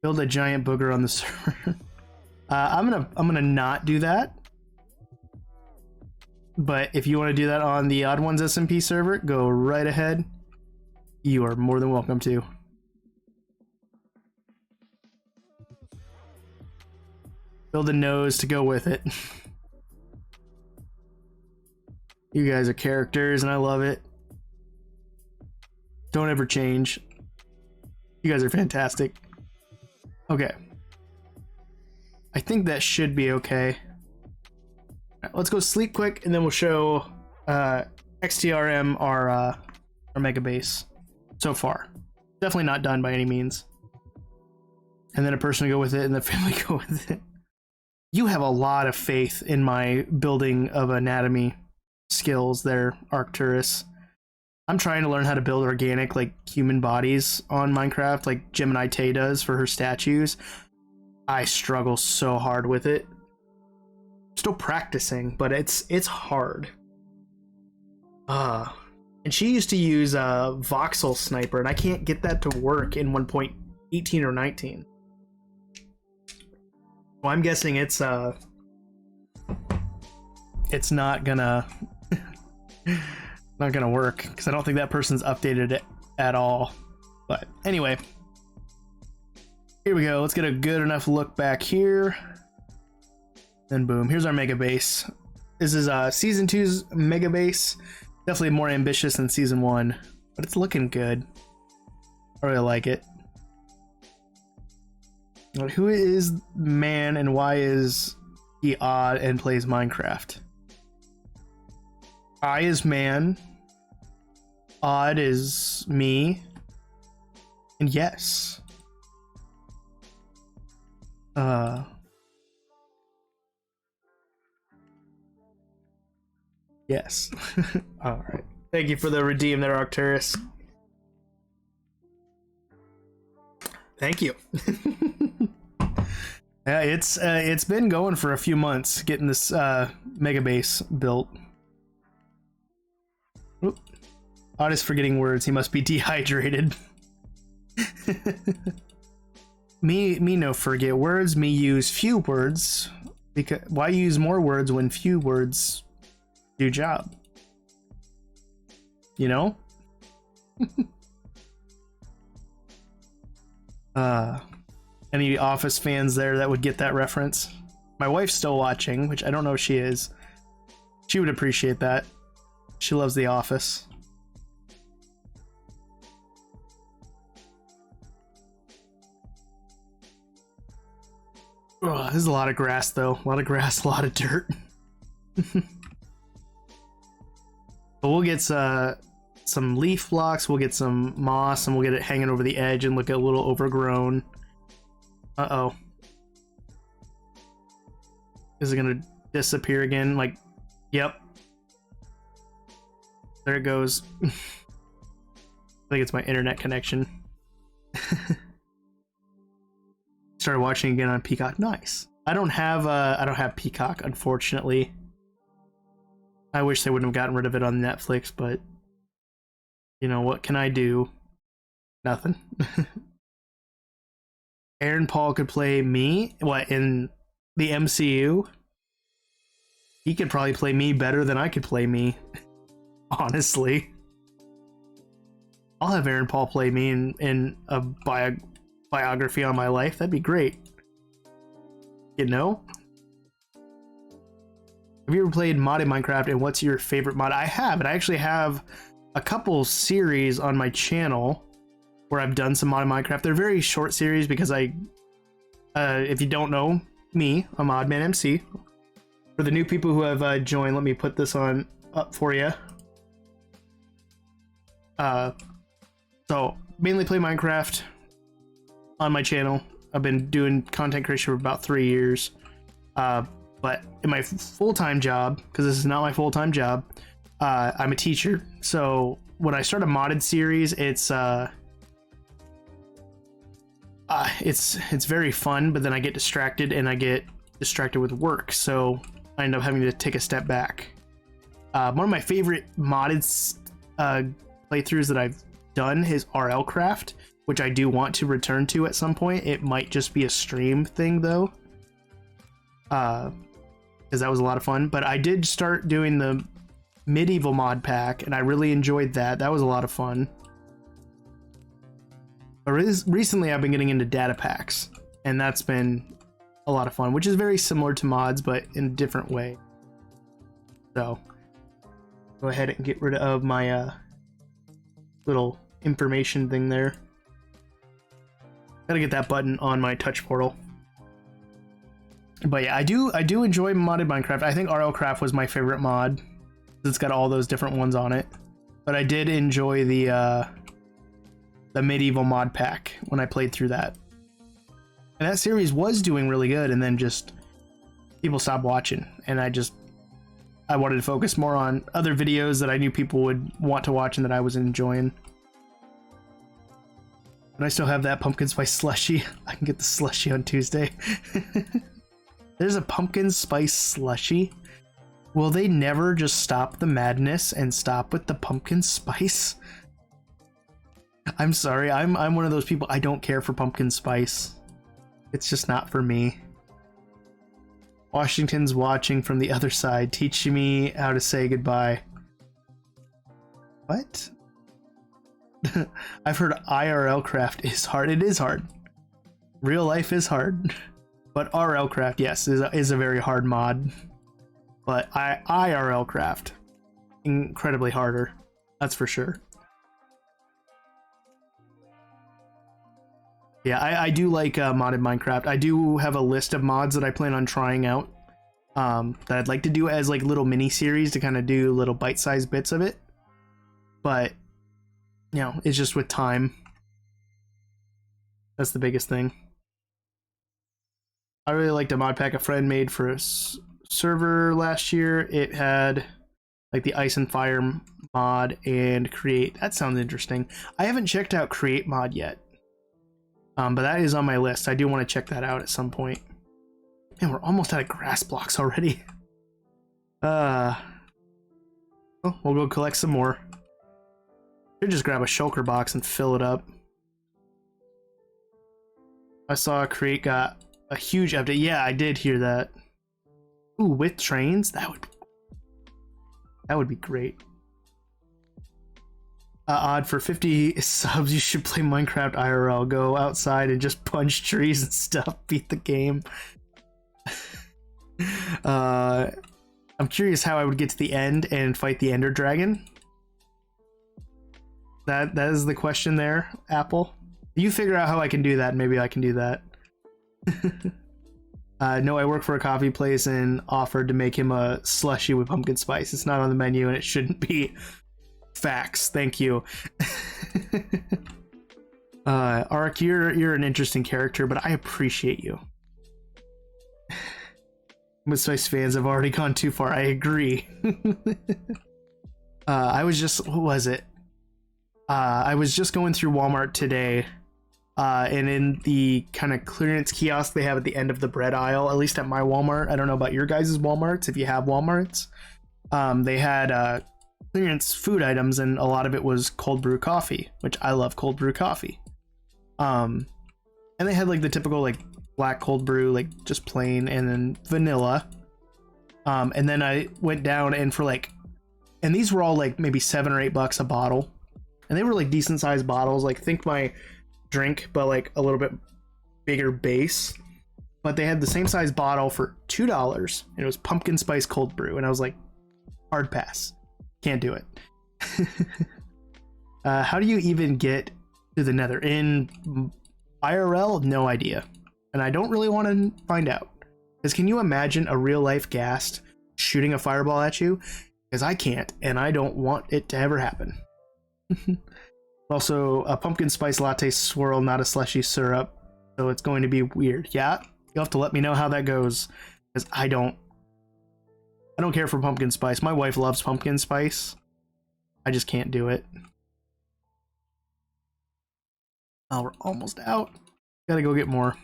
Build a giant booger on the server. I'm gonna not do that. But if you want to do that on the Odd Ones SMP server, go right ahead. You are more than welcome to. Build a nose to go with it. You guys are characters and I love it. Don't ever change. You guys are fantastic. Okay. I think that should be okay. Right, let's go sleep quick and then we'll show XTRM our Megabase so far. Definitely not done by any means. And then a person to go with it and the family go with it. You have a lot of faith in my building of anatomy skills there, Arcturus. I'm trying to learn how to build organic, like, human bodies on Minecraft, like Gemini Tay does for her statues. I struggle so hard with it. Still practicing, but it's hard. And she used to use a voxel sniper, and I can't get that to work in 1.18 or 19. Well, I'm guessing it's not gonna not gonna work because I don't think that person's updated it at all. But anyway, here we go. Let's get a good enough look back here. Then boom, here's our Megabase. This is season 2's Megabase. Definitely more ambitious than season 1, but it's looking good. I really like it. Who is man and why is he odd and plays Minecraft? I is man, odd is me, and yes. Yes. All right. Thank you for the redeem there, Arcturus. Thank you. Yeah, it's been going for a few months getting this Megabase built. Oop. Odd is forgetting words. He must be dehydrated. me no forget words. Me use few words. Because why use more words when few words do job? You know? Any Office fans there that would get that reference? My wife's still watching, which I don't know if she is. She would appreciate that. She loves The Office. Oh, this is a lot of grass, though. A lot of grass, a lot of dirt. But we'll get some leaf blocks, we'll get some moss, and we'll get it hanging over the edge and look a little overgrown. Uh-oh. Is it gonna disappear again? Like, yep. There it goes. I think it's my internet connection. Started watching again on Peacock. Nice. I don't have Peacock, unfortunately. I wish they wouldn't have gotten rid of it on Netflix, but you know, what can I do? Nothing. Aaron Paul could play me? What, in the MCU? He could probably play me better than I could play me. Honestly. I'll have Aaron Paul play me in a biography on my life. That'd be great. You know? Have you ever played modded Minecraft, and what's your favorite mod? I have, and I actually have a couple series on my channel where I've done some modded Minecraft. They're very short series because if you don't know me, I'm OddManMC. For the new people who have joined, let me put this on up for you. So mainly play Minecraft on my channel. I've been doing content creation for about 3 years. But in my full-time job, because this is not my full-time job, I'm a teacher. So when I start a modded series, it's very fun, but then I get distracted, and I get distracted with work, so I end up having to take a step back. One of my favorite modded playthroughs that I've done is RLCraft, which I do want to return to at some point. It might just be a stream thing though, because that was a lot of fun. But I did start doing the medieval mod pack, and I really enjoyed that. That was a lot of fun. But recently I've been getting into data packs, and that's been a lot of fun, which is very similar to mods, but in a different way. So go ahead and get rid of my little information thing there. Gotta get that button on my touch portal. But yeah, I do enjoy modded Minecraft. I think RLCraft was my favorite mod. It's got all those different ones on it. But I did enjoy the medieval mod pack when I played through that. And that series was doing really good, and then just people stopped watching, and I wanted to focus more on other videos that I knew people would want to watch and that I was enjoying. And I still have that pumpkin spice slushy. I can get the slushy on Tuesday. There's a pumpkin spice slushy. Will they never just stop the madness and stop with the pumpkin spice? I'm sorry, I'm one of those people, I don't care for pumpkin spice. It's just not for me. Washington's watching from the other side, teaching me how to say goodbye. What? I've heard IRL craft is hard. It is hard. Real life is hard. But RL craft, yes, is a very hard mod. But IRL craft, incredibly harder. That's for sure. Yeah, I do like modded Minecraft. I do have a list of mods that I plan on trying out that I'd like to do as like little mini series to kind of do little bite-sized bits of it. But, you know, it's just with time. That's the biggest thing. I really liked a mod pack a friend made for a server last year. It had like the Ice and Fire mod and Create. That sounds interesting. I haven't checked out Create mod yet. But that is on my list. I do want to check that out at some point. Man, we're almost out of grass blocks already. We'll go collect some more. Should just grab a shulker box and fill it up. I saw Create got a huge update. Yeah, I did hear that. Ooh, with trains? That would be great. Odd, for 50 subs, you should play Minecraft IRL. Go outside and just punch trees and stuff. Beat the game. I'm curious how I would get to the end and fight the Ender Dragon. That is the question there, Apple. You figure out how I can do that, and maybe I can do that. No, I work for a coffee place and offered to make him a slushy with pumpkin spice. It's not on the menu, and it shouldn't be. Facts, thank you. Ark, you're an interesting character, but I appreciate you. Pumpkin spice fans have already gone too far. I agree. I was just, what was it? I was just going through Walmart today, and in the kind of clearance kiosk they have at the end of the bread aisle, at least at my Walmart. I don't know about your guys' Walmarts, if you have Walmarts. They had clearance food items, and a lot of it was cold brew coffee, which I love cold brew coffee. And they had like the typical like black cold brew, like just plain, and then vanilla. And then I went down and for like, and these were all like maybe $7 or $8 a bottle. and they were like decent sized bottles, like think my drink, but like a little bit bigger base. But they had the same size bottle for $2, and it was pumpkin spice cold brew, and I was like, hard pass, can't do it. How do you even get to the Nether in IRL? No idea, and I don't really want to find out. Because can you imagine a real life ghast shooting a fireball at you? Because I can't, and I don't want it to ever happen. Also, a pumpkin spice latte swirl, not a slushy syrup, so it's going to be weird. Yeah, you'll have to let me know how that goes, because I don't care for pumpkin spice. My wife loves pumpkin spice. I just can't do it. Oh, we're almost out. Gotta go get more.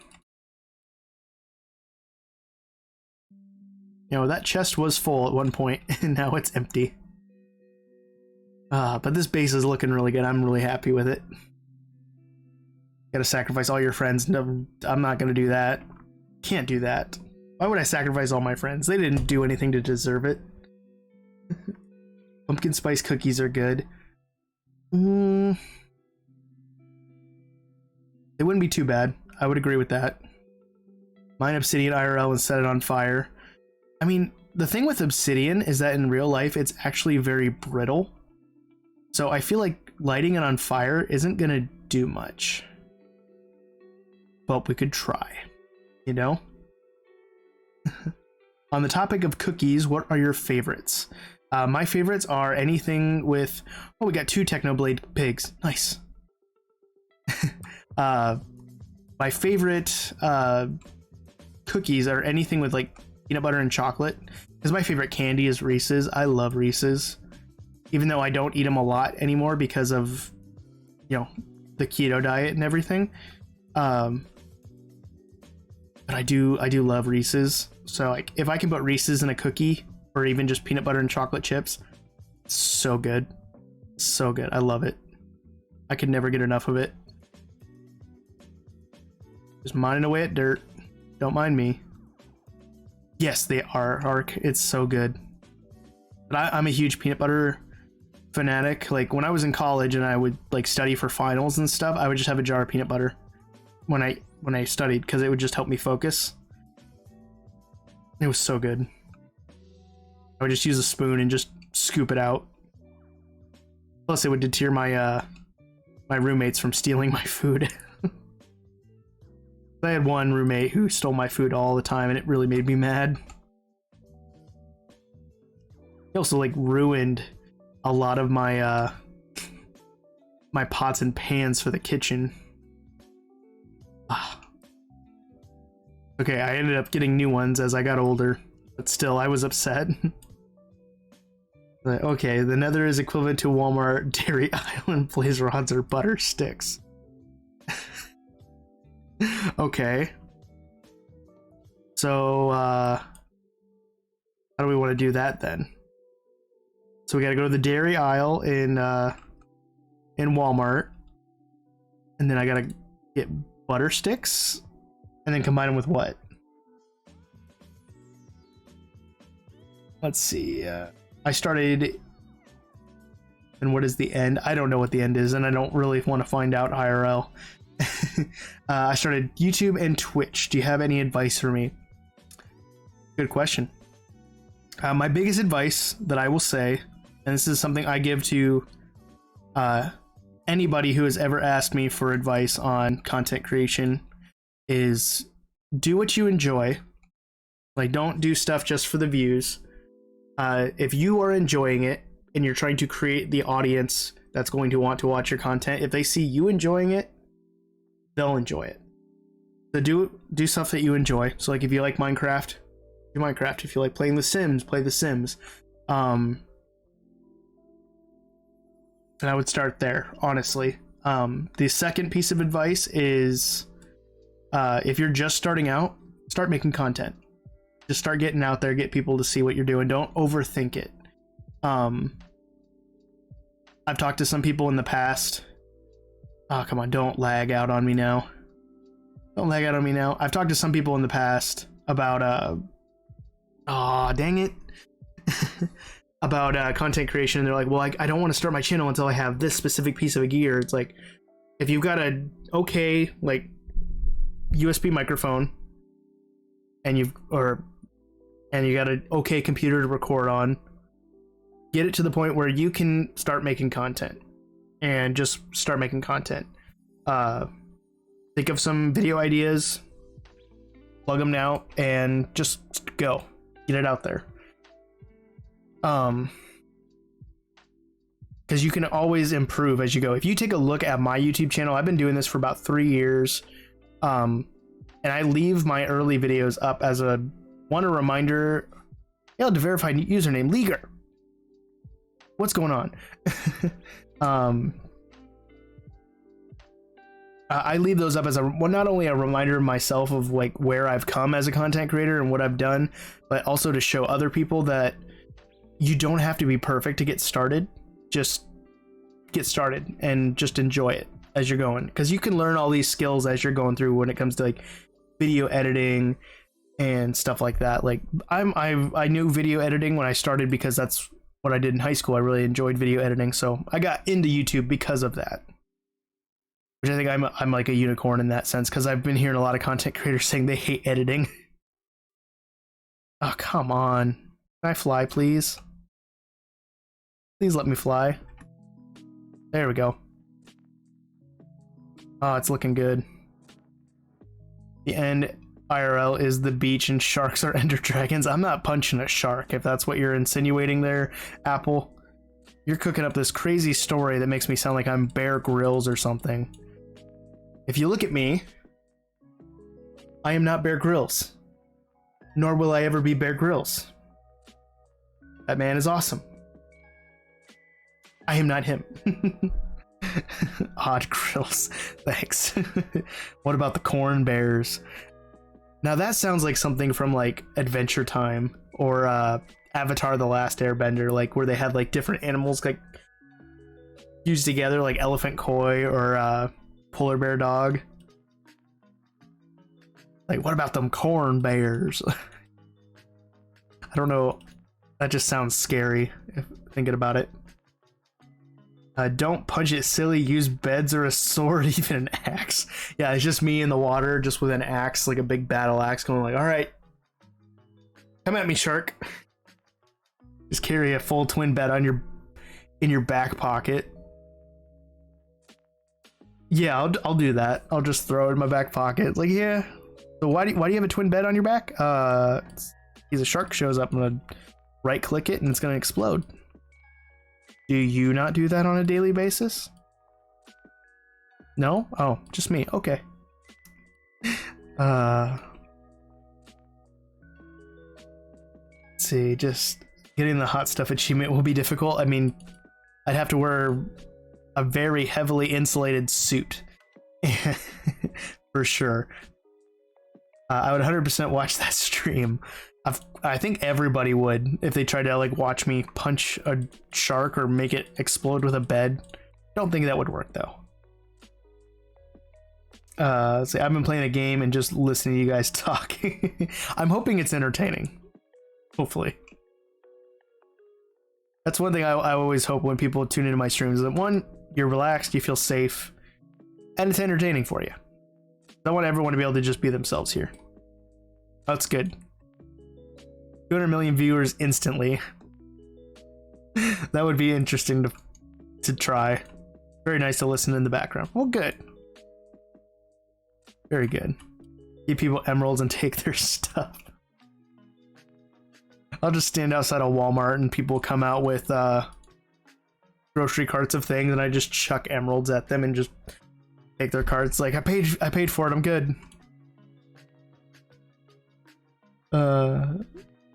You know, that chest was full at one point, and now it's empty. But this base is looking really good. I'm really happy with it. Gotta sacrifice all your friends. No, I'm not gonna do that. Can't do that. Why would I sacrifice all my friends? They didn't do anything to deserve it. Pumpkin spice cookies are good. They wouldn't be too bad. I would agree with that. Mine obsidian IRL and set it on fire. I mean, the thing with obsidian is that in real life, it's actually very brittle. So I feel like lighting it on fire isn't gonna do much. But we could try, you know? On the topic of cookies, what are your favorites? My favorites are anything with... Oh, we got 2 Technoblade pigs. Nice. My favorite cookies are anything with like peanut butter and chocolate, because my favorite candy is Reese's. I love Reese's, even though I don't eat them a lot anymore because of, you know, the keto diet and everything. But I do love Reese's. So like if I can put Reese's in a cookie, or even just peanut butter and chocolate chips, so good. So good. I love it. I could never get enough of it. Just mining away at dirt. Don't mind me. Yes, they are, Ark. It's so good. But I'm a huge peanut butter fanatic. Like when I was in college and I would like study for finals and stuff, I would just have a jar of peanut butter when I studied, because it would just help me focus. It was so good. I would just use a spoon and just scoop it out. Plus, it would deter my my roommates from stealing my food. I had one roommate who stole my food all the time, and it really made me mad. He also like ruined a lot of my my pots and pans for the kitchen. Okay, I ended up getting new ones as I got older, but still, I was upset. Okay, the Nether is equivalent to Walmart Dairy Island Blaze Rods or butter sticks. Okay. So, how do we want to do that then? So we got to go to the dairy aisle in Walmart, and then I got to get butter sticks, and then combine them with what? Let's see. I started, and what is the end? I don't know what the end is, and I don't really want to find out IRL. I started YouTube and Twitch. Do you have any advice for me? Good question. My biggest advice that I will say, and this is something I give to anybody who has ever asked me for advice on content creation, is do what you enjoy. Like, don't do stuff just for the views. If you are enjoying it and you're trying to create the audience that's going to want to watch your content, if they see you enjoying it, they'll enjoy it. So do stuff that you enjoy. So like if you like Minecraft, do Minecraft. If you like playing The Sims, play The Sims. And I would start there, honestly. The second piece of advice is if you're just starting out, start making content. Just start getting out there, get people to see what you're doing. Don't overthink it. I've talked to some people in the past. Oh, come on, don't lag out on me now. Don't lag out on me now. I've talked to some people in the past about, oh, dang it. about content creation, and they're like, well, I don't want to start my channel until I have this specific piece of gear. It's like, if you've got a okay like USB microphone and you got an okay computer to record on, get it to the point where you can start making content, and just start making content. Think of some video ideas, plug them out, and just go get it out there. Because you can always improve as you go. If you take a look at my YouTube channel, I've been doing this for about 3 years, and I leave my early videos up as a reminder. Yeah, to verify username Leaguer. What's going on? I leave those up as not only a reminder myself of like where I've come as a content creator and what I've done, but also to show other people that you don't have to be perfect to get started. Just get started and just enjoy it as you're going, because you can learn all these skills as you're going through when it comes to like video editing and stuff like that. Like I knew video editing when I started because that's what I did in high school. I really enjoyed video editing, so I got into YouTube because of that. Which I think I'm like a unicorn in that sense, because I've been hearing a lot of content creators saying they hate editing. Oh, come on. Can I fly, please? Please let me fly. There we go. Oh, it's looking good. The end IRL is the beach and sharks are ender dragons. I'm not punching a shark, if that's what you're insinuating there, Apple. You're cooking up this crazy story that makes me sound like I'm Bear Grylls or something. If you look at me, I am not Bear Grylls. Nor will I ever be Bear Grylls. That man is awesome. I am not him. Odd Grills. Thanks. What about the corn bears? Now that sounds like something from like Adventure Time or Avatar: The Last Airbender, like where they had like different animals like fused together, like elephant koi or polar bear dog. Like, what about them corn bears? I don't know. That just sounds scary if thinking about it. Don't punch it silly, use beds or a sword, even an axe. Yeah, it's just me in the water, just with an axe, like a big battle axe, going like, alright. Come at me, shark. Just carry a full twin bed on in your back pocket. Yeah, I'll do that. I'll just throw it in my back pocket. It's like, yeah. So why do you have a twin bed on your back? He's a shark shows up, I'm gonna right click it and it's gonna explode. Do you not do that on a daily basis? No? Oh, just me. Okay. Let's see, just getting the hot stuff achievement will be difficult. I mean, I'd have to wear a very heavily insulated suit. For sure. I would 100% watch that stream. I think everybody would if they tried to like watch me punch a shark or make it explode with a bed. Don't think that would work though. See, I've been playing a game and just listening to you guys talk. I'm hoping it's entertaining. Hopefully. That's one thing I always hope when people tune into my streams, is that one, you're relaxed, you feel safe, and it's entertaining for you. I want everyone to be able to just be themselves here. That's good. 200 million viewers instantly. That would be interesting to try. Very nice to listen in the background. Well, good. Very good. Give people emeralds and take their stuff. I'll just stand outside of Walmart and people come out with grocery carts of things, and I just chuck emeralds at them and just take their carts. Like, I paid for it, I'm good.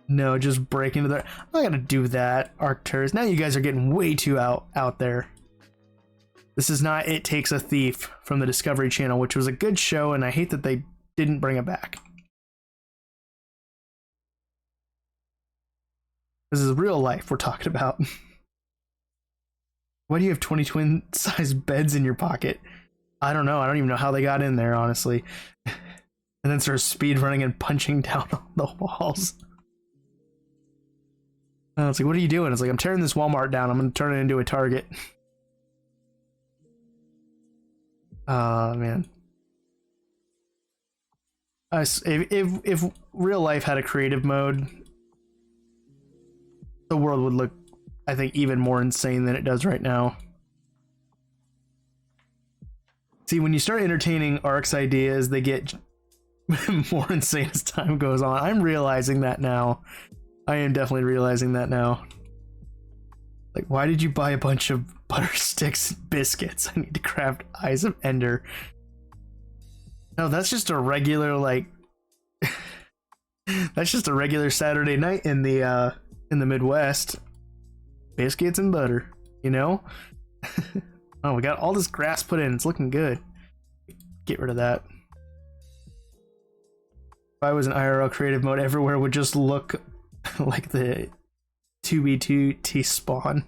No, just break into there. I'm not gonna do that, Arcturus. Now you guys are getting way too out there. This is not It Takes a Thief from the Discovery Channel, which was a good show, and I hate that they didn't bring it back. This is real life we're talking about. Why do you have 20 twin-sized beds in your pocket? I don't know. I don't even know how they got in there, honestly. And then start speed running and punching down on the walls. It's like, what are you doing? It's like, I'm tearing this Walmart down. I'm going to turn it into a Target. Man. If real life had a creative mode, the world would look, I think, even more insane than it does right now. See, when you start entertaining Ark's ideas, they get more insane as time goes on. I'm realizing that now. I am definitely realizing that now. Like, why did you buy a bunch of butter sticks and biscuits? I need to craft Eyes of Ender. No, that's just a regular, like... that's just a regular Saturday night in the Midwest. Biscuits and butter, you know? Oh, we got all this grass put in. It's looking good. Get rid of that. If I was in IRL creative mode, everywhere would just look like the 2B2T spawn.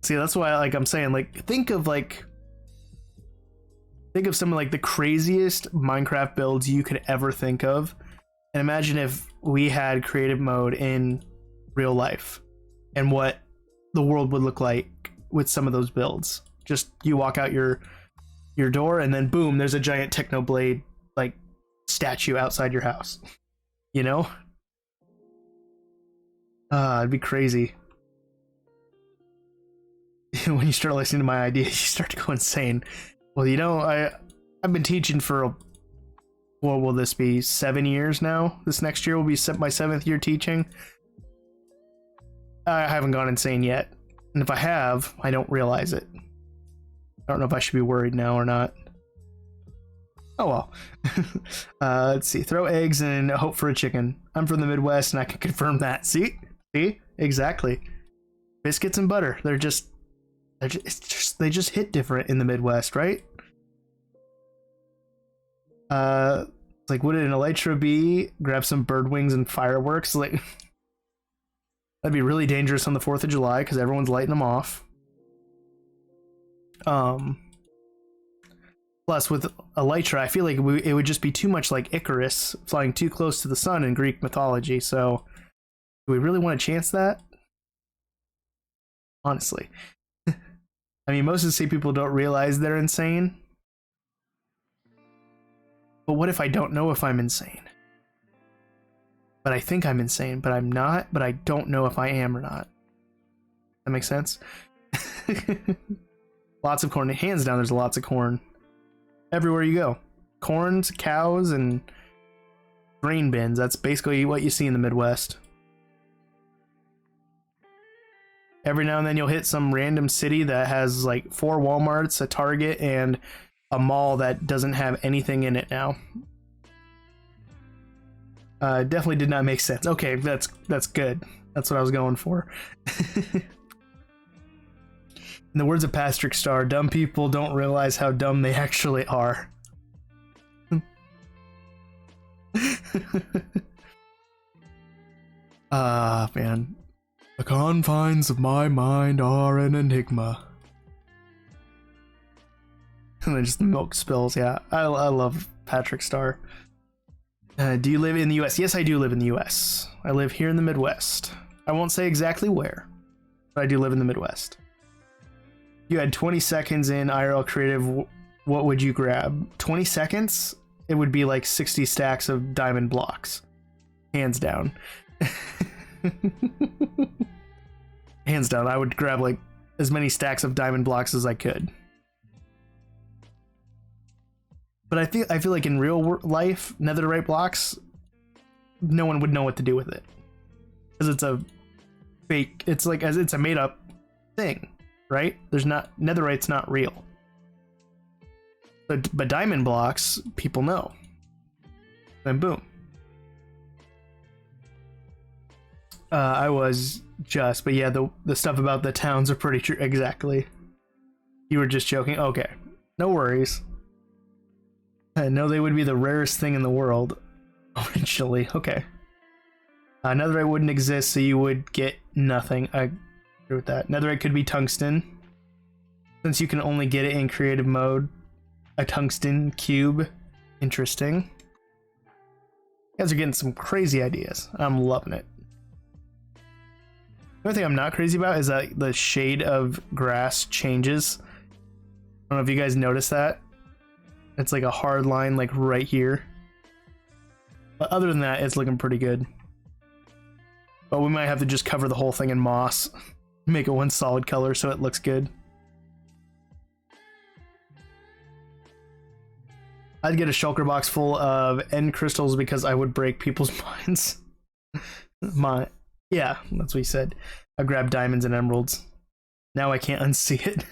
See, that's why, like, I'm saying, like, think of some of like the craziest Minecraft builds you could ever think of, and imagine if we had creative mode in real life and what the world would look like with some of those builds. Just you walk out your door and then boom, there's a giant Technoblade like statue outside your house. You know? It'd be crazy. When you start listening to my ideas, you start to go insane. Well, you know, I've been teaching for what will this be, 7 years now? This next year will be my 7th year teaching. I haven't gone insane yet, and if I have, I don't realize it. I don't know if I should be worried now or not. Oh well. Let's see. Throw eggs and hope for a chicken. I'm from the Midwest, and I can confirm that. See, exactly. Biscuits and butter. They just hit different in the Midwest, right? Like, would an elytra be? Grab some bird wings and fireworks. Like, that'd be really dangerous on the 4th of July because everyone's lighting them off. Plus, with elytra, I feel like it would just be too much like Icarus, flying too close to the sun in Greek mythology. So, do we really want to chance that? Honestly. I mean, most of the sea people don't realize they're insane. But what if I don't know if I'm insane? But I think I'm insane, but I'm not, but I don't know if I am or not. That makes sense? Lots of corn. Hands down, there's lots of corn. Everywhere you go. Corns, cows, and grain bins. That's basically what you see in the Midwest. Every now and then you'll hit some random city that has like 4 Walmarts, a Target, and a mall that doesn't have anything in it now. Definitely did not make sense. Okay, that's good. That's what I was going for. In the words of Patrick Star, dumb people don't realize how dumb they actually are. Man. The confines of my mind are an enigma. And then just the milk spills. Yeah, I love Patrick Star. Do you live in the US? Yes, I do live in the US. I live here in the Midwest. I won't say exactly where, but I do live in the Midwest. You had 20 seconds in IRL Creative, what would you grab? 20 seconds? It would be like 60 stacks of diamond blocks. Hands down. Hands down, I would grab like as many stacks of diamond blocks as I could. But I feel like in real life, netherite blocks, no one would know what to do with it, because it's a fake. It's like it's a made up thing, right? Netherite's not real. But diamond blocks, people know. Then boom. But yeah, the stuff about the towns are pretty true. Exactly. You were just joking. Okay, no worries. I know they would be the rarest thing in the world. Originally, okay. Netherite wouldn't exist, so you would get nothing. I agree with that. Netherite could be tungsten. Since you can only get it in creative mode. A tungsten cube. Interesting. guys are getting some crazy ideas. I'm loving it. The only thing I'm not crazy about is that the shade of grass changes. I don't know if you guys noticed that. It's like a hard line like right here. But other than that, it's looking pretty good. But we might have to just cover the whole thing in moss. Make it one solid color so it looks good. I'd get a shulker box full of end crystals because I would break people's minds. Yeah, that's what he said. I grabbed diamonds and emeralds. Now I can't unsee it.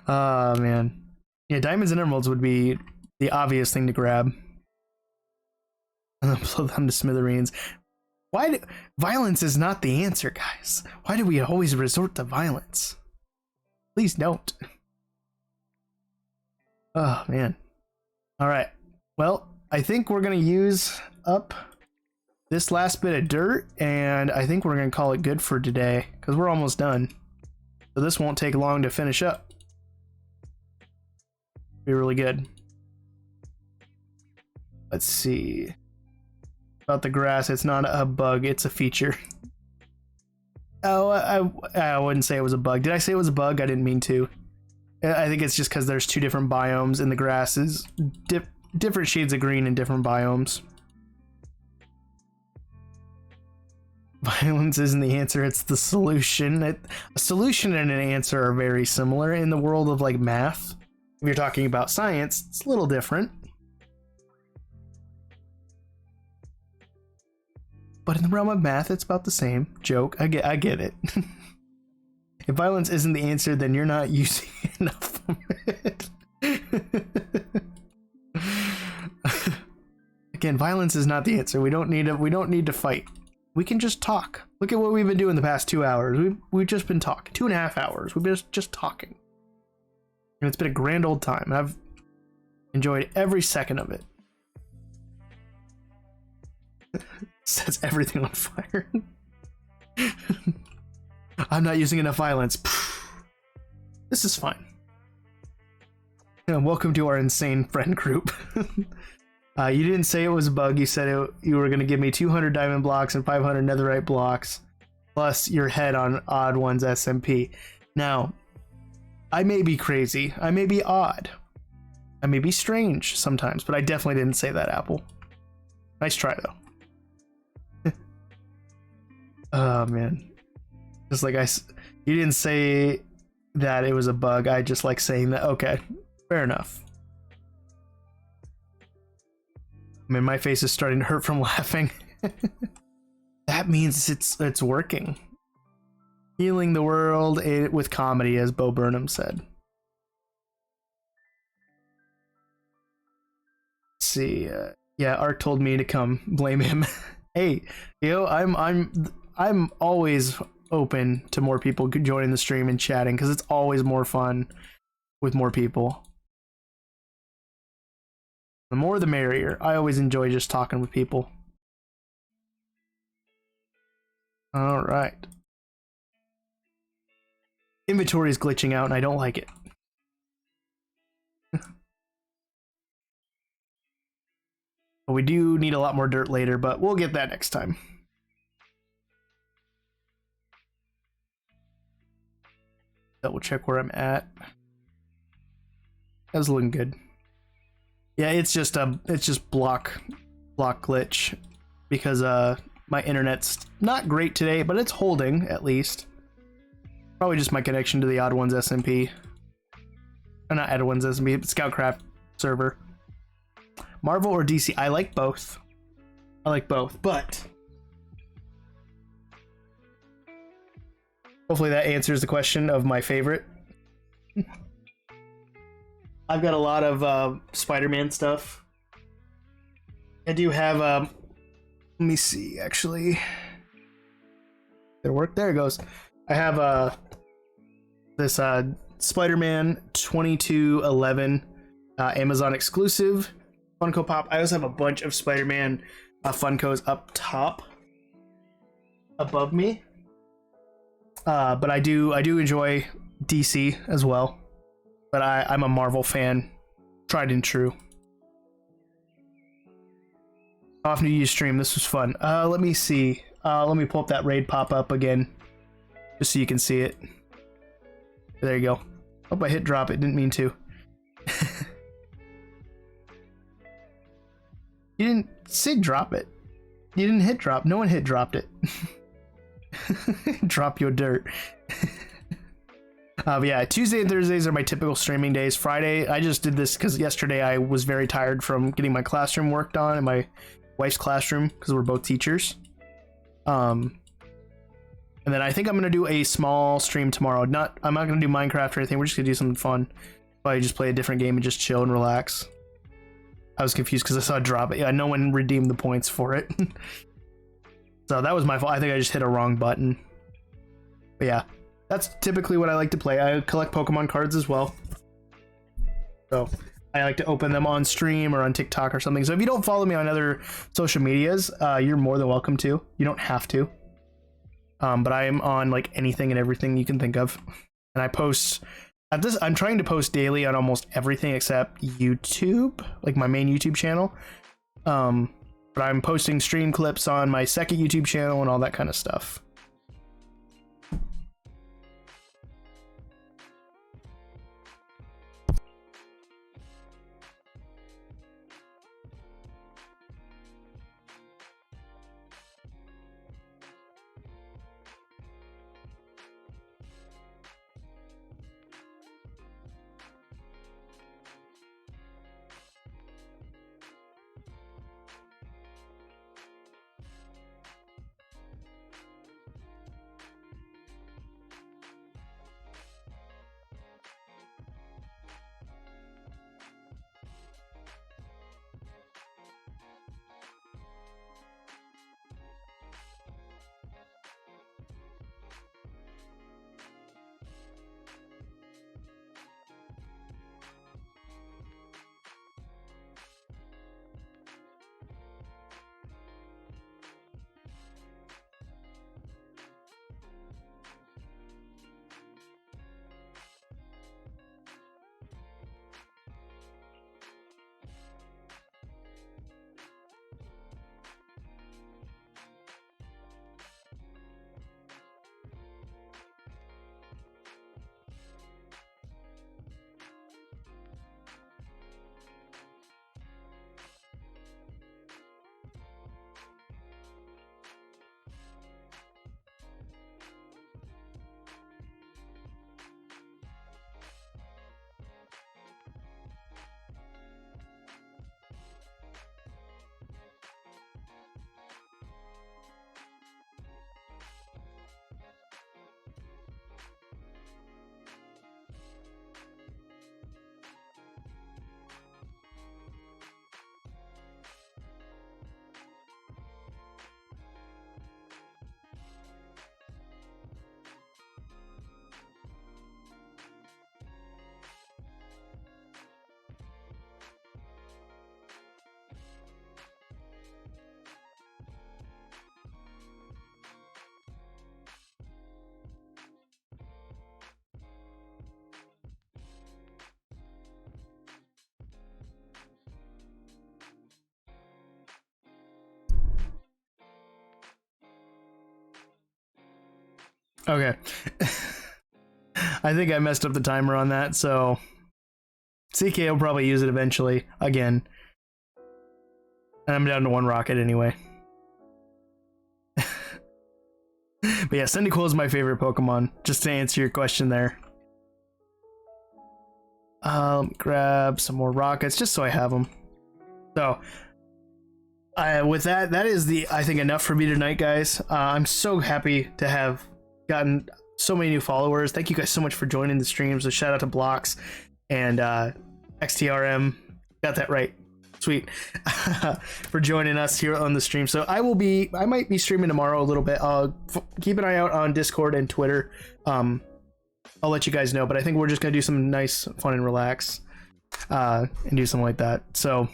Oh, man. Yeah, diamonds and emeralds would be the obvious thing to grab. And then blow them to smithereens. Violence is not the answer, guys. Why do we always resort to violence? Please don't. Oh, man. All right. Well, I think we're going to use up this last bit of dirt, and I think we're going to call it good for today, because we're almost done. So this won't take long to finish up. Be really good. Let's see. About the grass, it's not a bug, it's a feature. Oh, I wouldn't say it was a bug. Did I say it was a bug? I didn't mean to. I think it's just because there's two different biomes and the grass is different shades of green in different biomes. Violence isn't the answer, it's the solution. A solution and an answer are very similar in the world of like math. If you're talking about science, it's a little different. But in the realm of math, it's about the same. Joke. I get it. If violence isn't the answer, then you're not using enough of it. Again, violence is not the answer. We don't need to fight. We can just talk. Look at what we've been doing the past 2 hours. We've just been talking. 2.5 hours. We've been just talking. And it's been a grand old time. I've enjoyed every second of it. Sets everything on fire. I'm not using enough violence. This is fine. And welcome to our insane friend group. You didn't say it was a bug. You said you were going to give me 200 diamond blocks and 500 netherite blocks, plus your head on OddOne's SMP. Now, I may be crazy. I may be odd. I may be strange sometimes, but I definitely didn't say that, Apple. Nice try, though. Oh, man. Just like you didn't say that it was a bug. I just like saying that. Okay, fair enough. I mean, my face is starting to hurt from laughing. That means it's working. Healing the world with comedy, as Bo Burnham said. Let's see. Yeah, Ark told me to come. Blame him. Hey, I'm always open to more people joining the stream and chatting because it's always more fun with more people. The more the merrier. I always enjoy just talking with people. All right. Inventory is glitching out and I don't like it. But we do need a lot more dirt later, but we'll get that next time. Double check where I'm at. That's looking good. Yeah, it's just block glitch because my internet's not great today, but it's holding at least. Probably just my connection to the OddOne's SMP. Or not OddOne's SMP, but Scoutcraft server. Marvel or DC? I like both. I like both, but hopefully that answers the question of my favorite. I've got a lot of Spider-Man stuff. I do have let me see, actually. Did it work? There it goes. I have this Spider-Man 2211 Amazon exclusive Funko Pop. I also have a bunch of Spider-Man Funkos up top above me. But I do enjoy DC as well. But I'm a Marvel fan, tried and true. Off new stream. This was fun. Let me see. Let me pull up that raid pop up again, just so you can see it. There you go. Hope I hit drop it. Didn't mean to. You didn't say drop it. You didn't hit drop. No one hit dropped it. Drop your dirt. But yeah, Tuesday and Thursdays are my typical streaming days. Friday, I just did this because yesterday I was very tired from getting my classroom worked on in my wife's classroom because we're both teachers. And then I think I'm gonna do a small stream tomorrow. I'm not gonna do Minecraft or anything. We're just gonna do something fun. Probably just play a different game and just chill and relax. I was confused because I saw it drop it. Yeah, no one redeemed the points for it. So that was my fault. I think I just hit a wrong button. But yeah, that's typically what I like to play. I collect Pokemon cards as well. So I like to open them on stream or on TikTok or something. So if you don't follow me on other social medias, you're more than welcome to. You don't have to. But I am on like anything and everything you can think of. And I post at this, I'm trying to post daily on almost everything except YouTube, like my main YouTube channel. But I'm posting stream clips on my second YouTube channel and all that kind of stuff. Okay. I think I messed up the timer on that, so CK will probably use it eventually again. And I'm down to 1 rocket anyway. But yeah, Cyndaquil is my favorite Pokemon, just to answer your question there. Let me grab some more rockets just so I have them. So with that, that is I think enough for me tonight, guys. I'm so happy to have gotten so many new followers. Thank you guys so much for joining the streams. A shout out to Blocks and XTRM. Got that right. Sweet. For joining us here on the stream. So I might be streaming tomorrow a little bit. Keep an eye out on Discord and Twitter. I'll let you guys know, but I think we're just gonna do some nice fun and relax and do something like that. So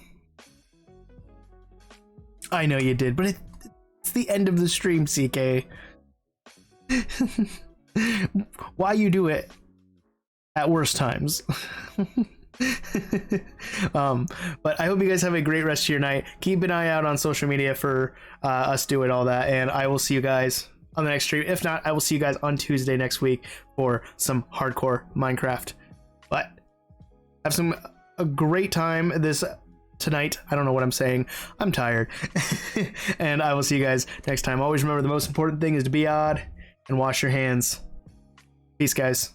I know you did, but it's the end of the stream, CK. Why you do it at worst times? But I hope you guys have a great rest of your night. Keep an eye out on social media for us doing all that, and I will see you guys on the next stream. If not, I will see you guys on Tuesday next week for some hardcore Minecraft. But have a great time tonight. I don't know what I'm saying. I'm tired. And I will see you guys next time. Always remember, the most important thing is to be odd and wash your hands. Peace, guys.